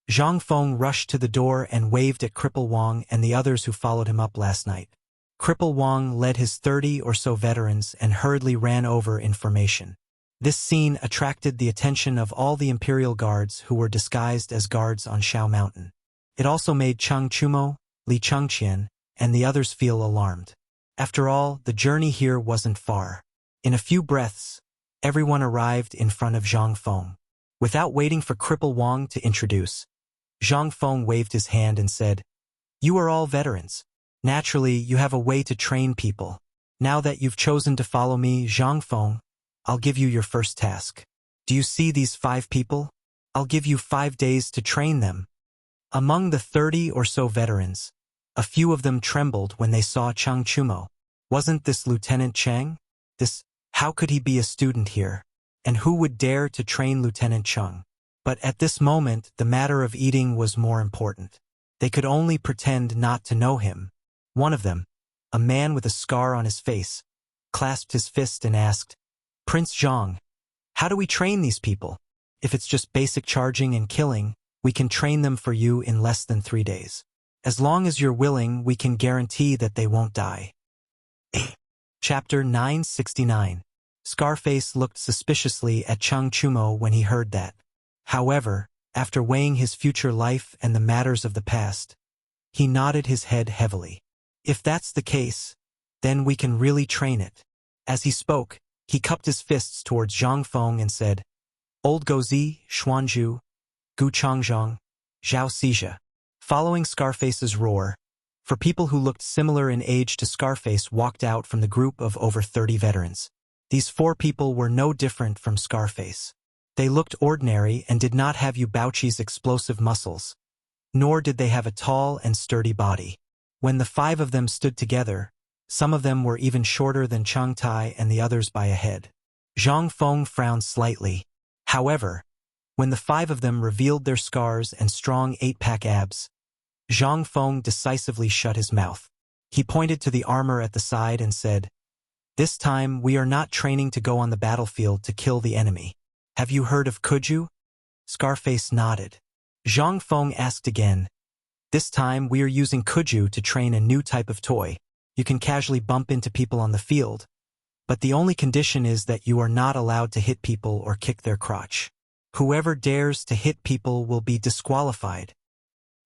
Zhang Feng rushed to the door and waved at Cripple Wang and the others who followed him up last night. Cripple Wang led his 30 or so veterans and hurriedly ran over in formation. This scene attracted the attention of all the Imperial Guards who were disguised as guards on Shao Mountain. It also made Chang Chumo, Li Changqian, and the others feel alarmed. After all, the journey here wasn't far. In a few breaths, everyone arrived in front of Zhang Feng. Without waiting for Cripple Wang to introduce, Zhang Feng waved his hand and said, "You are all veterans. Naturally, you have a way to train people. Now that you've chosen to follow me, Zhang Feng, I'll give you your first task. Do you see these 5 people? I'll give you 5 days to train them." Among the 30 or so veterans, a few of them trembled when they saw Chang Chumo. Wasn't this Lieutenant Chang? How could he be a student here? and who would dare to train Lieutenant Chung? But at this moment, the matter of eating was more important. They could only pretend not to know him. One of them, a man with a scar on his face, clasped his fist and asked, "Prince Zhang, how do we train these people? If it's just basic charging and killing, we can train them for you in less than 3 days. As long as you're willing, we can guarantee that they won't die." Chapter 969. Scarface looked suspiciously at Chang Chumo when he heard that. However, after weighing his future life and the matters of the past, he nodded his head heavily. "If that's the case, then we can really train it." As he spoke, he cupped his fists towards Zhang Feng and said, "Old Gozi, Xuanzhu, Gu Changzhong, Zhao Xijia." Following Scarface's roar, for people who looked similar in age to Scarface walked out from the group of over 30 veterans. These 4 people were no different from Scarface. They looked ordinary and did not have Yu Baoqi's explosive muscles, nor did they have a tall and sturdy body. When the 5 of them stood together, some of them were even shorter than Chang Tai and the others by a head. Zhang Feng frowned slightly. However, when the 5 of them revealed their scars and strong 8-pack abs, Zhang Feng decisively shut his mouth. He pointed to the armor at the side and said, "This time we are not training to go on the battlefield to kill the enemy. Have you heard of Kuju?" Scarface nodded. Zhang Feng asked again, "This time we are using Kuju to train a new type of toy. You can casually bump into people on the field, but the only condition is that you are not allowed to hit people or kick their crotch. Whoever dares to hit people will be disqualified.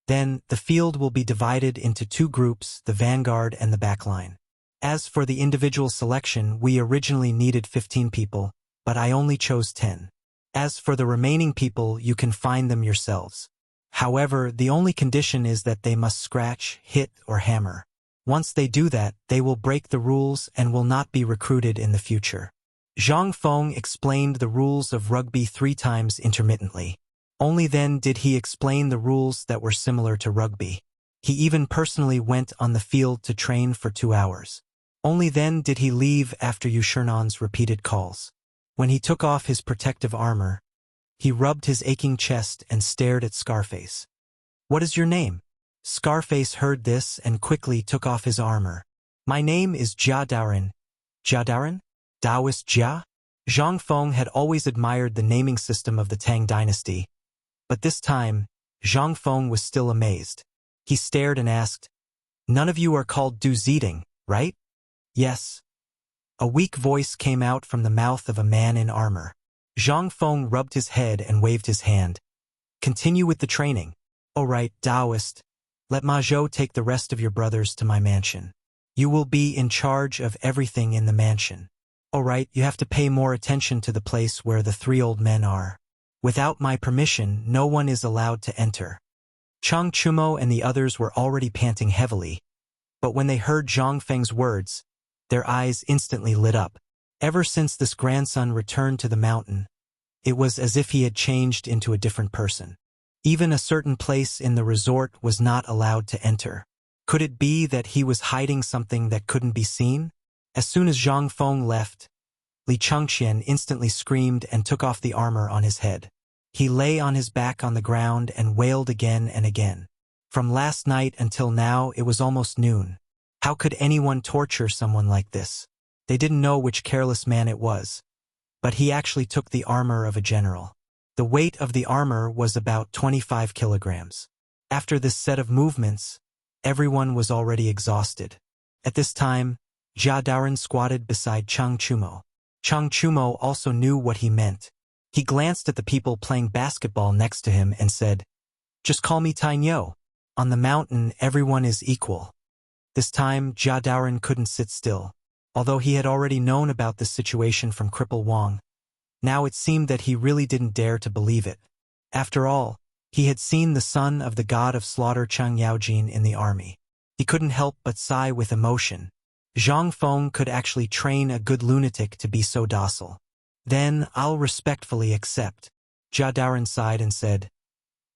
Then, the field will be divided into 2 groups, the vanguard and the backline. As for the individual selection, we originally needed 15 people, but I only chose 10. As for the remaining people, you can find them yourselves. However, the only condition is that they must scratch, hit, or hammer. Once they do that, they will break the rules and will not be recruited in the future." Zhang Feng explained the rules of rugby 3 times intermittently. Only then did he explain the rules that were similar to rugby. He even personally went on the field to train for 2 hours. Only then did he leave after Yu Shernan's repeated calls. When he took off his protective armor, he rubbed his aching chest and stared at Scarface. "What is your name?" Scarface heard this and quickly took off his armor. "My name is Jia Daoren." "Jia Daoren? Taoist Jia?" Zhang Feng had always admired the naming system of the Tang dynasty, but this time, Zhang Feng was still amazed. He stared and asked, "None of you are called Du Ziding, right?" "Yes." A weak voice came out from the mouth of a man in armor. Zhang Feng rubbed his head and waved his hand. "Continue with the training." "All right, Taoist. Let Ma Zhou take the rest of your brothers to my mansion. You will be in charge of everything in the mansion. All right, you have to pay more attention to the place where the 3 old men are. Without my permission, no one is allowed to enter." Chang Chumo and the others were already panting heavily, but when they heard Zhang Feng's words, their eyes instantly lit up. Ever since this grandson returned to the mountain, it was as if he had changed into a different person. Even a certain place in the resort was not allowed to enter. Could it be that he was hiding something that couldn't be seen? As soon as Zhang Feng left, Li Chengqian instantly screamed and took off the armor on his head. He lay on his back on the ground and wailed again and again. From last night until now, it was almost noon. How could anyone torture someone like this? They didn't know which careless man it was, but he actually took the armor of a general. The weight of the armor was about 25 kilograms. After this set of movements, everyone was already exhausted. At this time, Jia Daoren squatted beside Chang Chumo. Chang Chumo also knew what he meant. He glanced at the people playing basketball next to him and said, "Just call me Tainyo. On the mountain, everyone is equal." This time, Jia Daoren couldn't sit still. Although he had already known about this situation from Cripple Wang, now it seemed that he really didn't dare to believe it. After all, he had seen the son of the god of slaughter Chang Yaojin in the army. He couldn't help but sigh with emotion. Zhang Feng could actually train a good lunatic to be so docile. "Then I'll respectfully accept." Jia Daoren sighed and said,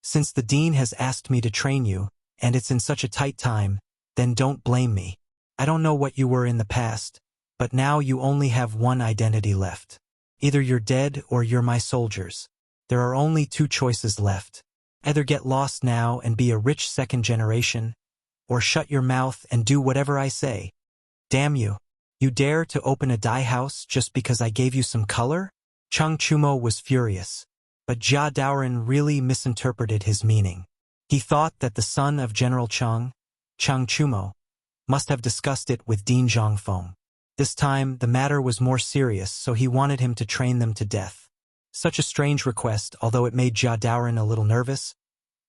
"Since the dean has asked me to train you, and it's in such a tight time, then don't blame me. I don't know what you were in the past, but now you only have one identity left. Either you're dead or you're my soldiers. There are only two choices left. Either get lost now and be a rich second generation, or shut your mouth and do whatever I say. Damn you. You dare to open a dye house just because I gave you some color? Chang Chumo was furious. But Jia Daoren really misinterpreted his meaning. He thought that the son of General Chang Chumo, must have discussed it with Dean Zhongfeng. This time, the matter was more serious, so he wanted him to train them to death. Such a strange request, although it made Jia Daoren a little nervous.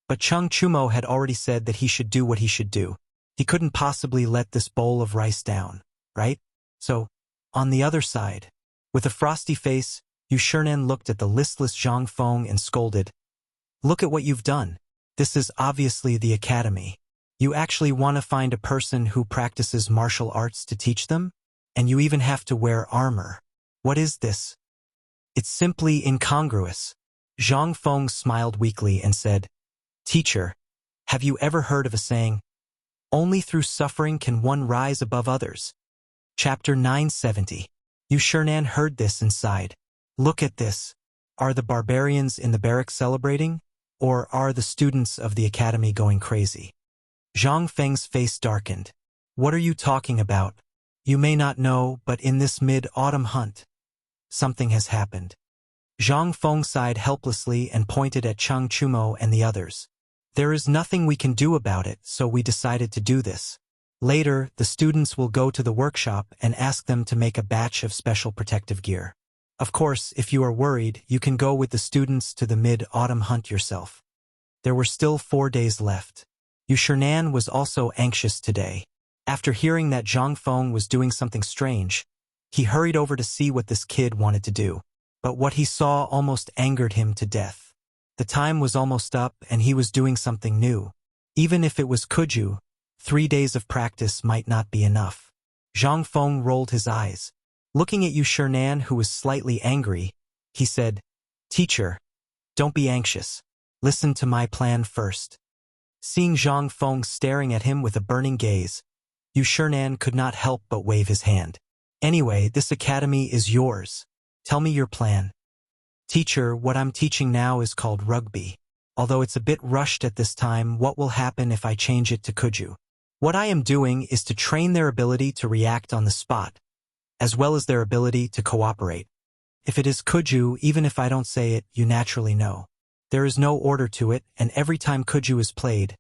But Chang Chumo had already said that he should do what he should do. He couldn't possibly let this bowl of rice down, right? So, on the other side, with a frosty face, Yu Shinan looked at the listless Zhang Feng and scolded. Look at what you've done. This is obviously the academy. You actually want to find a person who practices martial arts to teach them? And you even have to wear armor. What is this? It's simply incongruous. Zhang Feng smiled weakly and said, Teacher, have you ever heard of a saying, only through suffering can one rise above others? Chapter 970. Yu Shinan heard this and sighed. Look at this. Are the barbarians in the barracks celebrating? Or are the students of the academy going crazy? Zhang Feng's face darkened. What are you talking about? You may not know, but in this mid-autumn hunt, something has happened. Zhang Feng sighed helplessly and pointed at Chang Chumo and the others. There is nothing we can do about it, so we decided to do this. Later, the students will go to the workshop and ask them to make a batch of special protective gear. Of course, if you are worried, you can go with the students to the mid-autumn hunt yourself. There were still 4 days left. Yu Shinan was also anxious today. After hearing that Zhang Feng was doing something strange, he hurried over to see what this kid wanted to do. But what he saw almost angered him to death. The time was almost up and he was doing something new. Even if it was Kuju, 3 days of practice might not be enough. Zhang Feng rolled his eyes. Looking at Yu Shinan, who was slightly angry, he said, Teacher, don't be anxious. Listen to my plan first. Seeing Zhang Feng staring at him with a burning gaze, Yu Shinan could not help but wave his hand. Anyway, this academy is yours. Tell me your plan. Teacher, what I'm teaching now is called rugby. Although it's a bit rushed at this time, what will happen if I change it to Kuju? What I am doing is to train their ability to react on the spot, as well as their ability to cooperate. If it is Kuju, even if I don't say it, you naturally know. There is no order to it, and every time Kuju is played,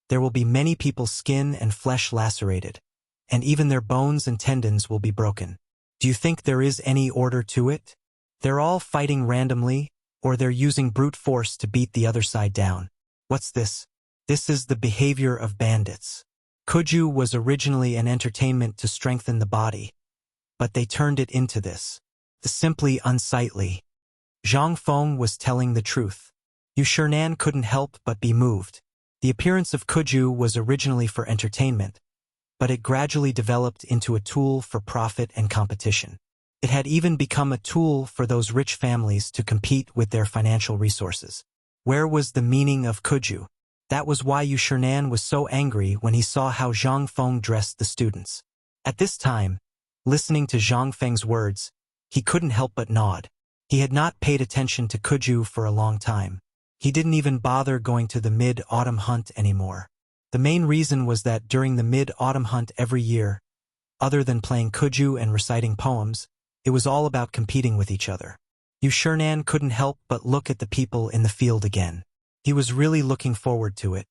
there will be many people's skin and flesh lacerated, and even their bones and tendons will be broken. Do you think there is any order to it? They're all fighting randomly, or they're using brute force to beat the other side down. What's this? This is the behavior of bandits. Kuju was originally an entertainment to strengthen the body, but they turned it into this. Simply unsightly. Zhang Feng was telling the truth. Yu Shinan couldn't help but be moved. The appearance of Kuju was originally for entertainment, but it gradually developed into a tool for profit and competition. It had even become a tool for those rich families to compete with their financial resources. Where was the meaning of Kuju? That was why Yu Shinan was so angry when he saw how Zhang Feng dressed the students. At this time, listening to Zhang Feng's words, he couldn't help but nod. He had not paid attention to Kuju for a long time. He didn't even bother going to the mid-autumn hunt anymore. The main reason was that during the mid-autumn hunt every year, other than playing Kuju and reciting poems, it was all about competing with each other. Yu Shinan couldn't help but look at the people in the field again. He was really looking forward to it.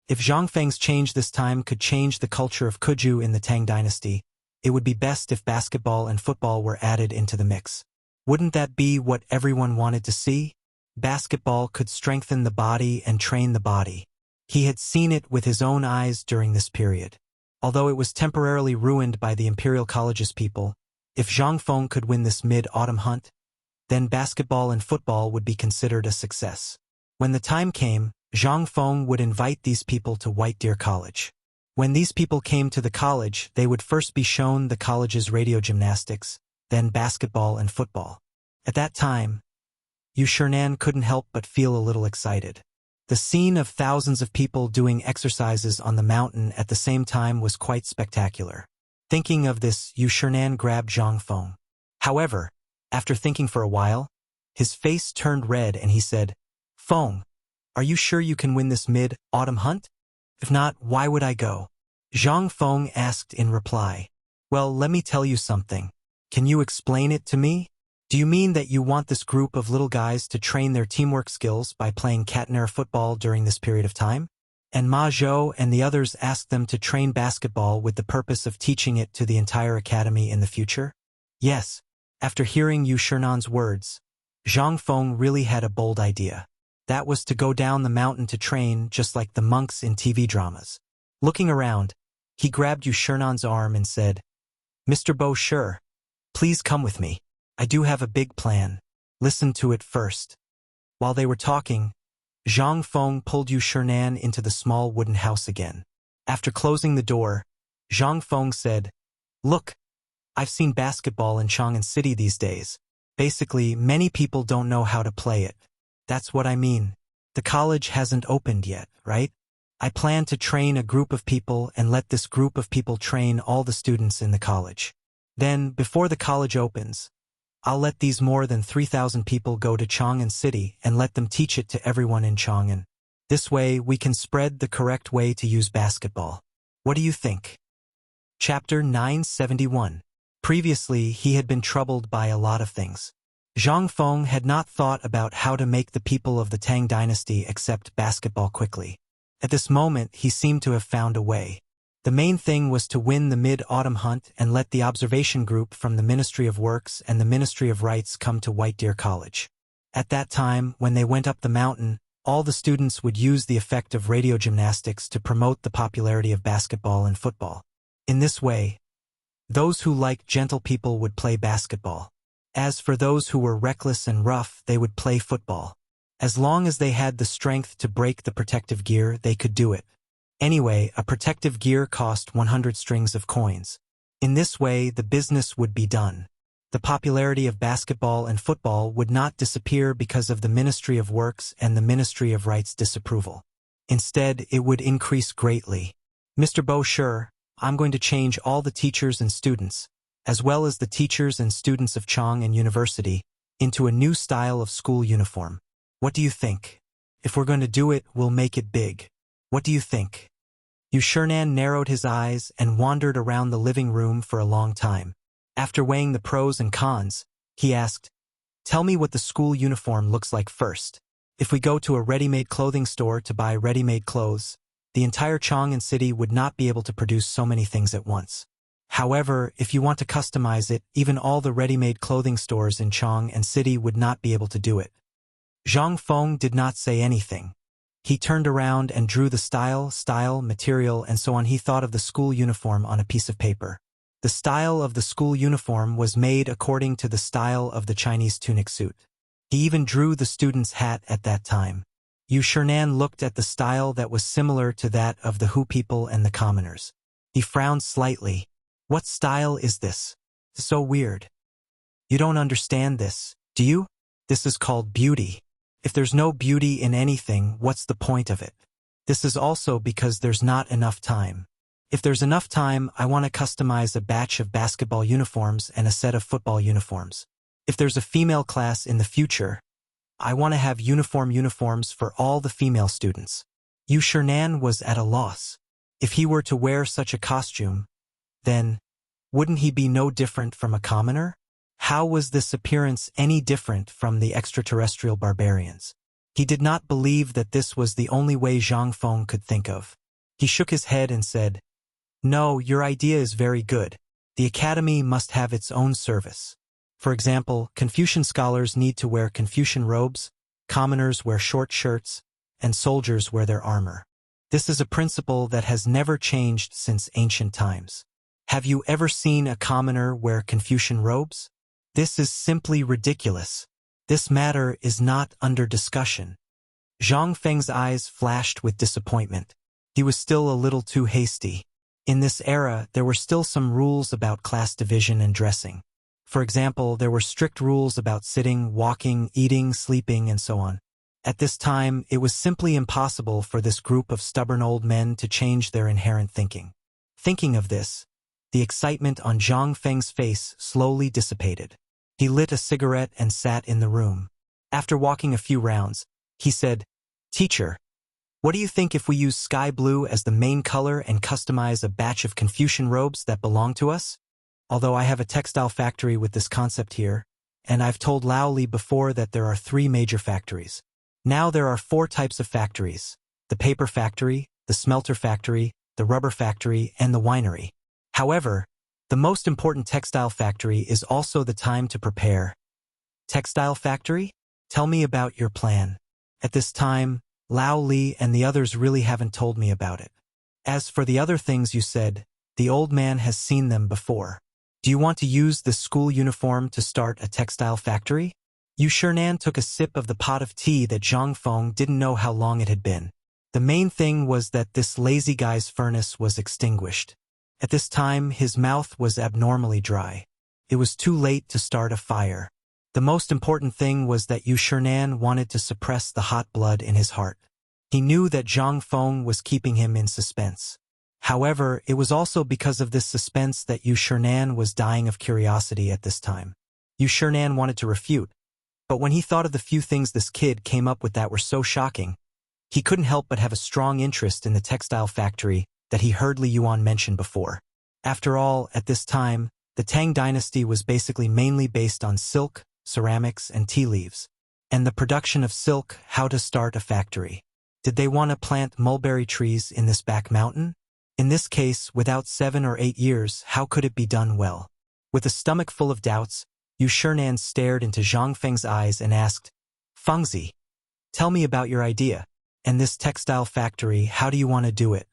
If Zhang Feng's change this time could change the culture of Kuju in the Tang dynasty, it would be best if basketball and football were added into the mix. Wouldn't that be what everyone wanted to see? Basketball could strengthen the body and train the body. He had seen it with his own eyes during this period. Although it was temporarily ruined by the Imperial College's people, if Zhang Feng could win this mid-autumn hunt, then basketball and football would be considered a success. When the time came, Zhang Feng would invite these people to White Deer College. When these people came to the college, they would first be shown the college's radio gymnastics, then basketball and football. At that time, Yu Shinan couldn't help but feel a little excited. The scene of thousands of people doing exercises on the mountain at the same time was quite spectacular. Thinking of this, Yu Shinan grabbed Zhang Feng. However, After thinking for a while, his face turned red and he said, "Feng, are you sure you can win this mid-autumn hunt? If not, why would I go?" Zhang Feng asked in reply, "Well, let me tell you something. Can you explain it to me? Do you mean that you want this group of little guys to train their teamwork skills by playing catenary football during this period of time?" And Ma Zhou and the others asked them to train basketball with the purpose of teaching it to the entire academy in the future? Yes. After hearing Yu Shernan's words, Zhang Feng really had a bold idea. That was to go down the mountain to train just like the monks in TV dramas. Looking around, he grabbed Yu Shernan's arm and said, "Mr. Bo Shi, please come with me. I do have a big plan. Listen to it first." While they were talking, Zhang Feng pulled Yu Shernan into the small wooden house again. After closing the door, Zhang Feng said, "Look, I've seen basketball in Chang'an City these days. Basically, many people don't know how to play it. That's what I mean. The college hasn't opened yet, right? I plan to train a group of people and let this group of people train all the students in the college. Then, before the college opens, I'll let these more than 3,000 people go to Chang'an City and let them teach it to everyone in Chang'an. This way, we can spread the correct way to use basketball. What do you think?" Chapter 971. Previously, he had been troubled by a lot of things. Zhang Feng had not thought about how to make the people of the Tang dynasty accept basketball quickly. At this moment, he seemed to have found a way. The main thing was to win the mid-autumn hunt and let the observation group from the Ministry of Works and the Ministry of Rights come to White Deer College. At that time, when they went up the mountain, all the students would use the effect of radio gymnastics to promote the popularity of basketball and football. In this way, those who liked gentle people would play basketball. As for those who were reckless and rough, they would play football. As long as they had the strength to break the protective gear, they could do it. Anyway, a protective gear cost 100 strings of coins. In this way, the business would be done. The popularity of basketball and football would not disappear because of the Ministry of Works and the Ministry of Rights' disapproval. Instead, it would increase greatly. "Mr. Bo Shi, I'm going to change all the teachers and students, as well as the teachers and students of Chang'an University, into a new style of school uniform. What do you think? If we're going to do it, we'll make it big. What do you think?" Yu Shernan narrowed his eyes and wandered around the living room for a long time. After weighing the pros and cons, he asked, "Tell me what the school uniform looks like first. If we go to a ready-made clothing store to buy ready-made clothes, the entire Chang'an City would not be able to produce so many things at once. However, if you want to customize it, even all the ready-made clothing stores in Chang'an City would not be able to do it." Zhang Feng did not say anything. He turned around and drew the style, material, and so on. He thought of the school uniform on a piece of paper. The style of the school uniform was made according to the style of the Chinese tunic suit. He even drew the student's hat at that time. Yu Shernan looked at the style that was similar to that of the Hu people and the commoners. He frowned slightly. "What style is this? So weird. You don't understand this, do you? This is called beauty. If there's no beauty in anything, what's the point of it? This is also because there's not enough time. If there's enough time, I want to customize a batch of basketball uniforms and a set of football uniforms. If there's a female class in the future, I want to have uniforms for all the female students." Yu Shernan was at a loss. If he were to wear such a costume, then wouldn't he be no different from a commoner? How was this appearance any different from the extraterrestrial barbarians? He did not believe that this was the only way Zhang Feng could think of. He shook his head and said, "No, your idea is very good. The academy must have its own service. For example, Confucian scholars need to wear Confucian robes, commoners wear short shirts, and soldiers wear their armor. This is a principle that has never changed since ancient times. Have you ever seen a commoner wear Confucian robes? This is simply ridiculous. This matter is not under discussion." Zhang Feng's eyes flashed with disappointment. He was still a little too hasty. In this era, there were still some rules about class division and dressing. For example, there were strict rules about sitting, walking, eating, sleeping, and so on. At this time, it was simply impossible for this group of stubborn old men to change their inherent thinking. Thinking of this, the excitement on Zhang Feng's face slowly dissipated. He lit a cigarette and sat in the room. After walking a few rounds, he said, "Teacher, what do you think if we use sky blue as the main color and customize a batch of Confucian robes that belong to us? Although I have a textile factory with this concept here, and I've told Lao Li before that there are 3 major factories. Now there are 4 types of factories: the paper factory, the smelter factory, the rubber factory, and the winery. However, the most important textile factory is also the time to prepare." "Textile factory? Tell me about your plan." "At this time, Lao Li and the others really haven't told me about it. As for the other things you said, the old man has seen them before. Do you want to use the school uniform to start a textile factory?" Yu Shernan took a sip of the pot of tea that Zhang Feng didn't know how long it had been. The main thing was that this lazy guy's furnace was extinguished. At this time, his mouth was abnormally dry. It was too late to start a fire. The most important thing was that Yu Shernan wanted to suppress the hot blood in his heart. He knew that Zhang Feng was keeping him in suspense. However, it was also because of this suspense that Yu Shernan was dying of curiosity at this time. Yu Shernan wanted to refute, but when he thought of the few things this kid came up with that were so shocking, he couldn't help but have a strong interest in the textile factory that he heard Li Yuan mention before. After all, at this time, the Tang dynasty was basically mainly based on silk, ceramics, and tea leaves. And the production of silk, how to start a factory. Did they want to plant mulberry trees in this back mountain? In this case, without 7 or 8 years, how could it be done well? With a stomach full of doubts, Yu Shernan stared into Zhang Feng's eyes and asked, "Fengzi, tell me about your idea. And this textile factory, how do you want to do it?"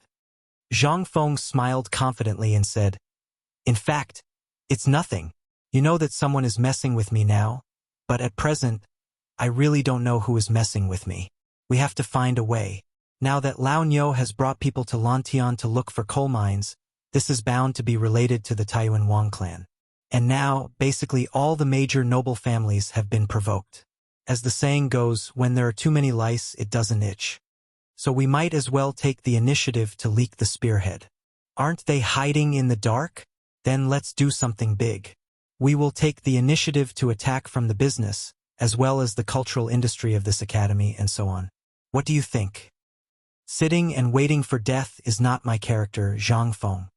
Zhang Feng smiled confidently and said, "In fact, it's nothing. You know that someone is messing with me now, but at present, I really don't know who is messing with me. We have to find a way. Now that Lao Nyo has brought people to Lantian to look for coal mines, this is bound to be related to the Taiyuan Wang clan. And now, basically all the major noble families have been provoked. As the saying goes, when there are too many lice, it doesn't itch. So we might as well take the initiative to leak the spearhead. Aren't they hiding in the dark? Then let's do something big. We will take the initiative to attack from the business, as well as the cultural industry of this academy and so on. What do you think? Sitting and waiting for death is not my character, Zhang Feng.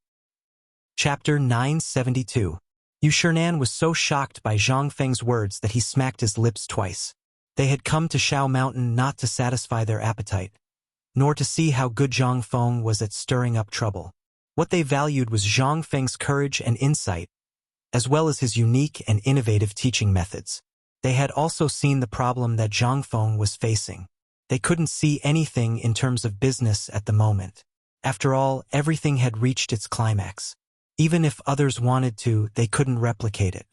Chapter 972. Yu Shernan was so shocked by Zhang Feng's words that he smacked his lips twice. They had come to Shao Mountain not to satisfy their appetite, nor to see how good Zhang Feng was at stirring up trouble. What they valued was Zhang Feng's courage and insight, as well as his unique and innovative teaching methods. They had also seen the problem that Zhang Feng was facing. They couldn't see anything in terms of business at the moment. After all, everything had reached its climax. Even if others wanted to, they couldn't replicate it.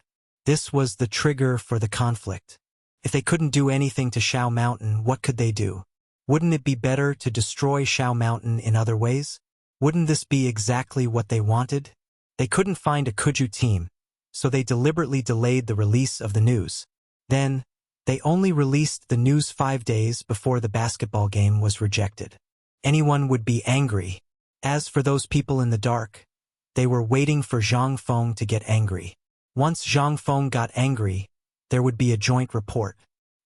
This was the trigger for the conflict. If they couldn't do anything to Shao Mountain, what could they do? Wouldn't it be better to destroy Shao Mountain in other ways? Wouldn't this be exactly what they wanted? They couldn't find a Kuju team, so they deliberately delayed the release of the news. Then, they only released the news 5 days before the basketball game was rejected. Anyone would be angry. As for those people in the dark, they were waiting for Zhang Feng to get angry. Once Zhang Feng got angry, there would be a joint report.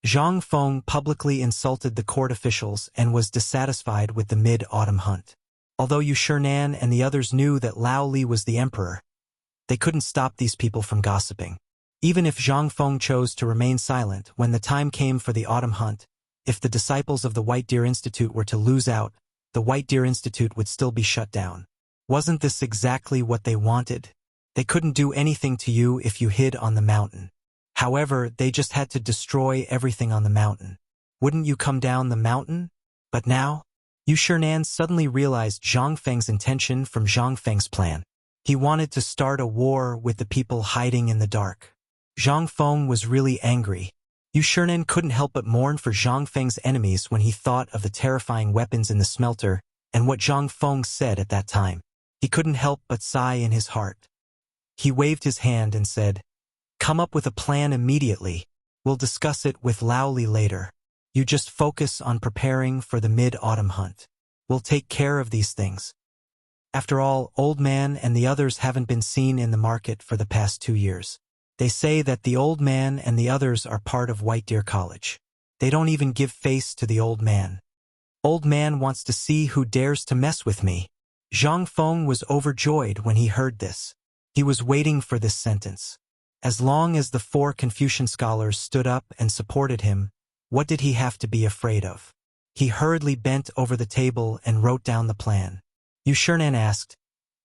Zhang Feng publicly insulted the court officials and was dissatisfied with the mid-autumn hunt. Although Yu Shernan and the others knew that Lao Li was the emperor, they couldn't stop these people from gossiping. Even if Zhang Feng chose to remain silent when the time came for the autumn hunt, if the disciples of the White Deer Institute were to lose out, the White Deer Institute would still be shut down. Wasn't this exactly what they wanted? They couldn't do anything to you if you hid on the mountain. However, they just had to destroy everything on the mountain. Wouldn't you come down the mountain? But now, Yu Shernan suddenly realized Zhang Feng's intention from Zhang Feng's plan. He wanted to start a war with the people hiding in the dark. Zhang Feng was really angry. Yu Shernan couldn't help but mourn for Zhang Feng's enemies when he thought of the terrifying weapons in the smelter and what Zhang Feng said at that time. He couldn't help but sigh in his heart. He waved his hand and said, "Come up with a plan immediately. We'll discuss it with Lao Li later. You just focus on preparing for the mid-autumn hunt. We'll take care of these things." After all, Old Man and the others haven't been seen in the market for the past 2 years. They say that the old man and the others are part of White Deer College. They don't even give face to the old man. Old man wants to see who dares to mess with me. Zhang Feng was overjoyed when he heard this. He was waiting for this sentence. As long as the 4 Confucian scholars stood up and supported him, what did he have to be afraid of? He hurriedly bent over the table and wrote down the plan. Yu Shinan asked,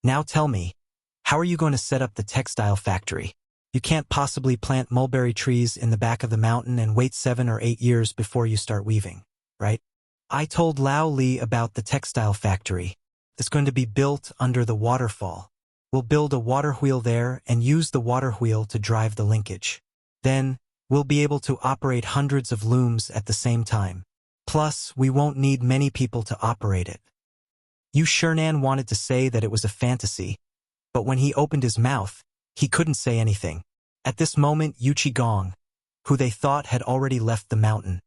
"Now tell me, how are you going to set up the textile factory? You can't possibly plant mulberry trees in the back of the mountain and wait 7 or 8 years before you start weaving, right?" I told Lao Li about the textile factory. It's going to be built under the waterfall. We'll build a water wheel there and use the water wheel to drive the linkage. Then, we'll be able to operate hundreds of looms at the same time. Plus, we won't need many people to operate it. Yu Shinan wanted to say that it was a fantasy, but when he opened his mouth, he couldn't say anything. At this moment, Yu Qigong, who they thought had already left the mountain,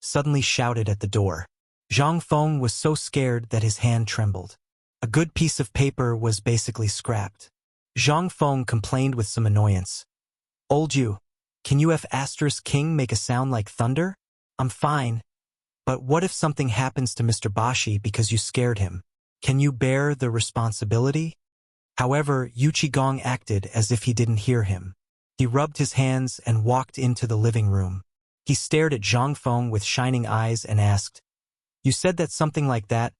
suddenly shouted at the door. Zhang Feng was so scared that his hand trembled. A good piece of paper was basically scrapped. Zhang Feng complained with some annoyance. "Old Yu, can you have *King make a sound like thunder? I'm fine. But what if something happens to Mr. Bashi because you scared him? Can you bear the responsibility?" However, Yu Qigong acted as if he didn't hear him. He rubbed his hands and walked into the living room. He stared at Zhang Feng with shining eyes and asked, "You said that something like that.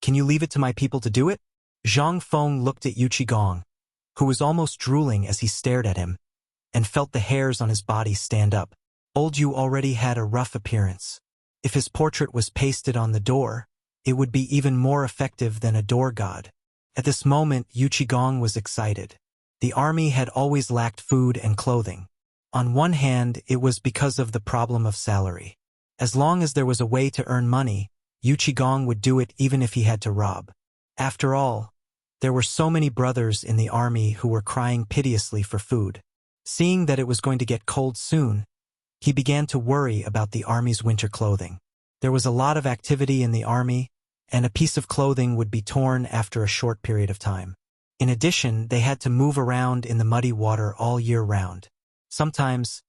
Can you leave it to my people to do it?" Zhang Feng looked at Yu Qigong, who was almost drooling as he stared at him, and felt the hairs on his body stand up. Old Yu already had a rough appearance. If his portrait was pasted on the door, it would be even more effective than a door god. At this moment, Yu Qigong was excited. The army had always lacked food and clothing. On one hand, it was because of the problem of salary. As long as there was a way to earn money, Yu Qigong would do it even if he had to rob. After all, there were so many brothers in the army who were crying piteously for food. Seeing that it was going to get cold soon, he began to worry about the army's winter clothing. There was a lot of activity in the army, and a piece of clothing would be torn after a short period of time. In addition, they had to move around in the muddy water all year round. Sometimes,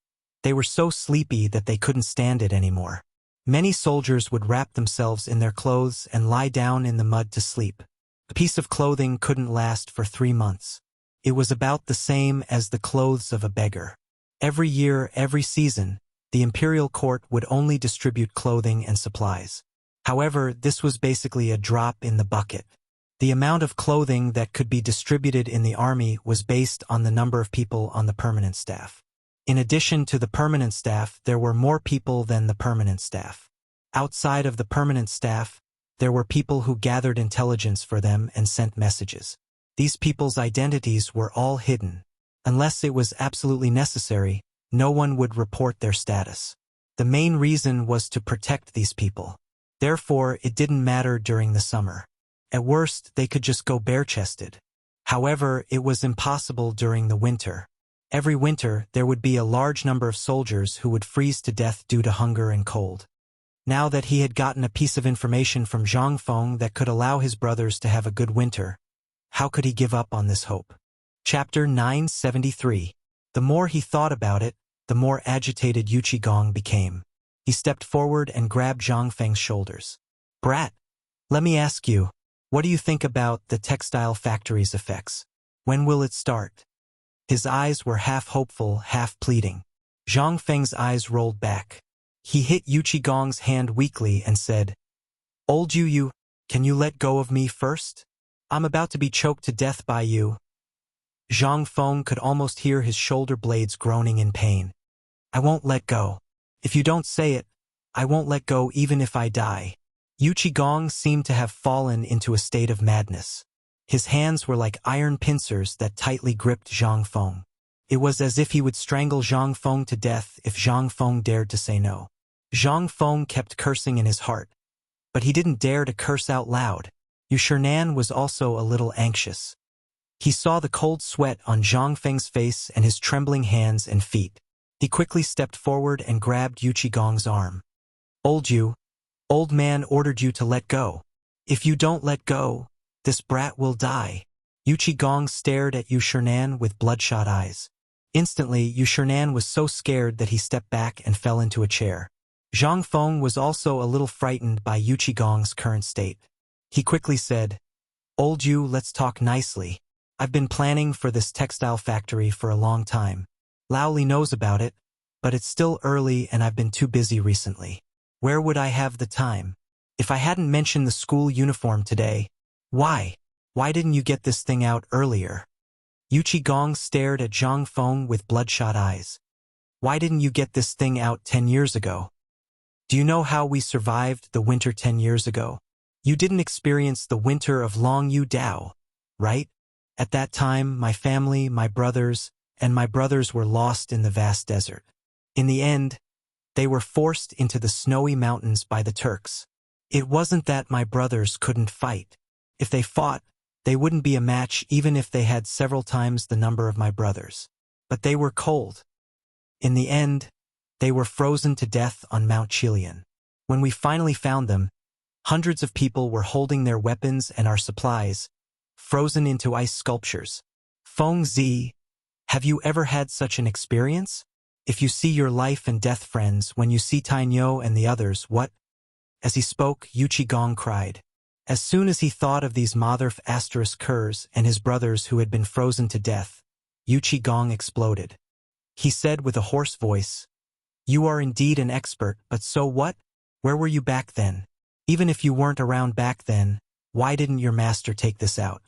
they were so sleepy that they couldn't stand it anymore. Many soldiers would wrap themselves in their clothes and lie down in the mud to sleep. A piece of clothing couldn't last for 3 months. It was about the same as the clothes of a beggar. Every year, every season, the imperial court would only distribute clothing and supplies. However, this was basically a drop in the bucket. The amount of clothing that could be distributed in the army was based on the number of people on the permanent staff. In addition to the permanent staff, there were more people than the permanent staff. Outside of the permanent staff, there were people who gathered intelligence for them and sent messages. These people's identities were all hidden. Unless it was absolutely necessary, no one would report their status. The main reason was to protect these people. Therefore, it didn't matter during the summer. At worst, they could just go bare-chested. However, it was impossible during the winter. Every winter, there would be a large number of soldiers who would freeze to death due to hunger and cold. Now that he had gotten a piece of information from Zhang Feng that could allow his brothers to have a good winter, how could he give up on this hope? Chapter 973. The more he thought about it, the more agitated Yu Qigong became. He stepped forward and grabbed Zhang Feng's shoulders. "Brat, let me ask you, what do you think about the textile factory's effects? When will it start?" His eyes were half hopeful, half pleading. Zhang Feng's eyes rolled back. He hit Yu Qigong's hand weakly and said, "Old Yu, can you let go of me first? I'm about to be choked to death by you." Zhang Feng could almost hear his shoulder blades groaning in pain. "I won't let go. If you don't say it, I won't let go even if I die." Yu Qigong seemed to have fallen into a state of madness. His hands were like iron pincers that tightly gripped Zhang Feng. It was as if he would strangle Zhang Feng to death if Zhang Feng dared to say no. Zhang Feng kept cursing in his heart, but he didn't dare to curse out loud. Yu Shinan was also a little anxious. He saw the cold sweat on Zhang Feng's face and his trembling hands and feet. He quickly stepped forward and grabbed Yu Qigong's arm. "Old Yu, old man ordered you to let go. If you don't let go, this brat will die." Yu Qigong stared at Yu Shinan with bloodshot eyes. Instantly, Yu Shernan was so scared that he stepped back and fell into a chair. Zhang Feng was also a little frightened by Yu Qigong's current state. He quickly said, "Old Yu, let's talk nicely. I've been planning for this textile factory for a long time. Lao Li knows about it, but it's still early and I've been too busy recently. Where would I have the time? If I hadn't mentioned the school uniform today, why? Why didn't you get this thing out earlier?" Yu Qigong stared at Zhang Feng with bloodshot eyes. "Why didn't you get this thing out 10 years ago? Do you know how we survived the winter 10 years ago? You didn't experience the winter of Long Yu Dao, right? At that time, my family, my brothers were lost in the vast desert. In the end, they were forced into the snowy mountains by the Turks. It wasn't that my brothers couldn't fight. If they fought, they wouldn't be a match even if they had several times the number of my brothers. But they were cold. In the end, they were frozen to death on Mount Chilian. When we finally found them, hundreds of people were holding their weapons and our supplies, frozen into ice sculptures. Feng Zi, have you ever had such an experience? If you see your life and death friends, when you see Tainyo and the others, what?" As he spoke, Yu Qigong cried. As soon as he thought of these Motherf * Kurs and his brothers who had been frozen to death, Yu Qigong exploded. He said with a hoarse voice, "You are indeed an expert, but so what? Where were you back then? Even if you weren't around back then, why didn't your master take this out?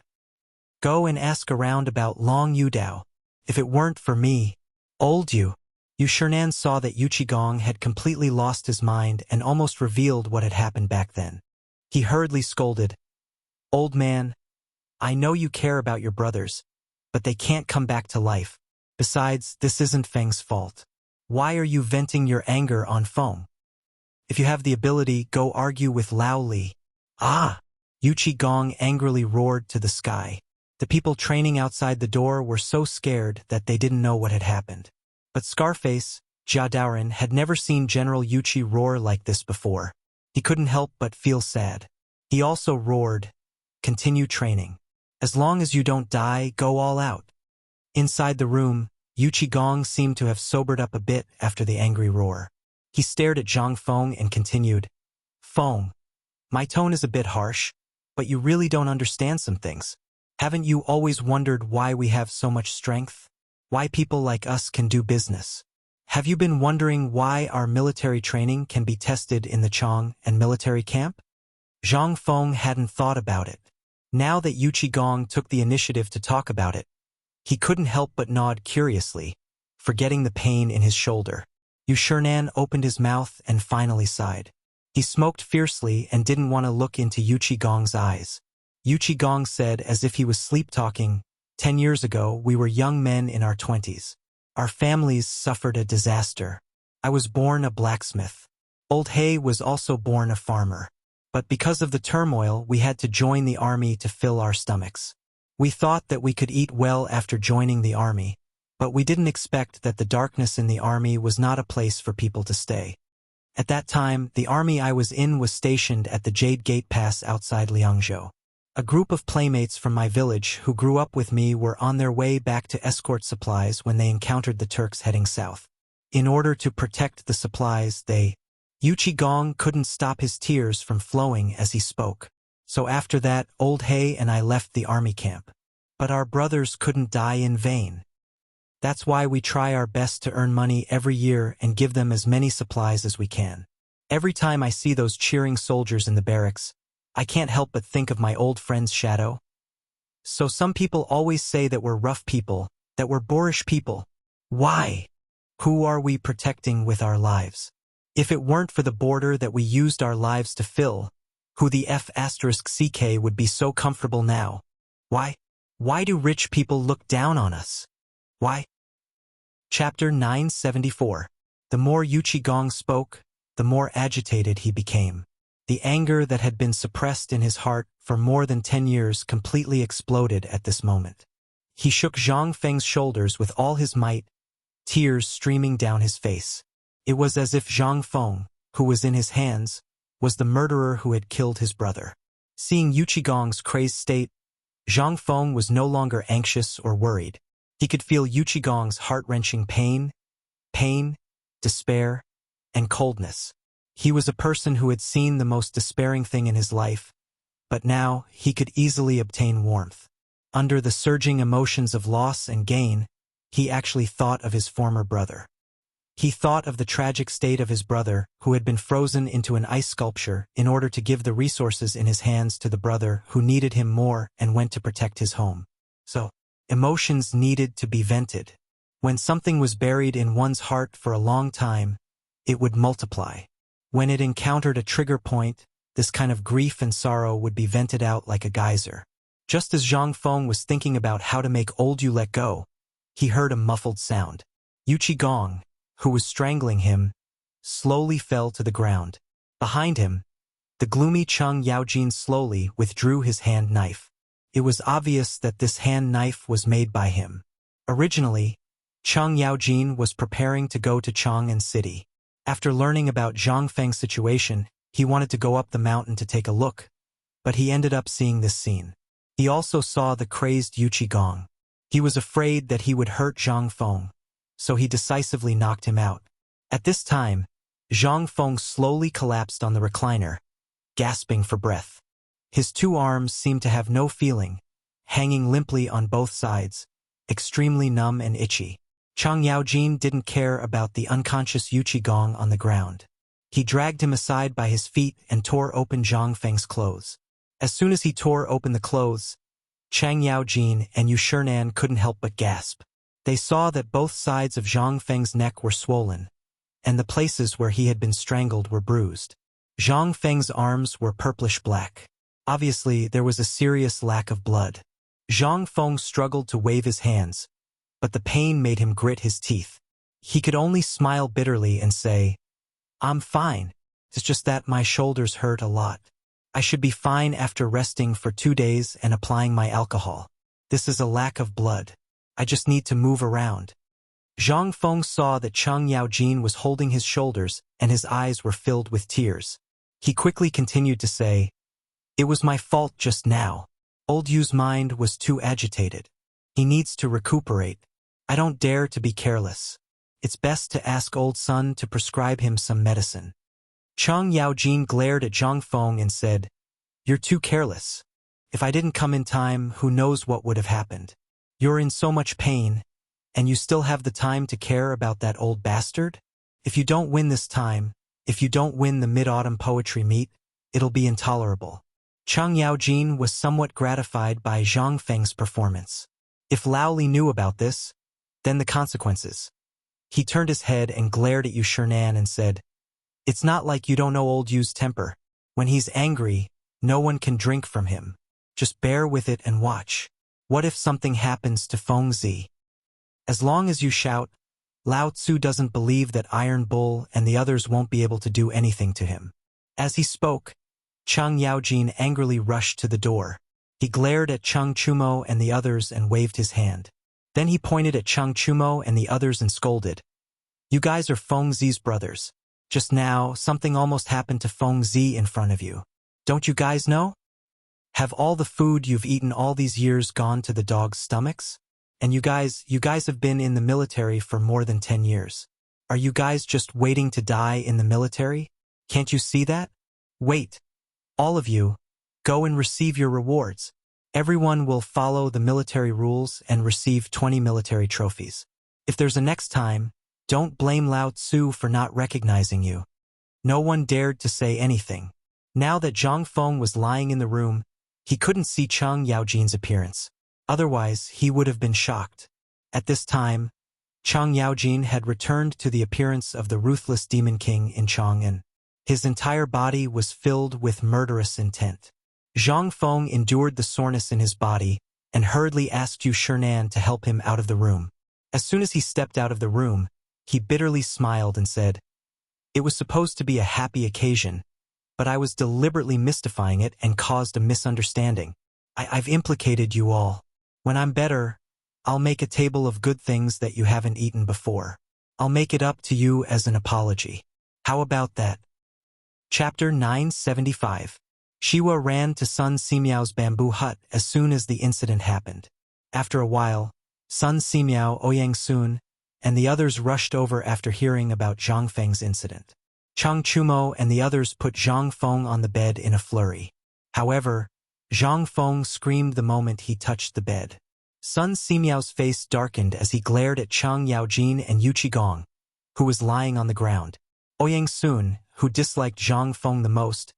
Go and ask around about Long Yu Dao. If it weren't for me, old Yu." Yu Shernan saw that Yu Qigong had completely lost his mind and almost revealed what had happened back then. He hurriedly scolded, "Old man, I know you care about your brothers, but they can't come back to life. Besides, this isn't Feng's fault. Why are you venting your anger on Feng? If you have the ability, go argue with Lao Li." "Ah!" Yu Qigong angrily roared to the sky. The people training outside the door were so scared that they didn't know what had happened. But Scarface, Jia Daoren, had never seen General Yu Qi roar like this before. He couldn't help but feel sad. He also roared, "Continue training. As long as you don't die, go all out." Inside the room, Yu Qigong seemed to have sobered up a bit after the angry roar. He stared at Zhang Feng and continued, "Feng, my tone is a bit harsh, but you really don't understand some things. Haven't you always wondered why we have so much strength? Why people like us can do business? Have you been wondering why our military training can be tested in the Chong and military camp?" Zhang Feng hadn't thought about it. Now that Yu Qigong took the initiative to talk about it, he couldn't help but nod curiously, forgetting the pain in his shoulder. Yu Shernan opened his mouth and finally sighed. He smoked fiercely and didn't want to look into Yu Qigong's eyes. Yu Qigong said as if he was sleep-talking, 10 years ago, we were young men in our 20s. Our families suffered a disaster. I was born a blacksmith. Old He was also born a farmer. But because of the turmoil, we had to join the army to fill our stomachs. We thought that we could eat well after joining the army, but we didn't expect that the darkness in the army was not a place for people to stay. At that time, the army I was in was stationed at the Jade Gate Pass outside Liangzhou. A group of playmates from my village who grew up with me were on their way back to escort supplies when they encountered the Turks heading south. In order to protect the supplies, Yu Qigong couldn't stop his tears from flowing as he spoke. So after that, Old He and I left the army camp. But our brothers couldn't die in vain. That's why we try our best to earn money every year and give them as many supplies as we can. Every time I see those cheering soldiers in the barracks, I can't help but think of my old friend's shadow. So some people always say that we're rough people, that we're boorish people. Why? Who are we protecting with our lives? If it weren't for the border that we used our lives to fill, who the F***ck would be so comfortable now? Why? Why do rich people look down on us? Why? Chapter 974. The more Yu Qigong spoke, the more agitated he became. The anger that had been suppressed in his heart for more than 10 years completely exploded at this moment. He shook Zhang Feng's shoulders with all his might, tears streaming down his face. It was as if Zhang Feng, who was in his hands, was the murderer who had killed his brother. Seeing Yu Qigong's crazed state, Zhang Feng was no longer anxious or worried. He could feel Yuchigong's heart-wrenching pain, despair, and coldness. He was a person who had seen the most despairing thing in his life, but now he could easily obtain warmth. Under the surging emotions of loss and gain, he actually thought of his former brother. He thought of the tragic state of his brother, who had been frozen into an ice sculpture in order to give the resources in his hands to the brother who needed him more and went to protect his home. So, emotions needed to be vented. When something was buried in one's heart for a long time, it would multiply. When it encountered a trigger point, this kind of grief and sorrow would be vented out like a geyser. Just as Zhang Feng was thinking about how to make old Yu let go, he heard a muffled sound. Yuchigong, who was strangling him, slowly fell to the ground. Behind him, the gloomy Cheng Yaojin slowly withdrew his hand knife. It was obvious that this hand knife was made by him. Originally, Cheng Yaojin was preparing to go to Chang'an City. After learning about Zhang Feng's situation, he wanted to go up the mountain to take a look, but he ended up seeing this scene. He also saw the crazed Yuchigong. He was afraid that he would hurt Zhang Feng, so he decisively knocked him out. At this time, Zhang Feng slowly collapsed on the recliner, gasping for breath. His two arms seemed to have no feeling, hanging limply on both sides, extremely numb and itchy. Cheng Yaojin didn't care about the unconscious Yuchigong on the ground. He dragged him aside by his feet and tore open Zhang Feng's clothes. As soon as he tore open the clothes, Cheng Yaojin and Yu Shinan couldn't help but gasp. They saw that both sides of Zhang Feng's neck were swollen, and the places where he had been strangled were bruised. Zhang Feng's arms were purplish-black. Obviously, there was a serious lack of blood. Zhang Feng struggled to wave his hands, but the pain made him grit his teeth. He could only smile bitterly and say, "I'm fine. It's just that my shoulders hurt a lot. I should be fine after resting for 2 days and applying my alcohol. This is a lack of blood. I just need to move around." Zhang Feng saw that Cheng Yaojin was holding his shoulders and his eyes were filled with tears. He quickly continued to say, "It was my fault just now. Old Yu's mind was too agitated. He needs to recuperate. I don't dare to be careless. It's best to ask old Sun to prescribe him some medicine." Cheng Yaojin glared at Zhang Feng and said, "You're too careless. If I didn't come in time, who knows what would have happened? You're in so much pain, and you still have the time to care about that old bastard? If you don't win this time, if you don't win the mid-autumn poetry meet, it'll be intolerable." Cheng Yaojin was somewhat gratified by Zhang Feng's performance. If Laoli knew about this, then the consequences. He turned his head and glared at Yu Shinan and said, "It's not like you don't know old Yu's temper. When he's angry, no one can drink from him. Just bear with it and watch. What if something happens to Feng Zi? As long as you shout, Lao Tzu doesn't believe that Iron Bull and the others won't be able to do anything to him." As he spoke, Cheng Yaojin angrily rushed to the door. He glared at Cheng Chumo and the others and waved his hand. Then he pointed at Cheng Chumo and the others and scolded, "You guys are Feng Zi's brothers. Just now, something almost happened to Feng Zi in front of you. Don't you guys know? Have all the food you've eaten all these years gone to the dogs' stomachs? And you guys have been in the military for more than 10 years. Are you guys just waiting to die in the military? Can't you see that? Wait. All of you, go and receive your rewards. Everyone will follow the military rules and receive 20 military trophies. If there's a next time, don't blame Lao Tzu for not recognizing you." No one dared to say anything. Now that Zhang Feng was lying in the room, he couldn't see Cheng Yaojin's appearance. Otherwise, he would have been shocked. At this time, Cheng Yaojin had returned to the appearance of the ruthless Demon King in Chang'an. His entire body was filled with murderous intent. Zhang Feng endured the soreness in his body and hurriedly asked Yu Shinan to help him out of the room. As soon as he stepped out of the room, he bitterly smiled and said, "It was supposed to be a happy occasion, but I was deliberately mystifying it and caused a misunderstanding. I've implicated you all. When I'm better, I'll make a table of good things that you haven't eaten before. I'll make it up to you as an apology. How about that?" Chapter 975. Shiwa ran to Sun Simiao's bamboo hut as soon as the incident happened. After a while, Sun Simiao, Ouyang Sun, and the others rushed over after hearing about Zhang Feng's incident. Chang Chumo and the others put Zhang Feng on the bed in a flurry. However, Zhang Feng screamed the moment he touched the bed. Sun Simiao's face darkened as he glared at Chang Yaojin and Yu Qigong, who was lying on the ground. Ouyang Sun, who disliked Zhang Feng the most,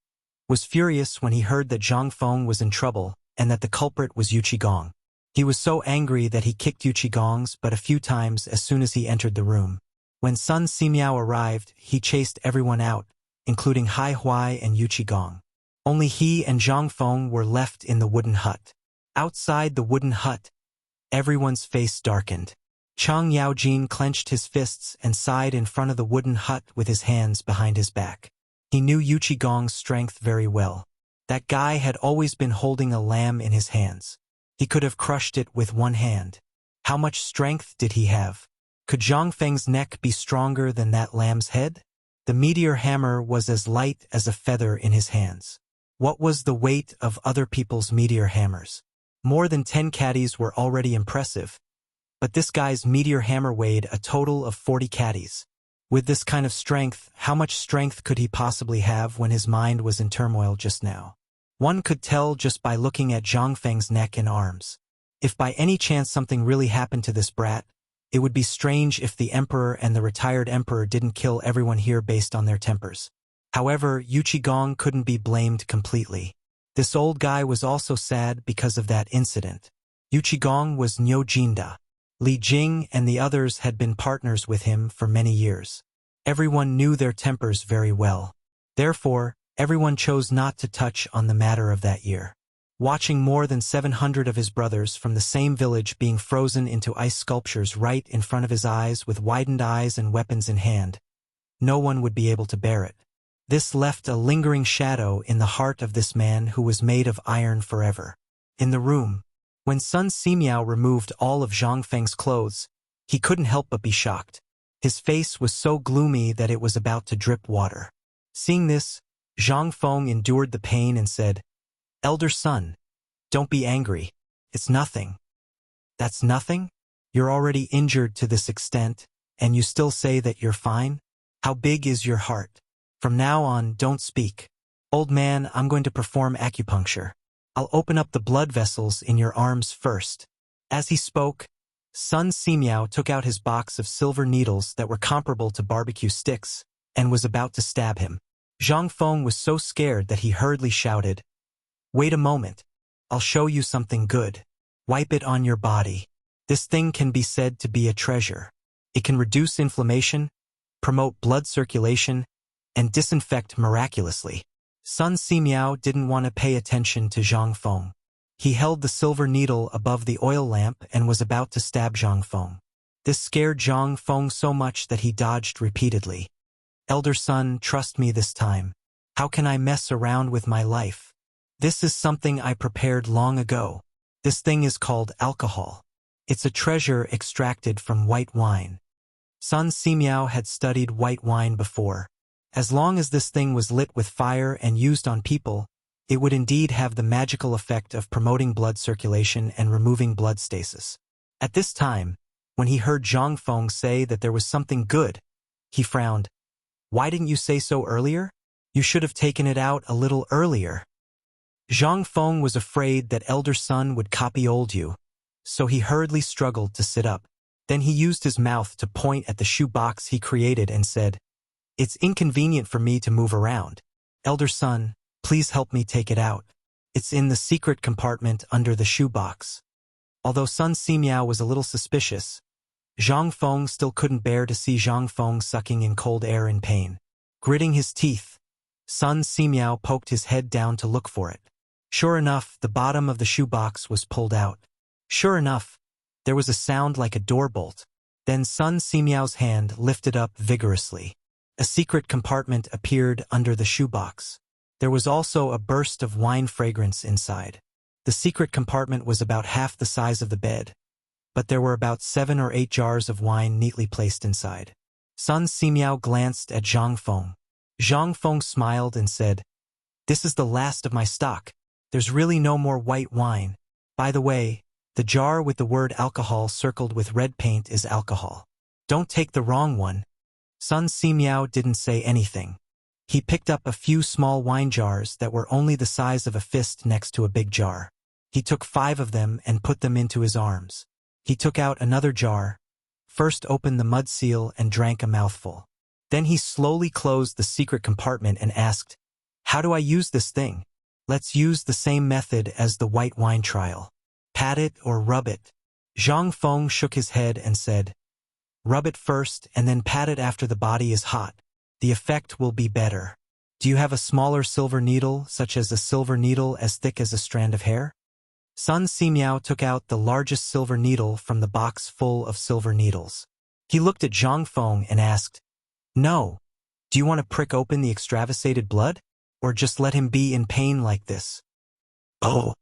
was furious when he heard that Zhang Feng was in trouble and that the culprit was Yu Qigong. He was so angry that he kicked Yu Qigong's but a few times as soon as he entered the room. When Sun Simiao arrived, he chased everyone out, including Hai Huai and Yu Qigong. Only he and Zhang Feng were left in the wooden hut. Outside the wooden hut, everyone's face darkened. Chang Yaojin clenched his fists and sighed in front of the wooden hut with his hands behind his back. He knew Yu Qigong's strength very well. That guy had always been holding a lamb in his hands. He could have crushed it with one hand. How much strength did he have? Could Zhang Feng's neck be stronger than that lamb's head? The meteor hammer was as light as a feather in his hands. What was the weight of other people's meteor hammers? More than 10 caddies were already impressive, but this guy's meteor hammer weighed a total of 40 caddies. With this kind of strength, how much strength could he possibly have when his mind was in turmoil just now? One could tell just by looking at Zhang Feng's neck and arms. If by any chance something really happened to this brat, it would be strange if the emperor and the retired emperor didn't kill everyone here based on their tempers. However, Yu Qigong couldn't be blamed completely. This old guy was also sad because of that incident. Yu Qigong was Niu Jinda. Li Jing and the others had been partners with him for many years. Everyone knew their tempers very well. Therefore, everyone chose not to touch on the matter of that year. Watching more than 700 of his brothers from the same village being frozen into ice sculptures right in front of his eyes with widened eyes and weapons in hand, no one would be able to bear it. This left a lingering shadow in the heart of this man who was made of iron forever. In the room, when Sun Simiao removed all of Zhang Feng's clothes, he couldn't help but be shocked. His face was so gloomy that it was about to drip water. Seeing this, Zhang Feng endured the pain and said, "Elder son, don't be angry. It's nothing." "That's nothing? You're already injured to this extent, and you still say that you're fine? How big is your heart? From now on, don't speak. Old man, I'm going to perform acupuncture. I'll open up the blood vessels in your arms first." As he spoke, Sun Simiao took out his box of silver needles that were comparable to barbecue sticks and was about to stab him. Zhang Feng was so scared that he hurriedly shouted, "Wait a moment. I'll show you something good. Wipe it on your body. This thing can be said to be a treasure. It can reduce inflammation, promote blood circulation, and disinfect miraculously." Sun Simiao didn't want to pay attention to Zhang Feng. He held the silver needle above the oil lamp and was about to stab Zhang Feng. This scared Zhang Feng so much that he dodged repeatedly. "Elder son, trust me this time. How can I mess around with my life? This is something I prepared long ago. This thing is called alcohol. It's a treasure extracted from white wine." Sun Simiao had studied white wine before. As long as this thing was lit with fire and used on people, it would indeed have the magical effect of promoting blood circulation and removing blood stasis. At this time, when he heard Zhang Feng say that there was something good, he frowned. "Why didn't you say so earlier? You should have taken it out a little earlier." Zhang Feng was afraid that elder son would copy old Yu, so he hurriedly struggled to sit up. Then he used his mouth to point at the shoe box he created and said, "It's inconvenient for me to move around. Elder son, please help me take it out. It's in the secret compartment under the shoe box." Although Sun Simiao was a little suspicious, Zhang Feng still couldn't bear to see Zhang Feng sucking in cold air in pain. Gritting his teeth, Sun Simiao poked his head down to look for it. Sure enough, the bottom of the shoebox was pulled out. Sure enough, there was a sound like a door bolt. Then Sun Simiao's hand lifted up vigorously. A secret compartment appeared under the shoebox. There was also a burst of wine fragrance inside. The secret compartment was about half the size of the bed, but there were about 7 or 8 jars of wine neatly placed inside. Sun Simiao glanced at Zhang Feng. Zhang Feng smiled and said, "This is the last of my stock. There's really no more white wine. By the way, The jar with the word alcohol circled with red paint is alcohol. Don't take the wrong one. Sun Simiao didn't say anything. He picked up a few small wine jars that were only the size of a fist next to a big jar. He took 5 of them and put them into his arms. He took out another jar, first opened the mud seal and drank a mouthful. Then he slowly closed the secret compartment and asked, "How do I use this thing?" "Let's use the same method as the white wine trial. Pat it or rub it." Zhang Feng shook his head and said, "Rub it first and then pat it after the body is hot. The effect will be better. Do you have a smaller silver needle, such as a silver needle as thick as a strand of hair?" Sun Simiao took out the largest silver needle from the box full of silver needles. He looked at Zhang Feng and asked, "No. Do you want to prick open the extravasated blood? Or just let him be in pain like this?" Oh.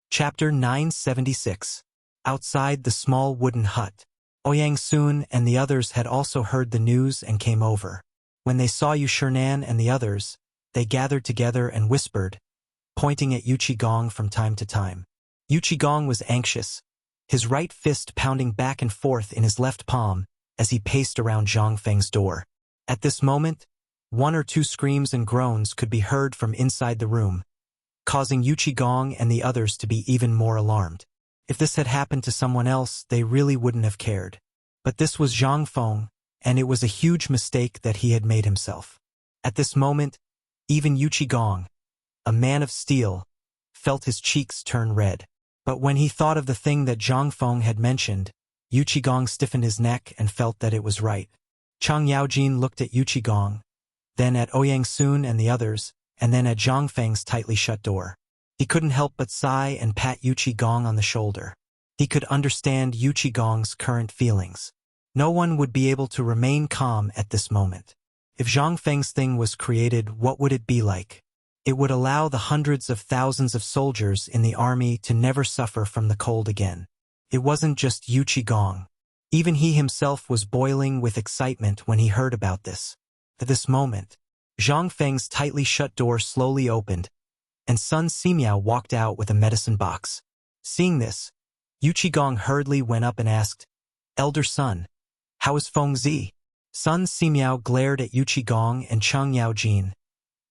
Chapter 976. Outside the small wooden hut. Ouyang Sun and the others had also heard the news and came over. When they saw Yu Shernan and the others, they gathered together and whispered, pointing at Yu Qigong from time to time. Yu Qigong was anxious, his right fist pounding back and forth in his left palm as he paced around Zhang Feng's door. At this moment, 1 or 2 screams and groans could be heard from inside the room, causing Yu Qigong and the others to be even more alarmed. If this had happened to someone else, they really wouldn't have cared. But this was Zhang Feng, and it was a huge mistake that he had made himself. At this moment, even Yu Qigong, a man of steel, felt his cheeks turn red. But when he thought of the thing that Zhang Feng had mentioned, Yu Qigong stiffened his neck and felt that it was right. Chang Yaojin looked at Yu Qigong, then at Ouyang Sun and the others, and then at Zhang Feng's tightly shut door. He couldn't help but sigh and pat Yu Qigong on the shoulder. He could understand Yu Qigong's current feelings. No one would be able to remain calm at this moment. If Zhang Feng's thing was created, what would it be like? It would allow the hundreds of thousands of soldiers in the army to never suffer from the cold again. It wasn't just Yu Qigong. Even he himself was boiling with excitement when he heard about this. At this moment, Zhang Feng's tightly shut door slowly opened, and Sun Simiao walked out with a medicine box. Seeing this, Yu Qigong hurriedly went up and asked, "Elder Sun, how is Feng Zi?" Sun Simiao glared at Yu Qigong and Chang Yaojin,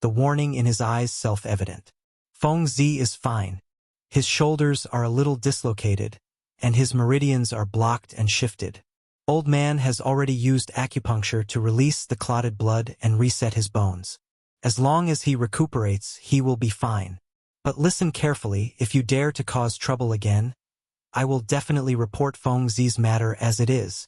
the warning in his eyes self-evident. "Feng Zi is fine. His shoulders are a little dislocated, and his meridians are blocked and shifted. Old man has already used acupuncture to release the clotted blood and reset his bones. As long as he recuperates, he will be fine. But listen carefully, if you dare to cause trouble again, I will definitely report Feng Zi's matter as it is."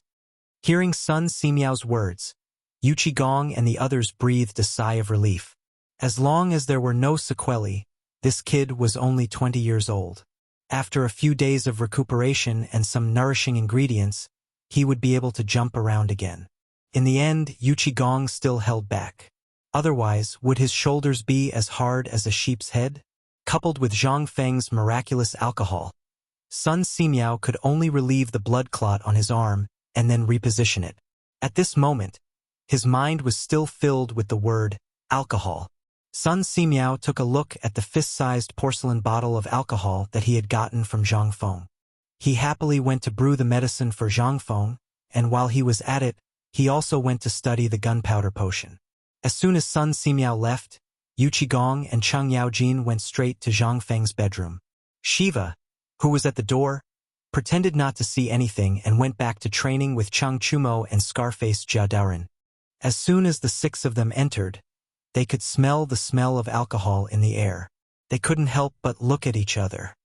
Hearing Sun Simiao's words, Yu Qigong and the others breathed a sigh of relief. As long as there were no sequelae, this kid was only 20 years old. After a few days of recuperation and some nourishing ingredients, he would be able to jump around again. In the end, Yu Qigong still held back. Otherwise, would his shoulders be as hard as a sheep's head? Coupled with Zhang Feng's miraculous alcohol, Sun Simiao could only relieve the blood clot on his arm and then reposition it. At this moment, his mind was still filled with the word alcohol. Sun Simiao took a look at the fist-sized porcelain bottle of alcohol that he had gotten from Zhang Feng. He happily went to brew the medicine for Zhang Feng, and while he was at it, he also went to study the gunpowder potion. As soon as Sun Simiao left, Yu Qigong and Chang Yaojin went straight to Zhang Feng's bedroom. Shiva, who was at the door, pretended not to see anything and went back to training with Chang Chumo and Scarface Jiadaoren. As soon as the 6 of them entered, they could smell the smell of alcohol in the air. They couldn't help but look at each other.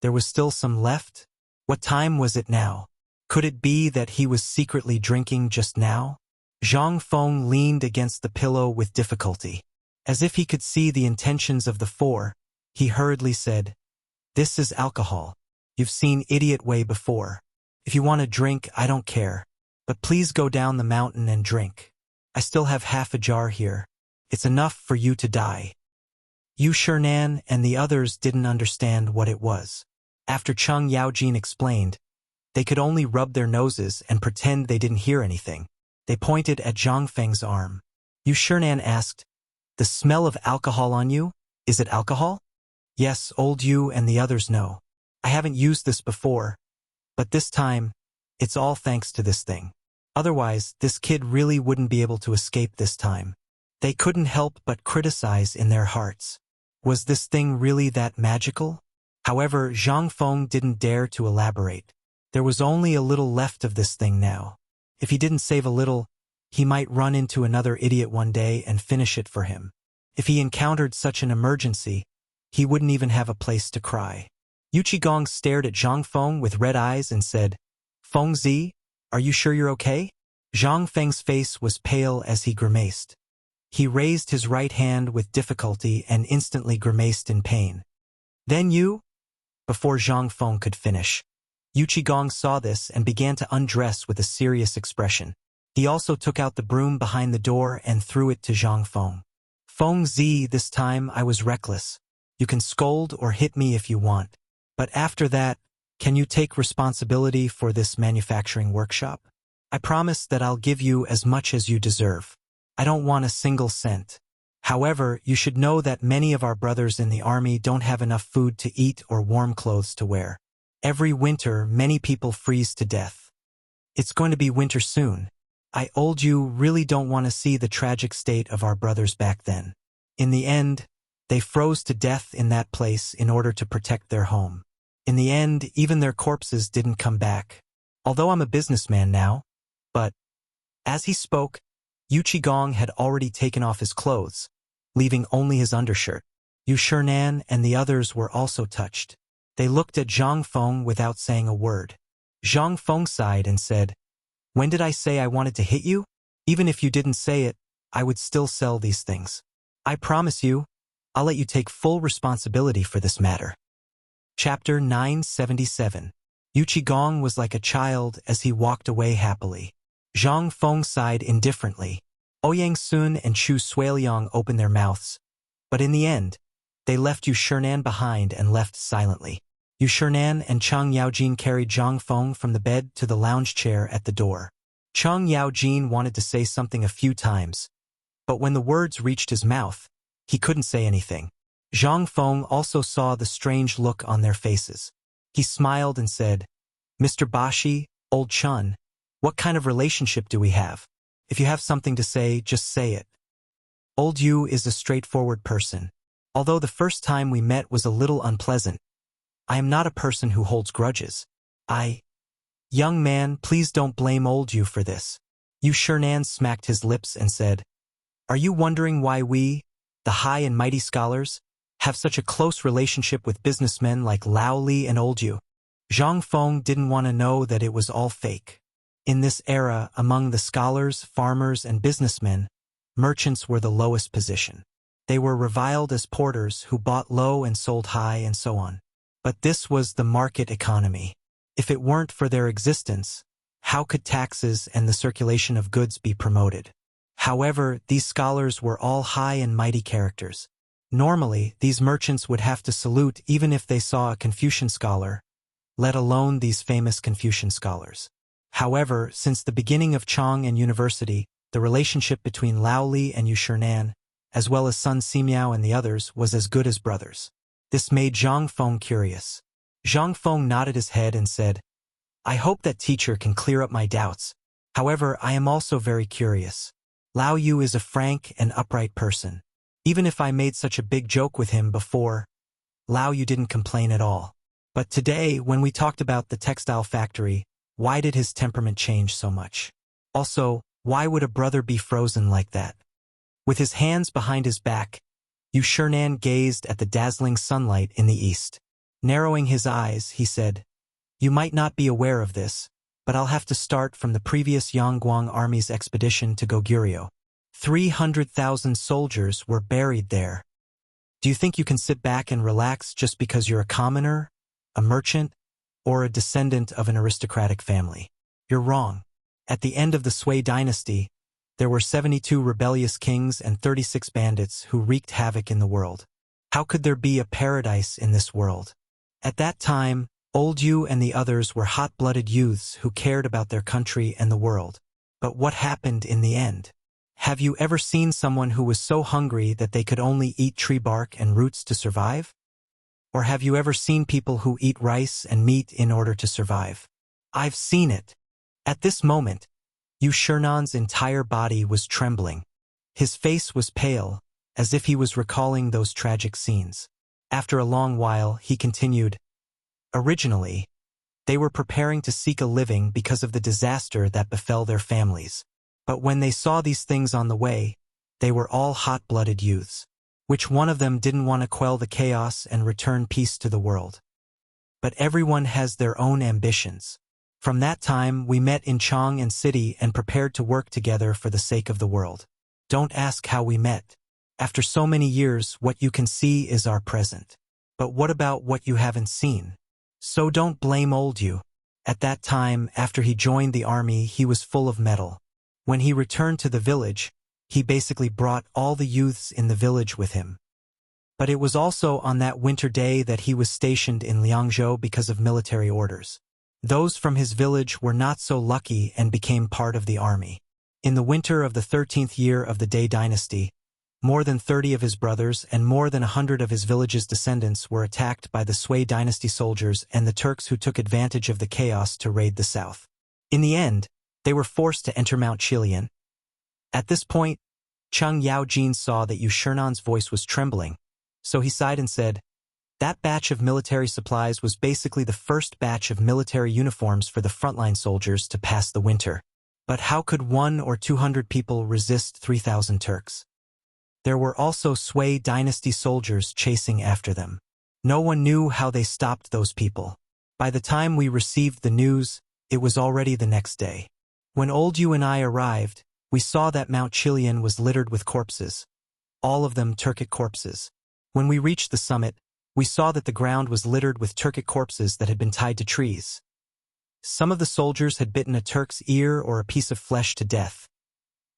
There was still some left? What time was it now? Could it be that he was secretly drinking just now? Zhang Feng leaned against the pillow with difficulty. As if he could see the intentions of the 4, he hurriedly said, "This is alcohol. You've seen Idiot Way before. If you want to drink, I don't care. But please go down the mountain and drink. I still have half a jar here. It's enough for you to die." Yu Shernan and the others didn't understand what it was. After Chang Yaojin explained, they could only rub their noses and pretend they didn't hear anything. They pointed at Zhang Feng's arm. Yu Shernan asked, "The smell of alcohol on you? Is it alcohol?" "Yes, old Yu and the others know. I haven't used this before, But this time, it's all thanks to this thing. Otherwise, this kid really wouldn't be able to escape this time. They couldn't help but criticize in their hearts. Was this thing really that magical? However, Zhang Feng didn't dare to elaborate. There was only a little left of this thing now. If he didn't save a little, he might run into another idiot one day and finish it for him. If he encountered such an emergency, he wouldn't even have a place to cry. Yuqigong stared at Zhang Feng with red eyes and said, "Feng Zi, are you sure you're okay?" Zhang Feng's face was pale as he grimaced. He raised his right hand with difficulty and instantly grimaced in pain. "Then you?" Before Zhang Feng could finish, Yuqigong saw this and began to undress with a serious expression. He also took out the broom behind the door and threw it to Zhang Feng. "Feng Zi, this time I was reckless. You can scold or hit me if you want. But after that, can you take responsibility for this manufacturing workshop? I promise that I'll give you as much as you deserve. I don't want a single cent. However, you should know that many of our brothers in the army don't have enough food to eat or warm clothes to wear. Every winter, many people freeze to death. It's going to be winter soon. I told you really don't want to see the tragic state of our brothers back then. In the end, they froze to death in that place in order to protect their home. In the end, even their corpses didn't come back. Although I'm a businessman now, but..." As he spoke, Yuqigong had already taken off his clothes, leaving only his undershirt. Yu Shernan and the others were also touched. They looked at Zhang Feng without saying a word. Zhang Feng sighed and said, "When did I say I wanted to hit you? Even if you didn't say it, I would still sell these things. I promise you, I'll let you take full responsibility for this matter." Chapter 977. Yuqigong was like a child as he walked away happily. Zhang Feng sighed indifferently. Ouyang Sun and Chu Suiliang opened their mouths. But in the end, they left Yu Shernan behind and left silently. Yu Shernan and Chang Yaojin carried Zhang Feng from the bed to the lounge chair at the door. Chang Yaojin wanted to say something a few times, but when the words reached his mouth, he couldn't say anything. Zhang Feng also saw the strange look on their faces. He smiled and said, "Mr. Bashi, old Chun, what kind of relationship do we have? If you have something to say, just say it." Old Yu is a straightforward person. Although the first time we met was a little unpleasant, I am not a person who holds grudges. Young man, please don't blame old Yu for this. Yu Shernan smacked his lips and said, "Are you wondering why we, the high and mighty scholars, have such a close relationship with businessmen like Lao Li and old Yu?" Zhang Feng didn't want to know that it was all fake. In this era, among the scholars, farmers, and businessmen, merchants were the lowest position. They were reviled as porters who bought low and sold high and so on. But this was the market economy. If it weren't for their existence, how could taxes and the circulation of goods be promoted? However, these scholars were all high and mighty characters. Normally, these merchants would have to salute even if they saw a Confucian scholar, let alone these famous Confucian scholars. However, since the beginning of Chang and University, the relationship between Lao Li and Yu Shernan, as well as Sun Simiao and the others, was as good as brothers. This made Zhang Feng curious. Zhang Feng nodded his head and said, "I hope that teacher can clear up my doubts. However, I am also very curious. Lao Yu is a frank and upright person. Even if I made such a big joke with him before, Lao Yu didn't complain at all. But today, when we talked about the textile factory, why did his temperament change so much? Also, why would a brother be frozen like that?" With his hands behind his back, Yu Shernan gazed at the dazzling sunlight in the east. Narrowing his eyes, he said, "You might not be aware of this, but I'll have to start from the previous Yangguang army's expedition to Goguryeo. 300,000 soldiers were buried there. Do you think you can sit back and relax just because you're a commoner, a merchant, or a descendant of an aristocratic family? You're wrong. At the end of the Sui dynasty, there were 72 rebellious kings and 36 bandits who wreaked havoc in the world. How could there be a paradise in this world? At that time, old Yu and the others were hot-blooded youths who cared about their country and the world. But what happened in the end? Have you ever seen someone who was so hungry that they could only eat tree bark and roots to survive? Or have you ever seen people who eat rice and meat in order to survive? I've seen it. At this moment, Yu Shernan's entire body was trembling. His face was pale, as if he was recalling those tragic scenes. After a long while, he continued, Originally, they were preparing to seek a living because of the disaster that befell their families. But when they saw these things on the way, they were all hot-blooded youths. Which one of them didn't want to quell the chaos and return peace to the world? But everyone has their own ambitions. From that time, we met in Chang and City and prepared to work together for the sake of the world. Don't ask how we met. After so many years, what you can see is our present. But what about what you haven't seen? So don't blame old you. At that time, after he joined the army, he was full of mettle. When he returned to the village, he basically brought all the youths in the village with him. But it was also on that winter day that he was stationed in Liangzhou because of military orders. Those from his village were not so lucky and became part of the army. In the winter of the 13th year of the Day dynasty, more than 30 of his brothers and more than 100 of his village's descendants were attacked by the Sui dynasty soldiers and the Turks who took advantage of the chaos to raid the south. In the end, they were forced to enter Mount Qilian. At this point, Cheng Yaojin saw that Yu Shernan's voice was trembling, so he sighed and said, That batch of military supplies was basically the first batch of military uniforms for the frontline soldiers to pass the winter. But how could 100 or 200 people resist 3,000 Turks? There were also Sui dynasty soldiers chasing after them. No one knew how they stopped those people. By the time we received the news, it was already the next day. When old Yu and I arrived, we saw that Mount Qilian was littered with corpses, all of them Turkic corpses. When we reached the summit, we saw that the ground was littered with Turkic corpses that had been tied to trees. Some of the soldiers had bitten a Turk's ear or a piece of flesh to death.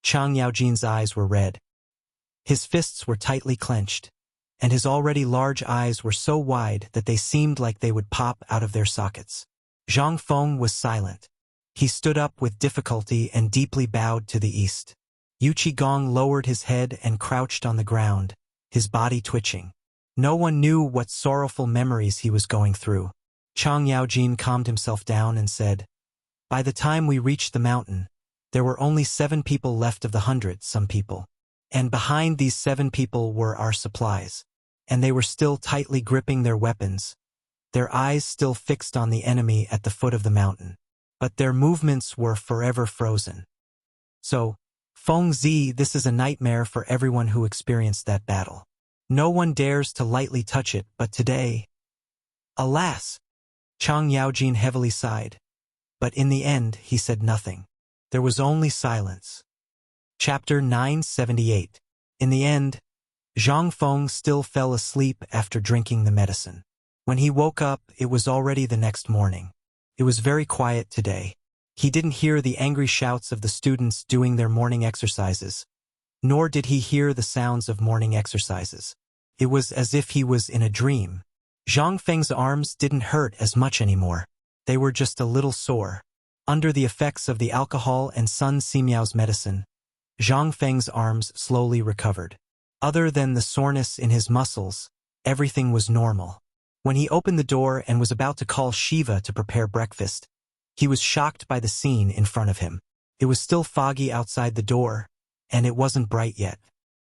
Chang Yaojin's eyes were red. His fists were tightly clenched, and his already large eyes were so wide that they seemed like they would pop out of their sockets. Zhang Feng was silent. He stood up with difficulty and deeply bowed to the east. Yu Qigong lowered his head and crouched on the ground, his body twitching. No one knew what sorrowful memories he was going through. Chang Yaojin calmed himself down and said, By the time we reached the mountain, there were only 7 people left of the 100, some people. And behind these 7 people were our supplies. And they were still tightly gripping their weapons, their eyes still fixed on the enemy at the foot of the mountain. But their movements were forever frozen. So, Feng Zi, this is a nightmare for everyone who experienced that battle. No one dares to lightly touch it, but today... Alas! Chang Yaojin heavily sighed. But in the end, he said nothing. There was only silence. Chapter 978. In the end, Zhang Feng still fell asleep after drinking the medicine. When he woke up, it was already the next morning. It was very quiet today. He didn't hear the angry shouts of the students doing their morning exercises, nor did he hear the sounds of morning exercises. It was as if he was in a dream. Zhang Feng's arms didn't hurt as much anymore. They were just a little sore. Under the effects of the alcohol and Sun Simiao's medicine, Zhang Feng's arms slowly recovered. Other than the soreness in his muscles, everything was normal. When he opened the door and was about to call Shiva to prepare breakfast, he was shocked by the scene in front of him. It was still foggy outside the door, and it wasn't bright yet.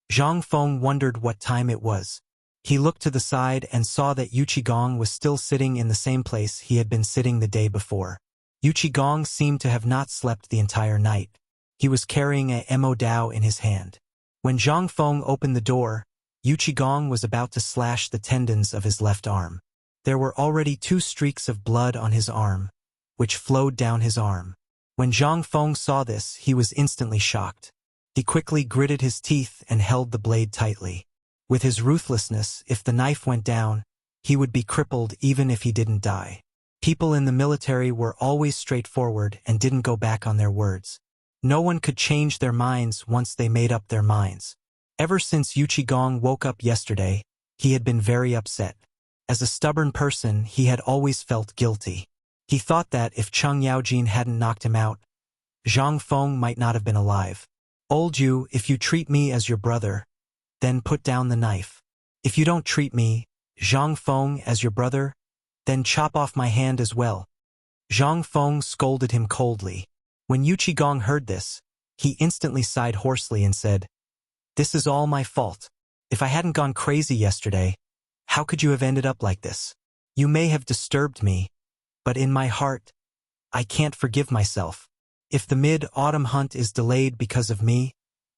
Zhang Feng wondered what time it was. He looked to the side and saw that Yu Qigong was still sitting in the same place he had been sitting the day before. Yu Qigong seemed to have not slept the entire night. He was carrying a Mo Dao in his hand. When Zhang Feng opened the door, Yu Qigong was about to slash the tendons of his left arm. There were already 2 streaks of blood on his arm, which flowed down his arm. When Zhang Feng saw this, he was instantly shocked. He quickly gritted his teeth and held the blade tightly. With his ruthlessness, if the knife went down, he would be crippled even if he didn't die. People in the military were always straightforward and didn't go back on their words. No one could change their minds once they made up their minds. Ever since Yu Qigong woke up yesterday, he had been very upset. As a stubborn person, he had always felt guilty. He thought that if Cheng Yaojin hadn't knocked him out, Zhang Feng might not have been alive. Old Yu, if you treat me as your brother, then put down the knife. If you don't treat me, Zhang Feng, as your brother, then chop off my hand as well. Zhang Feng scolded him coldly. When Yu Qigong heard this, he instantly sighed hoarsely and said, "This is all my fault. If I hadn't gone crazy yesterday, how could you have ended up like this? You may have disturbed me, but in my heart, I can't forgive myself. If the mid-autumn hunt is delayed because of me,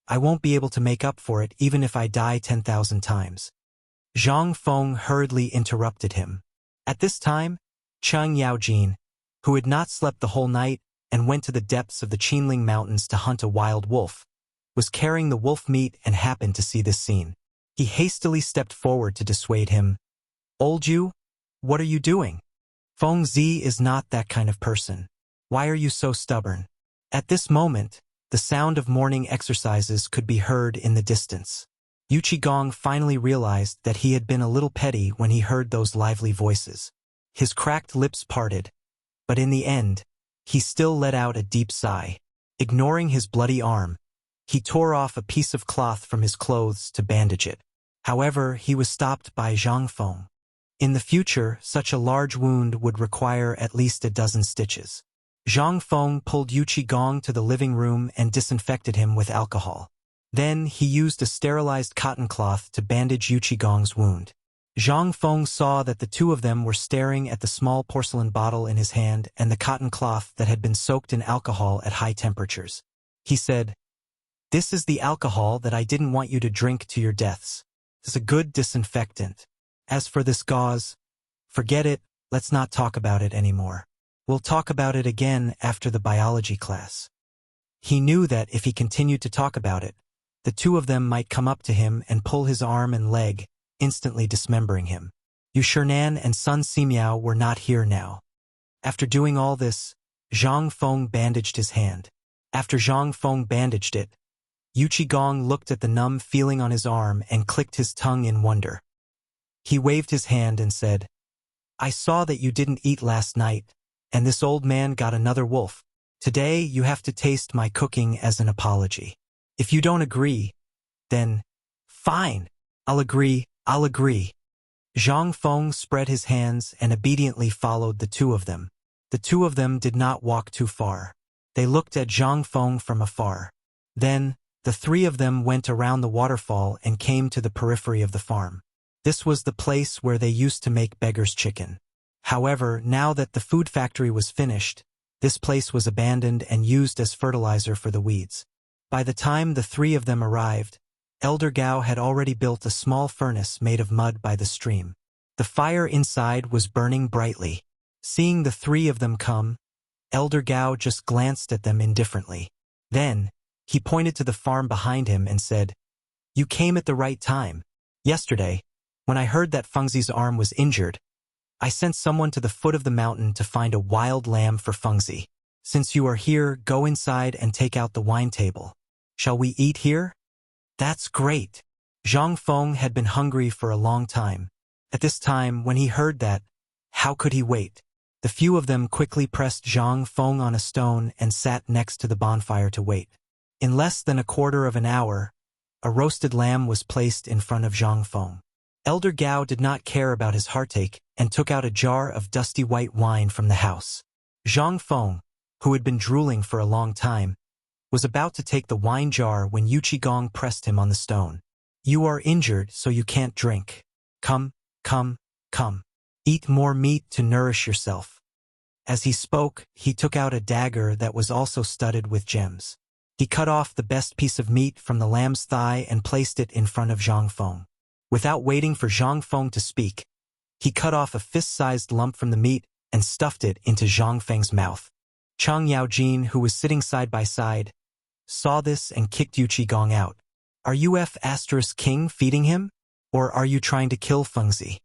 I won't be able to make up for it even if I die 10,000 times." Zhang Feng hurriedly interrupted him. At this time, Cheng Yaojin, who had not slept the whole night and went to the depths of the Qinling Mountains to hunt a wild wolf, was carrying the wolf meat and happened to see this scene. He hastily stepped forward to dissuade him. "Old Ju, what are you doing? Feng Zi is not that kind of person. Why are you so stubborn?" At this moment, the sound of morning exercises could be heard in the distance. Yu Qigong finally realized that he had been a little petty when he heard those lively voices. His cracked lips parted, but in the end, he still let out a deep sigh. Ignoring his bloody arm, he tore off a piece of cloth from his clothes to bandage it. However, he was stopped by Zhang Feng. In the future, such a large wound would require at least a dozen stitches. Zhang Feng pulled Yu Qigong to the living room and disinfected him with alcohol. Then he used a sterilized cotton cloth to bandage Yu Qigong's wound. Zhang Feng saw that the two of them were staring at the small porcelain bottle in his hand and the cotton cloth that had been soaked in alcohol at high temperatures. He said, "This is the alcohol that I didn't want you to drink to your deaths. It's a good disinfectant. As for this gauze, forget it, let's not talk about it anymore. We'll talk about it again after the biology class." He knew that if he continued to talk about it, the two of them might come up to him and pull his arm and leg, instantly dismembering him. Yu Shernan and Sun Simiao were not here now. After doing all this, Zhang Feng bandaged his hand. After Zhang Feng bandaged it, Yu Qigong looked at the numb feeling on his arm and clicked his tongue in wonder. He waved his hand and said, "I saw that you didn't eat last night, and this old man got another wolf. Today you have to taste my cooking as an apology. If you don't agree, then fine, I'll agree. Zhang Feng spread his hands and obediently followed the two of them. The two of them did not walk too far. They looked at Zhang Feng from afar. Then, the three of them went around the waterfall and came to the periphery of the farm. This was the place where they used to make beggar's chicken. However, now that the food factory was finished, this place was abandoned and used as fertilizer for the weeds. By the time the three of them arrived, Elder Gao had already built a small furnace made of mud by the stream. The fire inside was burning brightly. Seeing the three of them come, Elder Gao just glanced at them indifferently. Then, he pointed to the farm behind him and said, "You came at the right time. Yesterday, when I heard that Fengzi's arm was injured, I sent someone to the foot of the mountain to find a wild lamb for Fengzi. Since you are here, go inside and take out the wine table. Shall we eat here?" "That's great." Zhang Feng had been hungry for a long time. At this time, when he heard that, how could he wait? The few of them quickly pressed Zhang Feng on a stone and sat next to the bonfire to wait. In less than a quarter of an hour, a roasted lamb was placed in front of Zhang Feng. Elder Gao did not care about his heartache and took out a jar of dusty white wine from the house. Zhang Feng, who had been drooling for a long time, was about to take the wine jar when Yu Qigong pressed him on the stone. "You are injured, so you can't drink. Come. Eat more meat to nourish yourself." As he spoke, he took out a dagger that was also studded with gems. He cut off the best piece of meat from the lamb's thigh and placed it in front of Zhang Feng. Without waiting for Zhang Feng to speak, he cut off a fist-sized lump from the meat and stuffed it into Zhang Feng's mouth. Cheng Yaojin, who was sitting side by side, saw this and kicked Yu Qigong out. "Are you King feeding him? Or are you trying to kill Fengzi?"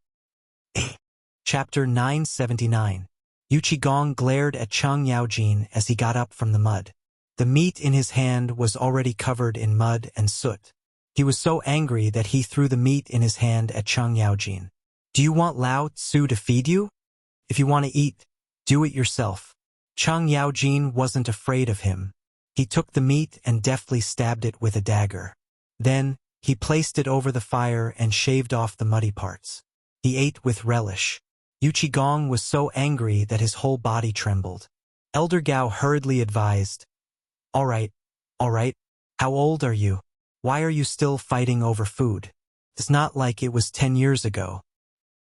Chapter 979. Yu Qigong glared at Cheng Yaojin as he got up from the mud. The meat in his hand was already covered in mud and soot. He was so angry that he threw the meat in his hand at Cheng Yaojin. "Do you want Lao Tzu to feed you? If you want to eat, do it yourself." Cheng Yaojin wasn't afraid of him. He took the meat and deftly stabbed it with a dagger. Then, he placed it over the fire and shaved off the muddy parts. He ate with relish. Gong was so angry that his whole body trembled. Elder Gao hurriedly advised, All right. How old are you? Why are you still fighting over food? It's not like it was 10 years ago.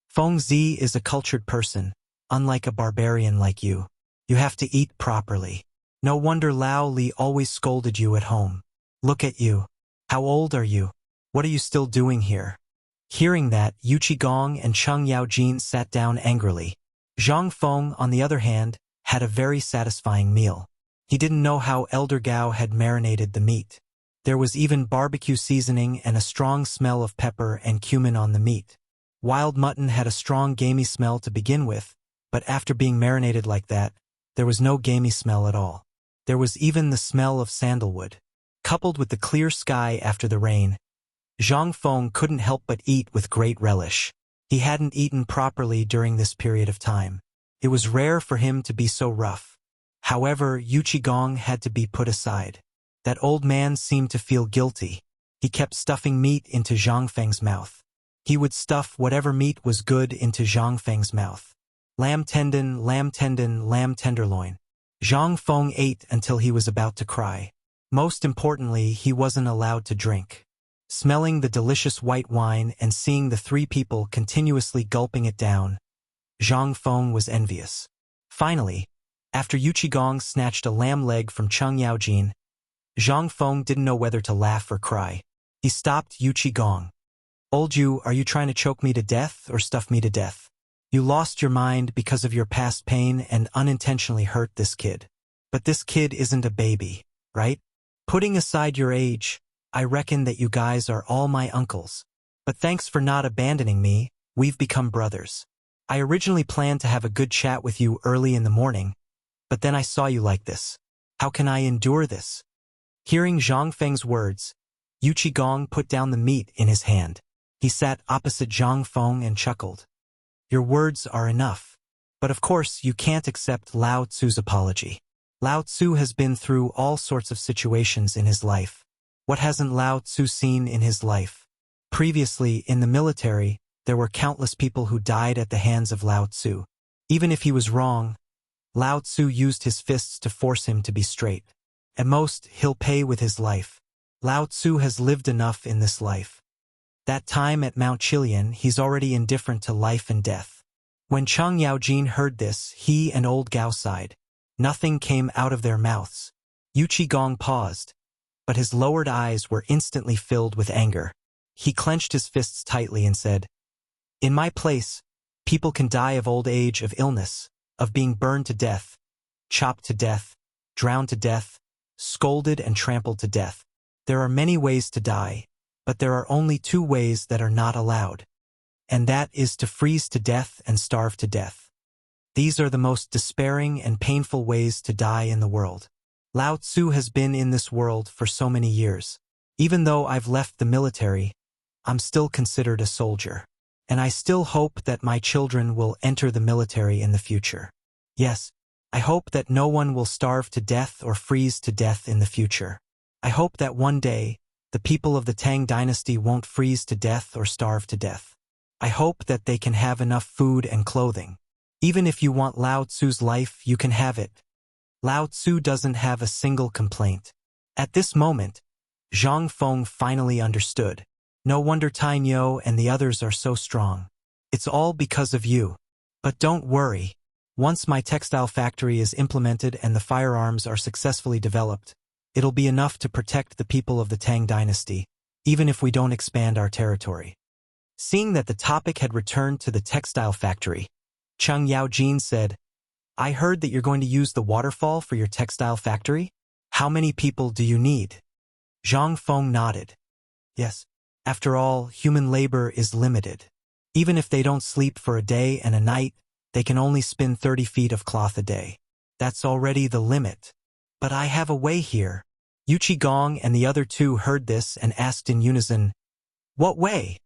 Feng Zi is a cultured person, unlike a barbarian like you. You have to eat properly. No wonder Lao Li always scolded you at home. Look at you. How old are you? What are you still doing here? Hearing that, Gong and Cheng Yaojin sat down angrily. Zhang Feng, on the other hand, had a very satisfying meal. He didn't know how Elder Gao had marinated the meat. There was even barbecue seasoning and a strong smell of pepper and cumin on the meat. Wild mutton had a strong gamey smell to begin with, but after being marinated like that, there was no gamey smell at all. There was even the smell of sandalwood. Coupled with the clear sky after the rain, Zhang Feng couldn't help but eat with great relish. He hadn't eaten properly during this period of time. It was rare for him to be so rough. However, Gong had to be put aside. That old man seemed to feel guilty. He kept stuffing meat into Zhang Feng's mouth. He would stuff whatever meat was good into Zhang Feng's mouth. Lamb tendon, lamb tenderloin. Zhang Feng ate until he was about to cry. Most importantly, he wasn't allowed to drink. Smelling the delicious white wine and seeing the three people continuously gulping it down, Zhang Feng was envious. Finally, after Gong snatched a lamb leg from Cheng Yaojin, Zhang Feng didn't know whether to laugh or cry. He stopped Gong. Old you, are you trying to choke me to death or stuff me to death? You lost your mind because of your past pain and unintentionally hurt this kid. But this kid isn't a baby, right? Putting aside your age, I reckon that you guys are all my uncles. But thanks for not abandoning me, we've become brothers. I originally planned to have a good chat with you early in the morning, but then I saw you like this. How can I endure this? Hearing Zhang Feng's words, Gong put down the meat in his hand. He sat opposite Zhang Feng and chuckled. Your words are enough. But of course, you can't accept Lao Tzu's apology. Lao Tzu has been through all sorts of situations in his life. What hasn't Lao Tzu seen in his life? Previously, in the military, there were countless people who died at the hands of Lao Tzu. Even if he was wrong, Lao Tzu used his fists to force him to be straight. At most, he'll pay with his life. Lao Tzu has lived enough in this life. That time at Mount Chilian, he's already indifferent to life and death. When Cheng Yaojin heard this, he and old Gao sighed. Nothing came out of their mouths. Gong paused, but his lowered eyes were instantly filled with anger. He clenched his fists tightly and said, In my place, people can die of old age, of illness, of being burned to death, chopped to death, drowned to death, scolded and trampled to death. There are many ways to die, but there are only two ways that are not allowed. And that is to freeze to death and starve to death. These are the most despairing and painful ways to die in the world. Lao Tzu has been in this world for so many years. Even though I've left the military, I'm still considered a soldier. And I still hope that my children will enter the military in the future. Yes, I hope that no one will starve to death or freeze to death in the future. I hope that one day, the people of the Tang dynasty won't freeze to death or starve to death. I hope that they can have enough food and clothing. Even if you want Lao Tzu's life, you can have it. Lao Tzu doesn't have a single complaint. At this moment, Zhang Feng finally understood. No wonder Tai Nyo and the others are so strong. It's all because of you. But don't worry. Once my textile factory is implemented and the firearms are successfully developed, it'll be enough to protect the people of the Tang dynasty, even if we don't expand our territory. Seeing that the topic had returned to the textile factory, Cheng Yaojin said, I heard that you're going to use the waterfall for your textile factory? How many people do you need? Zhang Feng nodded. Yes. After all, human labor is limited. Even if they don't sleep for a day and a night, they can only spin 30 feet of cloth a day. That's already the limit. But I have a way here. Gong and the other two heard this and asked in unison, What way?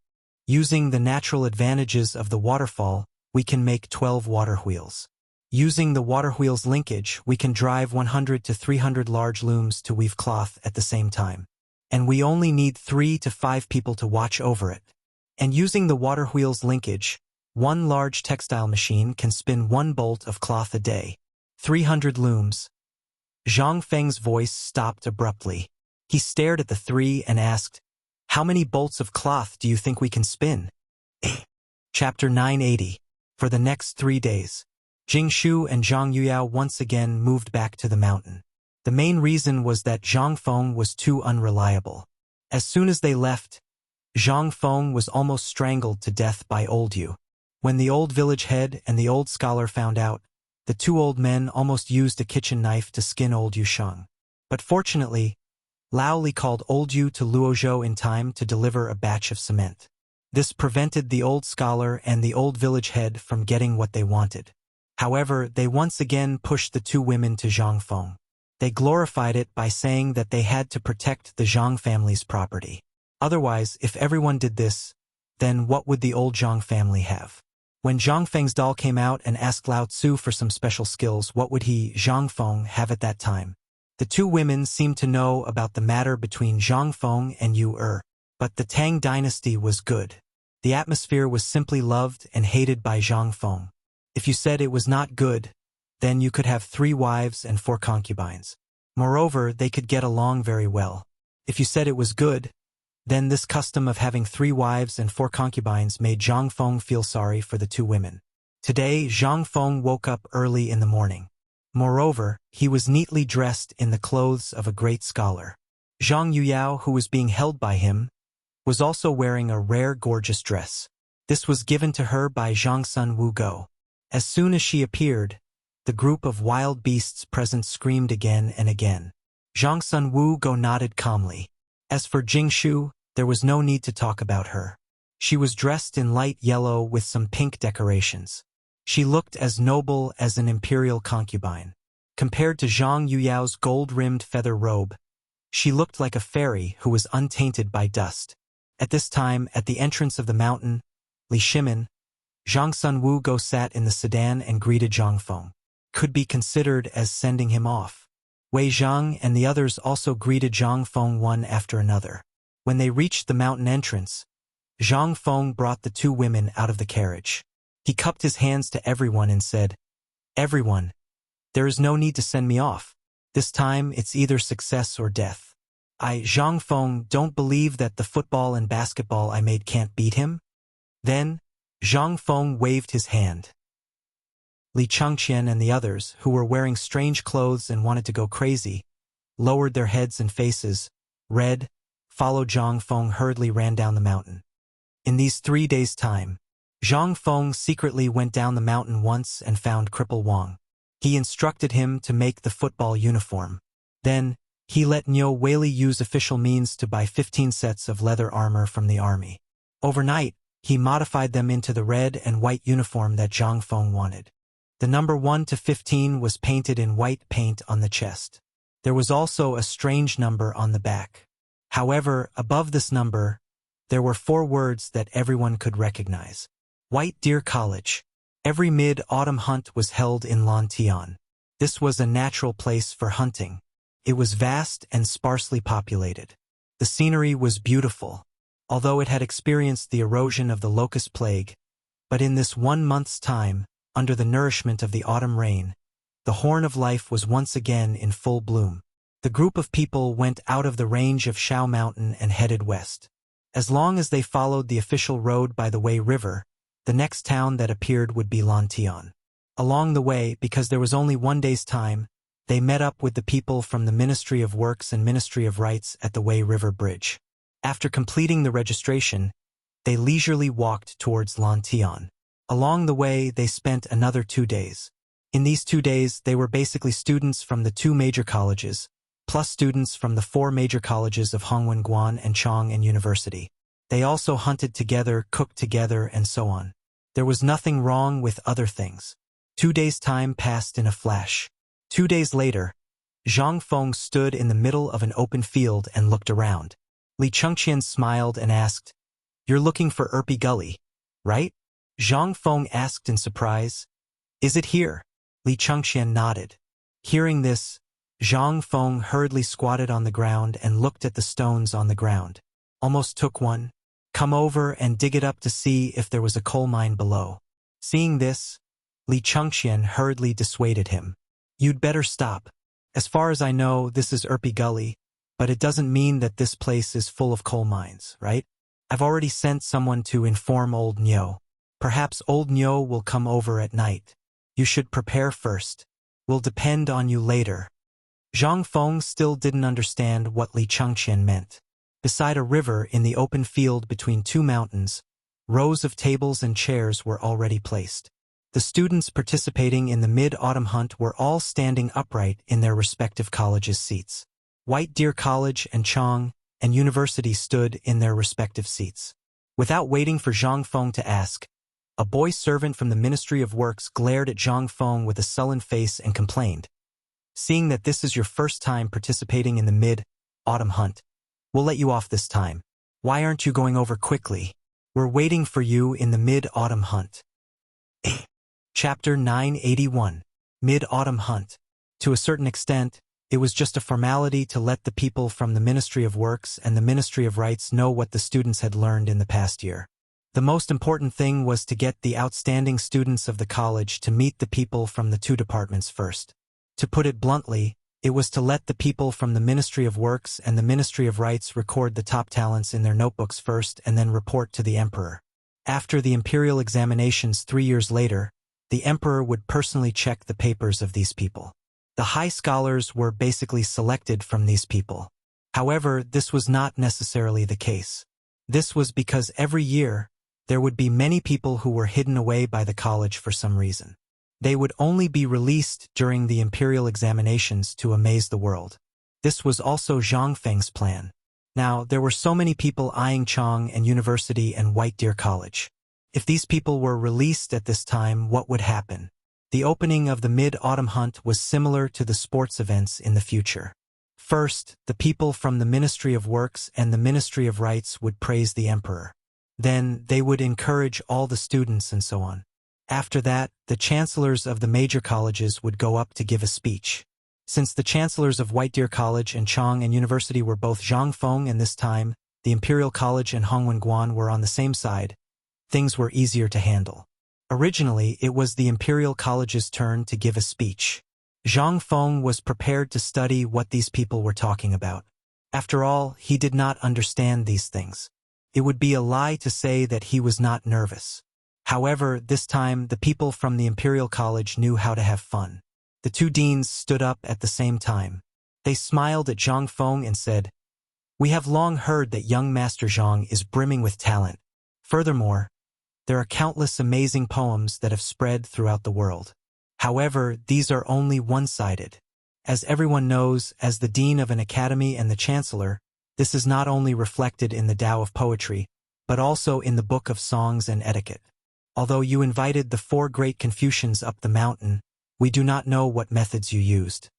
Using the natural advantages of the waterfall, we can make 12 water wheels. Using the water wheel's linkage, we can drive 100 to 300 large looms to weave cloth at the same time. And we only need 3 to 5 people to watch over it. And using the water wheel's linkage, One large textile machine can spin 1 bolt of cloth a day. 300 looms. Zhang Feng's voice stopped abruptly. He stared at the 3 and asked, "How many bolts of cloth do you think we can spin?" Chapter 980. For the next 3 days, Jingshu and Zhang Yuyao once again moved back to the mountain. The main reason was that Zhang Feng was too unreliable. As soon as they left, Zhang Feng was almost strangled to death by Old Yu. When the old village head and the old scholar found out, the 2 old men almost used a kitchen knife to skin Old Yu Sheng. But fortunately, Lao Li called Old Yu to Luozhou in time to deliver a batch of cement. This prevented the old scholar and the old village head from getting what they wanted. However, they once again pushed the 2 women to Zhang Feng. They glorified it by saying that they had to protect the Zhang family's property. Otherwise, if everyone did this, then what would the old Zhang family have? When Zhang Feng's doll came out and asked Lao Tzu for some special skills, what would he, Zhang Feng, have at that time? The 2 women seemed to know about the matter between Zhang Feng and Yu Er, but the Tang dynasty was good. The atmosphere was simply loved and hated by Zhang Feng. If you said it was not good, then you could have 3 wives and 4 concubines. Moreover, they could get along very well. If you said it was good, then this custom of having 3 wives and 4 concubines made Zhang Feng feel sorry for the 2 women. Today, Zhang Feng woke up early in the morning. Moreover, he was neatly dressed in the clothes of a great scholar. Zhang Yuyao, who was being held by him, was also wearing a rare gorgeous dress. This was given to her by Zhang Sun Wu Go. As soon as she appeared, the group of wild beasts present screamed again and again. Zhang Sun Wu Go nodded calmly. As for Jingshu, there was no need to talk about her. She was dressed in light yellow with some pink decorations. She looked as noble as an imperial concubine. Compared to Zhang Yuyao's gold-rimmed feather robe, she looked like a fairy who was untainted by dust. At this time, at the entrance of the mountain, Li Shimin, Zhang Sun Wu Go sat in the sedan and greeted Zhang Feng. Could be considered as sending him off. Wei Zhang and the others also greeted Zhang Feng one after another. When they reached the mountain entrance, Zhang Feng brought the 2 women out of the carriage. He cupped his hands to everyone and said, "Everyone, there is no need to send me off. This time it's either success or death. I, Zhang Feng, don't believe that the football and basketball I made can't beat him." Then, Zhang Feng waved his hand. Li Changqian and the others, who were wearing strange clothes and wanted to go crazy, lowered their heads and faces, red, followed Zhang Feng hurriedly ran down the mountain. In these 3 days' time, Zhang Feng secretly went down the mountain once and found Cripple Wang. He instructed him to make the football uniform. Then, he let Niu Weili use official means to buy 15 sets of leather armor from the army. Overnight, he modified them into the red and white uniform that Zhang Feng wanted. The number 1 to 15 was painted in white paint on the chest. There was also a strange number on the back. However, above this number, there were 4 words that everyone could recognize. White Deer College. Every mid-autumn hunt was held in Lantian. This was a natural place for hunting. It was vast and sparsely populated. The scenery was beautiful, although it had experienced the erosion of the locust plague. But in this 1 month's time, under the nourishment of the autumn rain, the horn of life was once again in full bloom. The group of people went out of the range of Shao Mountain and headed west. As long as they followed the official road by the Wei River, the next town that appeared would be Lantian. Along the way, because there was only 1 day's time, they met up with the people from the Ministry of Works and Ministry of Rights at the Wei River Bridge. After completing the registration, they leisurely walked towards Lantian. Along the way, they spent another 2 days. In these 2 days, they were basically students from the 2 major colleges, plus students from the 4 major colleges of Hongwen-Guan and Chong University. They also hunted together, cooked together, and so on. There was nothing wrong with other things. 2 days' time passed in a flash. 2 days later, Zhang Feng stood in the middle of an open field and looked around. Li Chengqian smiled and asked, "You're looking for Erpi Gully, right?" Zhang Feng asked in surprise. "Is it here?" Li Chengqian nodded. Hearing this, Zhang Feng hurriedly squatted on the ground and looked at the stones on the ground. Almost took one, Come over and dig it up to see if there was a coal mine below. Seeing this, Li Chengxian hurriedly dissuaded him. You'd better stop. As far as I know, this is Erpi Gully, but it doesn't mean that this place is full of coal mines, right? I've already sent someone to inform old Nyo. Perhaps old Nyo will come over at night. You should prepare first. We'll depend on you later. Zhang Feng still didn't understand what Li Chengxian meant. Beside a river in the open field between two mountains, rows of tables and chairs were already placed. The students participating in the mid-autumn hunt were all standing upright in their respective colleges' seats. White Deer College and Chang and University stood in their respective seats. Without waiting for Zhang Feng to ask, a boy servant from the Ministry of Works glared at Zhang Feng with a sullen face and complained. Seeing that this is your first time participating in the mid-autumn hunt, we'll let you off this time. Why aren't you going over quickly? We're waiting for you in the mid-autumn hunt. Chapter 981. Mid-Autumn Hunt. To a certain extent, it was just a formality to let the people from the Ministry of Works and the Ministry of Rights know what the students had learned in the past year. The most important thing was to get the outstanding students of the college to meet the people from the two departments first. To put it bluntly, it was to let the people from the Ministry of Works and the Ministry of Rights record the top talents in their notebooks first and then report to the emperor. After the imperial examinations 3 years later, the emperor would personally check the papers of these people. The high scholars were basically selected from these people. However, this was not necessarily the case. This was because every year, there would be many people who were hidden away by the college for some reason. They would only be released during the imperial examinations to amaze the world. This was also Zhang Feng's plan. Now, there were so many people eyeing Chang and University and White Deer College. If these people were released at this time, what would happen? The opening of the mid-autumn hunt was similar to the sports events in the future. First, the people from the Ministry of Works and the Ministry of Rights would praise the emperor. Then, they would encourage all the students and so on. After that, the chancellors of the major colleges would go up to give a speech. Since the chancellors of White Deer College and Chang and University were both Zhang Feng, and this time, the Imperial College and Hongwen were on the same side, things were easier to handle. Originally, it was the Imperial College's turn to give a speech. Zhang Feng was prepared to study what these people were talking about. After all, he did not understand these things. It would be a lie to say that he was not nervous. However, this time, the people from the Imperial College knew how to have fun. The two deans stood up at the same time. They smiled at Zhang Feng and said, "We have long heard that young Master Zhang is brimming with talent. Furthermore, there are countless amazing poems that have spread throughout the world. However, these are only one-sided. As everyone knows, as the dean of an academy and the chancellor, this is not only reflected in the Tao of poetry, but also in the Book of Songs and Etiquette. Although you invited the 4 great Confucians up the mountain, we do not know what methods you used.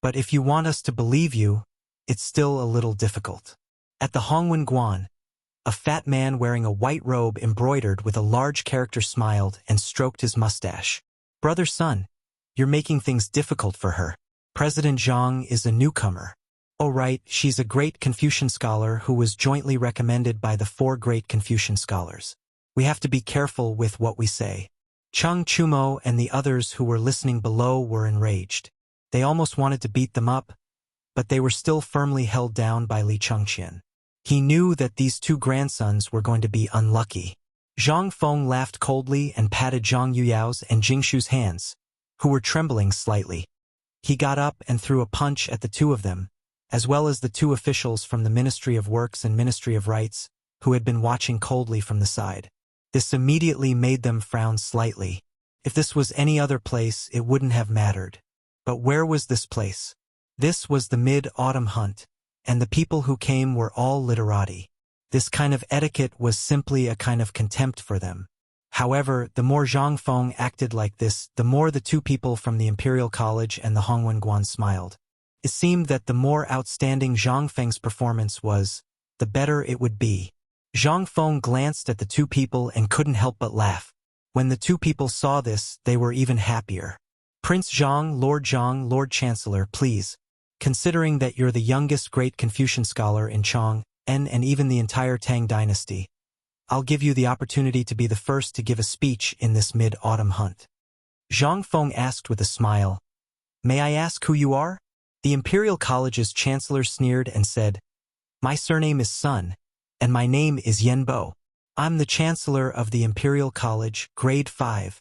But if you want us to believe you, it's still a little difficult." At the Hongwen, a fat man wearing a white robe embroidered with a large character smiled and stroked his mustache. "Brother Sun, you're making things difficult for her. President Zhang is a newcomer." "Oh right, she's a great Confucian scholar who was jointly recommended by the 4 great Confucian scholars. We have to be careful with what we say." Chung Chumo and the others who were listening below were enraged. They almost wanted to beat them up, but they were still firmly held down by Li Chengxian. He knew that these 2 grandsons were going to be unlucky. Zhang Feng laughed coldly and patted Zhang Yuyao's and Jingshu's hands, who were trembling slightly. He got up and threw a punch at the 2 of them, as well as the 2 officials from the Ministry of Works and Ministry of Rights, who had been watching coldly from the side. This immediately made them frown slightly. If this was any other place, it wouldn't have mattered. But where was this place? This was the mid-autumn hunt, and the people who came were all literati. This kind of etiquette was simply a kind of contempt for them. However, the more Zhang Feng acted like this, the more the 2 people from the Imperial College and the Hongwen smiled. It seemed that the more outstanding Zhang Feng's performance was, the better it would be. Zhang Feng glanced at the 2 people and couldn't help but laugh. When the 2 people saw this, they were even happier. "Prince Zhang, Lord Chancellor, please. Considering that you're the youngest great Confucian scholar in Chang, and even the entire Tang dynasty, I'll give you the opportunity to be the first to give a speech in this mid-autumn hunt. Zhang Feng asked with a smile. May I ask who you are? The Imperial College's chancellor sneered and said, My surname is Sun, and my name is Yen Bo. I'm the chancellor of the Imperial College, grade 5.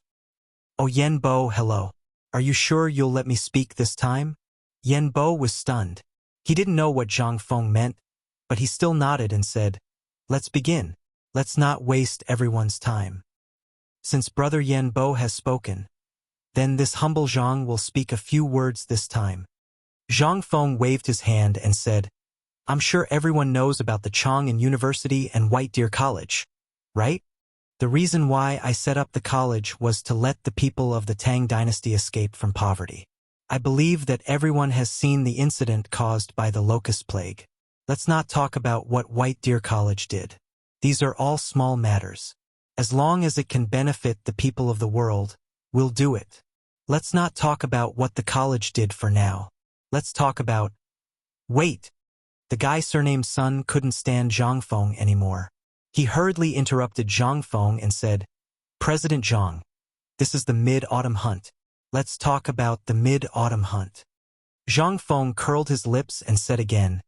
Oh, Yen Bo, hello. Are you sure you'll let me speak this time? Yen Bo was stunned. He didn't know what Zhang Feng meant, but he still nodded and said, Let's begin. Let's not waste everyone's time. Since Brother Yen Bo has spoken, then this humble Zhang will speak a few words this time. Zhang Feng waved his hand and said, I'm sure everyone knows about the Chang'an University and White Deer College, right? The reason why I set up the college was to let the people of the Tang dynasty escape from poverty. I believe that everyone has seen the incident caused by the locust plague. Let's not talk about what White Deer College did. These are all small matters. As long as it can benefit the people of the world, we'll do it. Let's not talk about what the college did for now. Let's talk about... Wait! The guy surnamed Sun couldn't stand Zhang Feng anymore. He hurriedly interrupted Zhang Feng and said, President Zhang, this is the mid-autumn hunt. Let's talk about the mid-autumn hunt. Zhang Feng curled his lips and said again,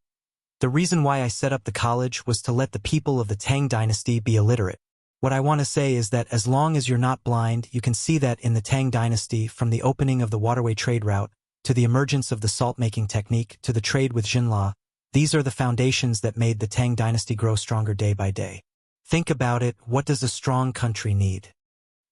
The reason why I set up the college was to let the people of the Tang dynasty be illiterate. What I want to say is that as long as you're not blind, you can see that in the Tang dynasty, from the opening of the waterway trade route, to the emergence of the salt-making technique, to the trade with Jinla, these are the foundations that made the Tang dynasty grow stronger day by day. Think about it, what does a strong country need?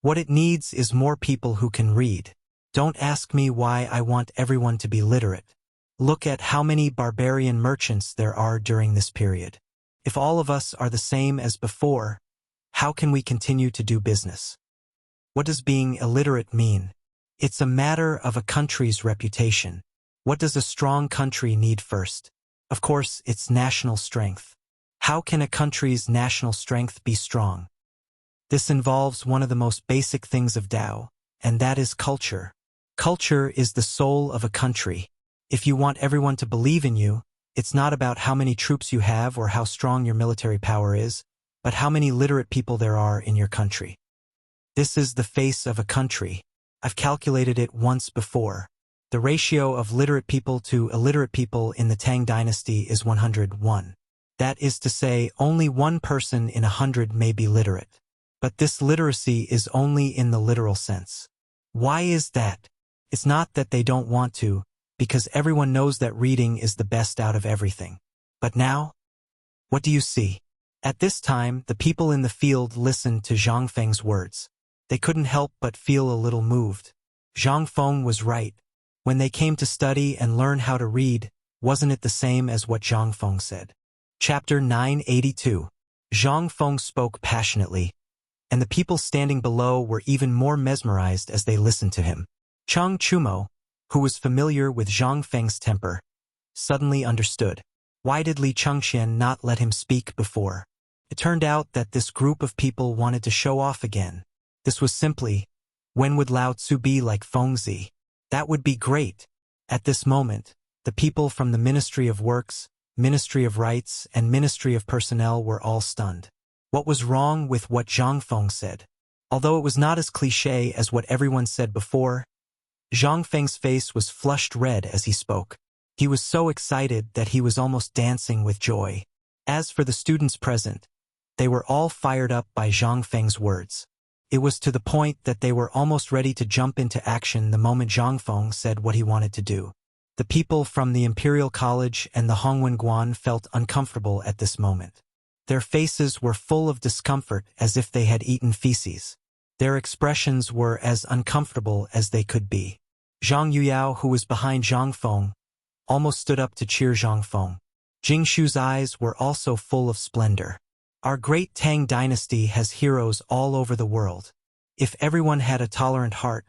What it needs is more people who can read. Don't ask me why I want everyone to be literate. Look at how many barbarian merchants there are during this period. If all of us are the same as before, how can we continue to do business? What does being illiterate mean? It's a matter of a country's reputation. What does a strong country need first? Of course, it's national strength. How can a country's national strength be strong? This involves one of the most basic things of Tao, and that is culture. Culture is the soul of a country. If you want everyone to believe in you, it's not about how many troops you have or how strong your military power is, but how many literate people there are in your country. This is the face of a country. I've calculated it once before. The ratio of literate people to illiterate people in the Tang dynasty is 101. That is to say, only 1 person in 100 may be literate. But this literacy is only in the literal sense. Why is that? It's not that they don't want to, because everyone knows that reading is the best out of everything. But now? What do you see? At this time, the people in the field listened to Zhang Feng's words. They couldn't help but feel a little moved. Zhang Feng was right. When they came to study and learn how to read, wasn't it the same as what Zhang Feng said? Chapter 982. Zhang Feng spoke passionately, and the people standing below were even more mesmerized as they listened to him. Chang Chumo, who was familiar with Zhang Feng's temper, suddenly understood. Why did Li Chengxian not let him speak before? It turned out that this group of people wanted to show off again. This was simply, when would Lao Tzu be like Fengzi? That would be great. At this moment, the people from the Ministry of Works, Ministry of Rights, and Ministry of Personnel were all stunned. What was wrong with what Zhang Feng said? Although it was not as cliché as what everyone said before, Zhang Feng's face was flushed red as he spoke. He was so excited that he was almost dancing with joy. As for the students present, they were all fired up by Zhang Feng's words. It was to the point that they were almost ready to jump into action the moment Zhang Feng said what he wanted to do. The people from the Imperial College and the Hongwen Guan felt uncomfortable at this moment. Their faces were full of discomfort as if they had eaten feces. Their expressions were as uncomfortable as they could be. Zhang Yuyao, who was behind Zhang Feng, almost stood up to cheer Zhang Feng. Jing Shu's eyes were also full of splendor. Our great Tang dynasty has heroes all over the world. If everyone had a tolerant heart,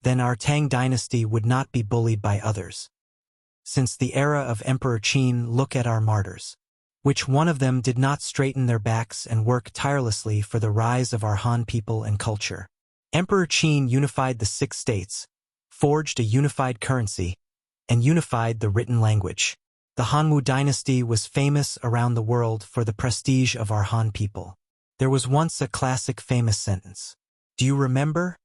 then our Tang dynasty would not be bullied by others. Since the era of Emperor Qin, look at our martyrs. Which one of them did not straighten their backs and work tirelessly for the rise of our Han people and culture? Emperor Qin unified the 6 states, forged a unified currency, and unified the written language. The Hanwu dynasty was famous around the world for the prestige of our Han people. There was once a classic famous sentence. Do you remember?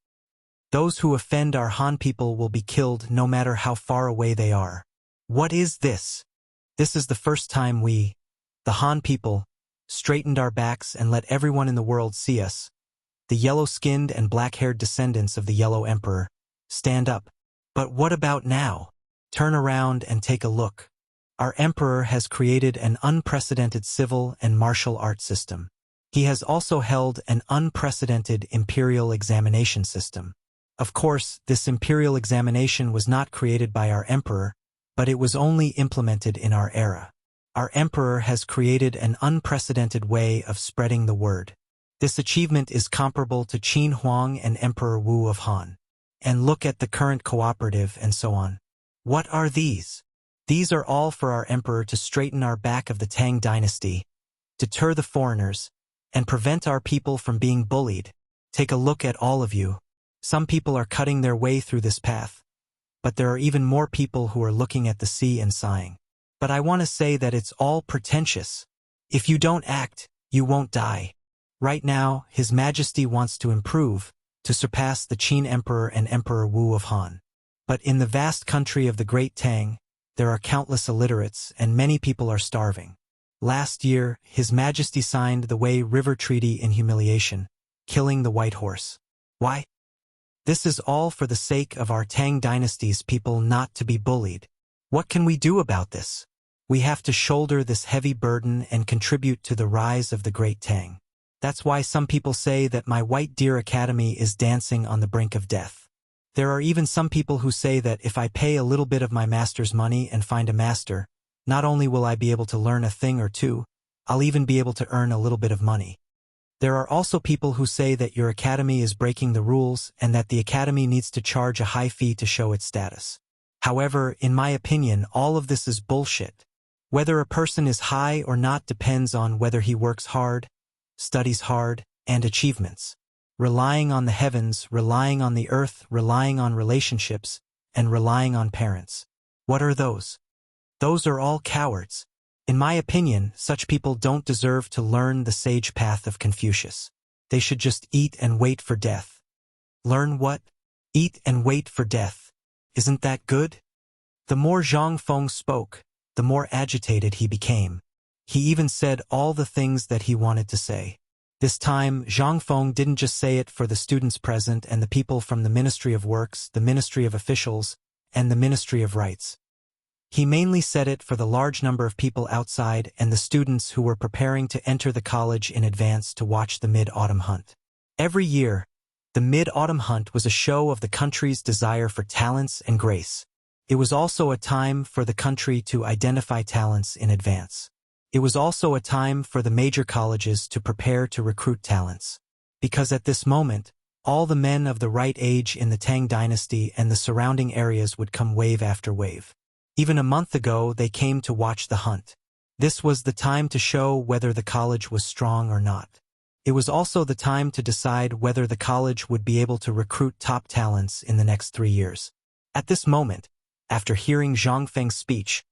Those who offend our Han people will be killed no matter how far away they are. What is this? This is the first time we, the Han people, straightened our backs and let everyone in the world see us, the yellow-skinned and black-haired descendants of the Yellow Emperor, stand up. But what about now? Turn around and take a look. Our emperor has created an unprecedented civil and martial art system. He has also held an unprecedented imperial examination system. Of course, this imperial examination was not created by our emperor, but it was only implemented in our era. Our emperor has created an unprecedented way of spreading the word. This achievement is comparable to Qin Huang and Emperor Wu of Han. And look at the current cooperative and so on. What are these? These are all for our emperor to straighten our back of the Tang dynasty, deter the foreigners, and prevent our people from being bullied. Take a look at all of you. Some people are cutting their way through this path, but there are even more people who are looking at the sea and sighing. But I want to say that it's all pretentious. If you don't act, you won't die. Right now, His Majesty wants to improve, to surpass the Qin Emperor and Emperor Wu of Han. But in the vast country of the Great Tang, there are countless illiterates and many people are starving. Last year, His Majesty signed the Wei River Treaty in humiliation, killing the White Horse. Why? This is all for the sake of our Tang dynasty's people not to be bullied. What can we do about this? We have to shoulder this heavy burden and contribute to the rise of the Great Tang. That's why some people say that my White Deer Academy is dancing on the brink of death. There are even some people who say that if I pay a little bit of my master's money and find a master, not only will I be able to learn a thing or two, I'll even be able to earn a little bit of money. There are also people who say that your academy is breaking the rules and that the academy needs to charge a high fee to show its status. However, in my opinion, all of this is bullshit. Whether a person is high or not depends on whether he works hard, studies hard, and achievements. Relying on the heavens, relying on the earth, relying on relationships, and relying on parents. What are those? Those are all cowards. In my opinion, such people don't deserve to learn the sage path of Confucius. They should just eat and wait for death. Learn what? Eat and wait for death. Isn't that good? The more Zhang Feng spoke, the more agitated he became. He even said all the things that he wanted to say. This time, Zhang Feng didn't just say it for the students present and the people from the Ministry of Works, the Ministry of Officials, and the Ministry of Rights. He mainly said it for the large number of people outside and the students who were preparing to enter the college in advance to watch the Mid-Autumn Hunt. Every year, the Mid-Autumn Hunt was a show of the country's desire for talents and grace. It was also a time for the country to identify talents in advance. It was also a time for the major colleges to prepare to recruit talents. Because at this moment, all the men of the right age in the Tang dynasty and the surrounding areas would come wave after wave. Even a month ago, they came to watch the hunt. This was the time to show whether the college was strong or not. It was also the time to decide whether the college would be able to recruit top talents in the next 3 years. At this moment, after hearing Zhang Feng's speech,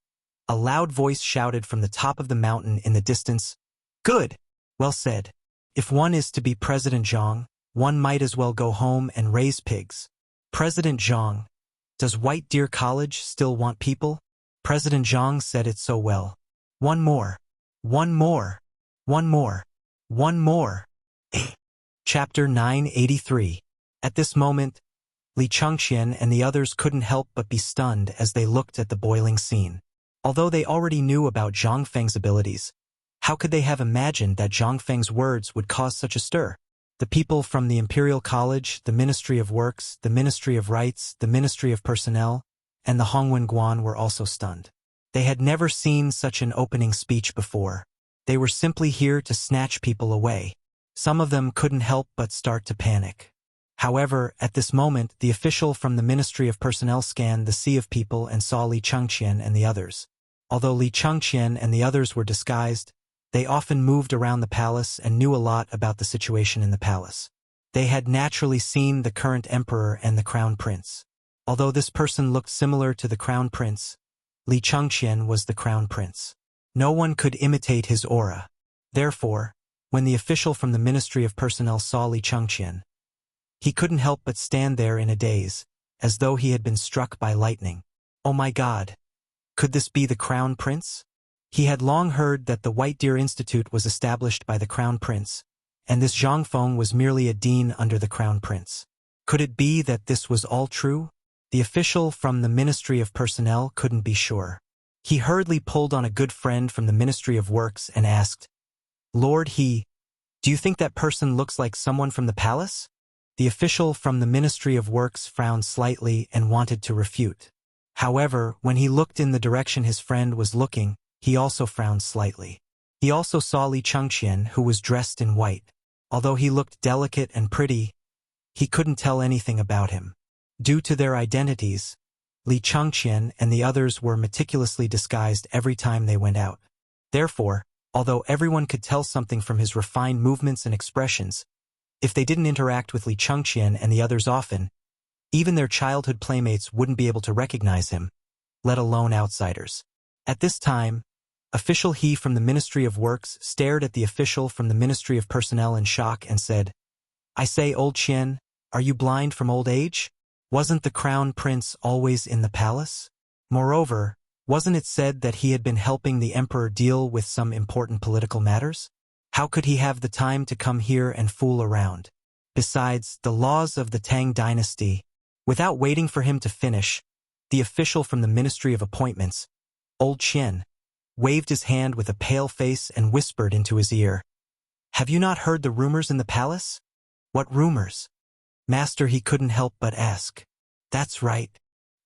a loud voice shouted from the top of the mountain in the distance, "Good! Well said. If one is to be President Zhang, one might as well go home and raise pigs." President Zhang, does White Deer College still want people? President Zhang said it so well. One more. One more. One more. One more. Chapter 983. At this moment, Li Changqian and the others couldn't help but be stunned as they looked at the boiling scene. Although they already knew about Zhang Feng's abilities, how could they have imagined that Zhang Feng's words would cause such a stir? The people from the Imperial College, the Ministry of Works, the Ministry of Rights, the Ministry of Personnel, and the Hongwen Guan were also stunned. They had never seen such an opening speech before. They were simply here to snatch people away. Some of them couldn't help but start to panic. However, at this moment, the official from the Ministry of Personnel scanned the sea of people and saw Li Changqian and the others. Although Li Changqian and the others were disguised, they often moved around the palace and knew a lot about the situation in the palace. They had naturally seen the current emperor and the crown prince. Although this person looked similar to the crown prince, Li Changqian was the crown prince. No one could imitate his aura. Therefore, When the official from the Ministry of Personnel saw Li Chengqian, he couldn't help but stand there in a daze, as though he had been struck by lightning. Oh my God! Could this be the Crown Prince? He had long heard that the White Deer Institute was established by the Crown Prince, and this Zhang Feng was merely a dean under the Crown Prince. Could it be that this was all true? The official from the Ministry of Personnel couldn't be sure. He hurriedly pulled on a good friend from the Ministry of Works and asked, "Lord He, do you think that person looks like someone from the palace?" The official from the Ministry of Works frowned slightly and wanted to refute. However, when he looked in the direction his friend was looking, he also frowned slightly. He also saw Li Chengqian, who was dressed in white. Although he looked delicate and pretty, he couldn't tell anything about him. Due to their identities, Li Chengqian and the others were meticulously disguised every time they went out. Therefore, although everyone could tell something from his refined movements and expressions, if they didn't interact with Li Chengqian and the others often, even their childhood playmates wouldn't be able to recognize him, let alone outsiders. At this time, official He from the Ministry of Works stared at the official from the Ministry of Personnel in shock and said, "I say, old Qian, are you blind from old age? Wasn't the Crown Prince always in the palace? Moreover, wasn't it said that he had been helping the emperor deal with some important political matters? How could he have the time to come here and fool around? Besides, the laws of the Tang dynasty..." Without waiting for him to finish, the official from the Ministry of Appointments, old Qian, waved his hand with a pale face and whispered into his ear, "Have you not heard the rumors in the palace?" "What rumors?" "Master," he couldn't help but ask. "That's right.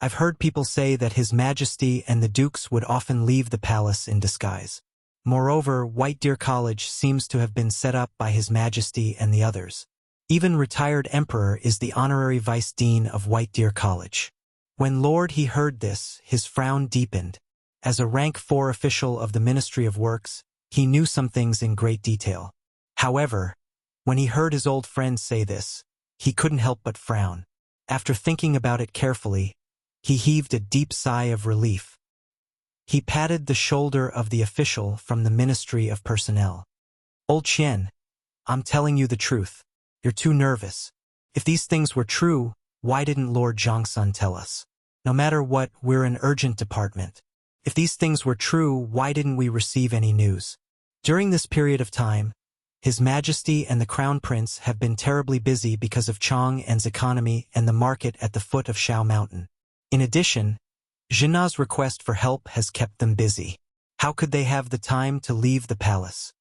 I've heard people say that His Majesty and the dukes would often leave the palace in disguise. Moreover, White Deer College seems to have been set up by His Majesty and the others. Even retired emperor is the honorary vice dean of White Deer College." When Lord He heard this, his frown deepened. As a rank 4 official of the Ministry of Works, he knew some things in great detail. However, when he heard his old friend say this, he couldn't help but frown. After thinking about it carefully, he heaved a deep sigh of relief. He patted the shoulder of the official from the Ministry of Personnel. "Old Qian, I'm telling you the truth. You're too nervous. If these things were true, why didn't Lord Zhongsun tell us? No matter what, we're an urgent department. If these things were true, why didn't we receive any news?" During this period of time, His Majesty and the Crown Prince have been terribly busy because of Chang'an's economy and the market at the foot of Shao Mountain. In addition, Jinna's request for help has kept them busy. How could they have the time to leave the palace?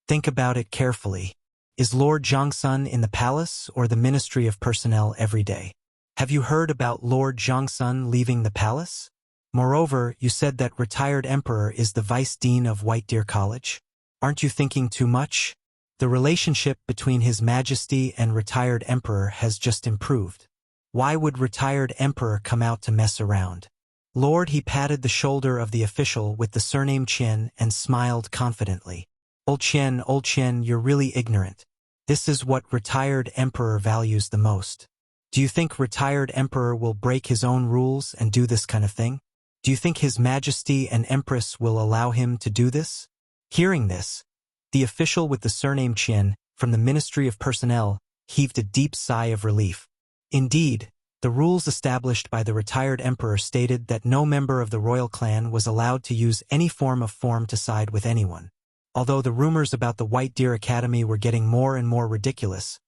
Think about it carefully. Is Lord Zhongsun in the palace or the Ministry of Personnel every day? Have you heard about Lord Zhongsun leaving the palace? Moreover, you said that retired emperor is the vice dean of White Deer College. Aren't you thinking too much? The relationship between His Majesty and retired emperor has just improved. Why would retired emperor come out to mess around? Lord He patted the shoulder of the official with the surname Qian and smiled confidently. Old Qian, you're really ignorant. This is what retired emperor values the most. Do you think retired emperor will break his own rules and do this kind of thing? Do you think His Majesty and Empress will allow him to do this? Hearing this, the official with the surname Qian from the Ministry of Personnel heaved a deep sigh of relief. Indeed, the rules established by the retired emperor stated that no member of the royal clan was allowed to use any form to side with anyone. Although the rumors about the White Deer Academy were getting more and more ridiculous,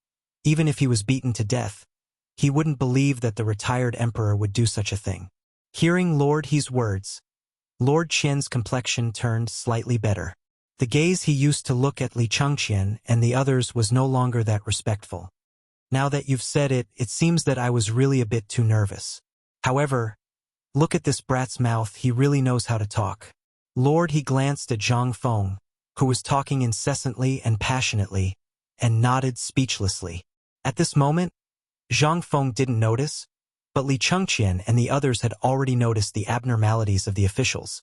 even if he was beaten to death, he wouldn't believe that the retired emperor would do such a thing. Hearing Lord He's words, Lord Qian's complexion turned slightly better. The gaze he used to look at Li Chengqian and the others was no longer that respectful. Now that you've said it, it seems that I was really a bit too nervous. However, look at this brat's mouth, he really knows how to talk. Lord He glanced at Zhang Feng, who was talking incessantly and passionately, and nodded speechlessly. At this moment, Zhang Feng didn't notice, but Li Chengqian and the others had already noticed the abnormalities of the officials.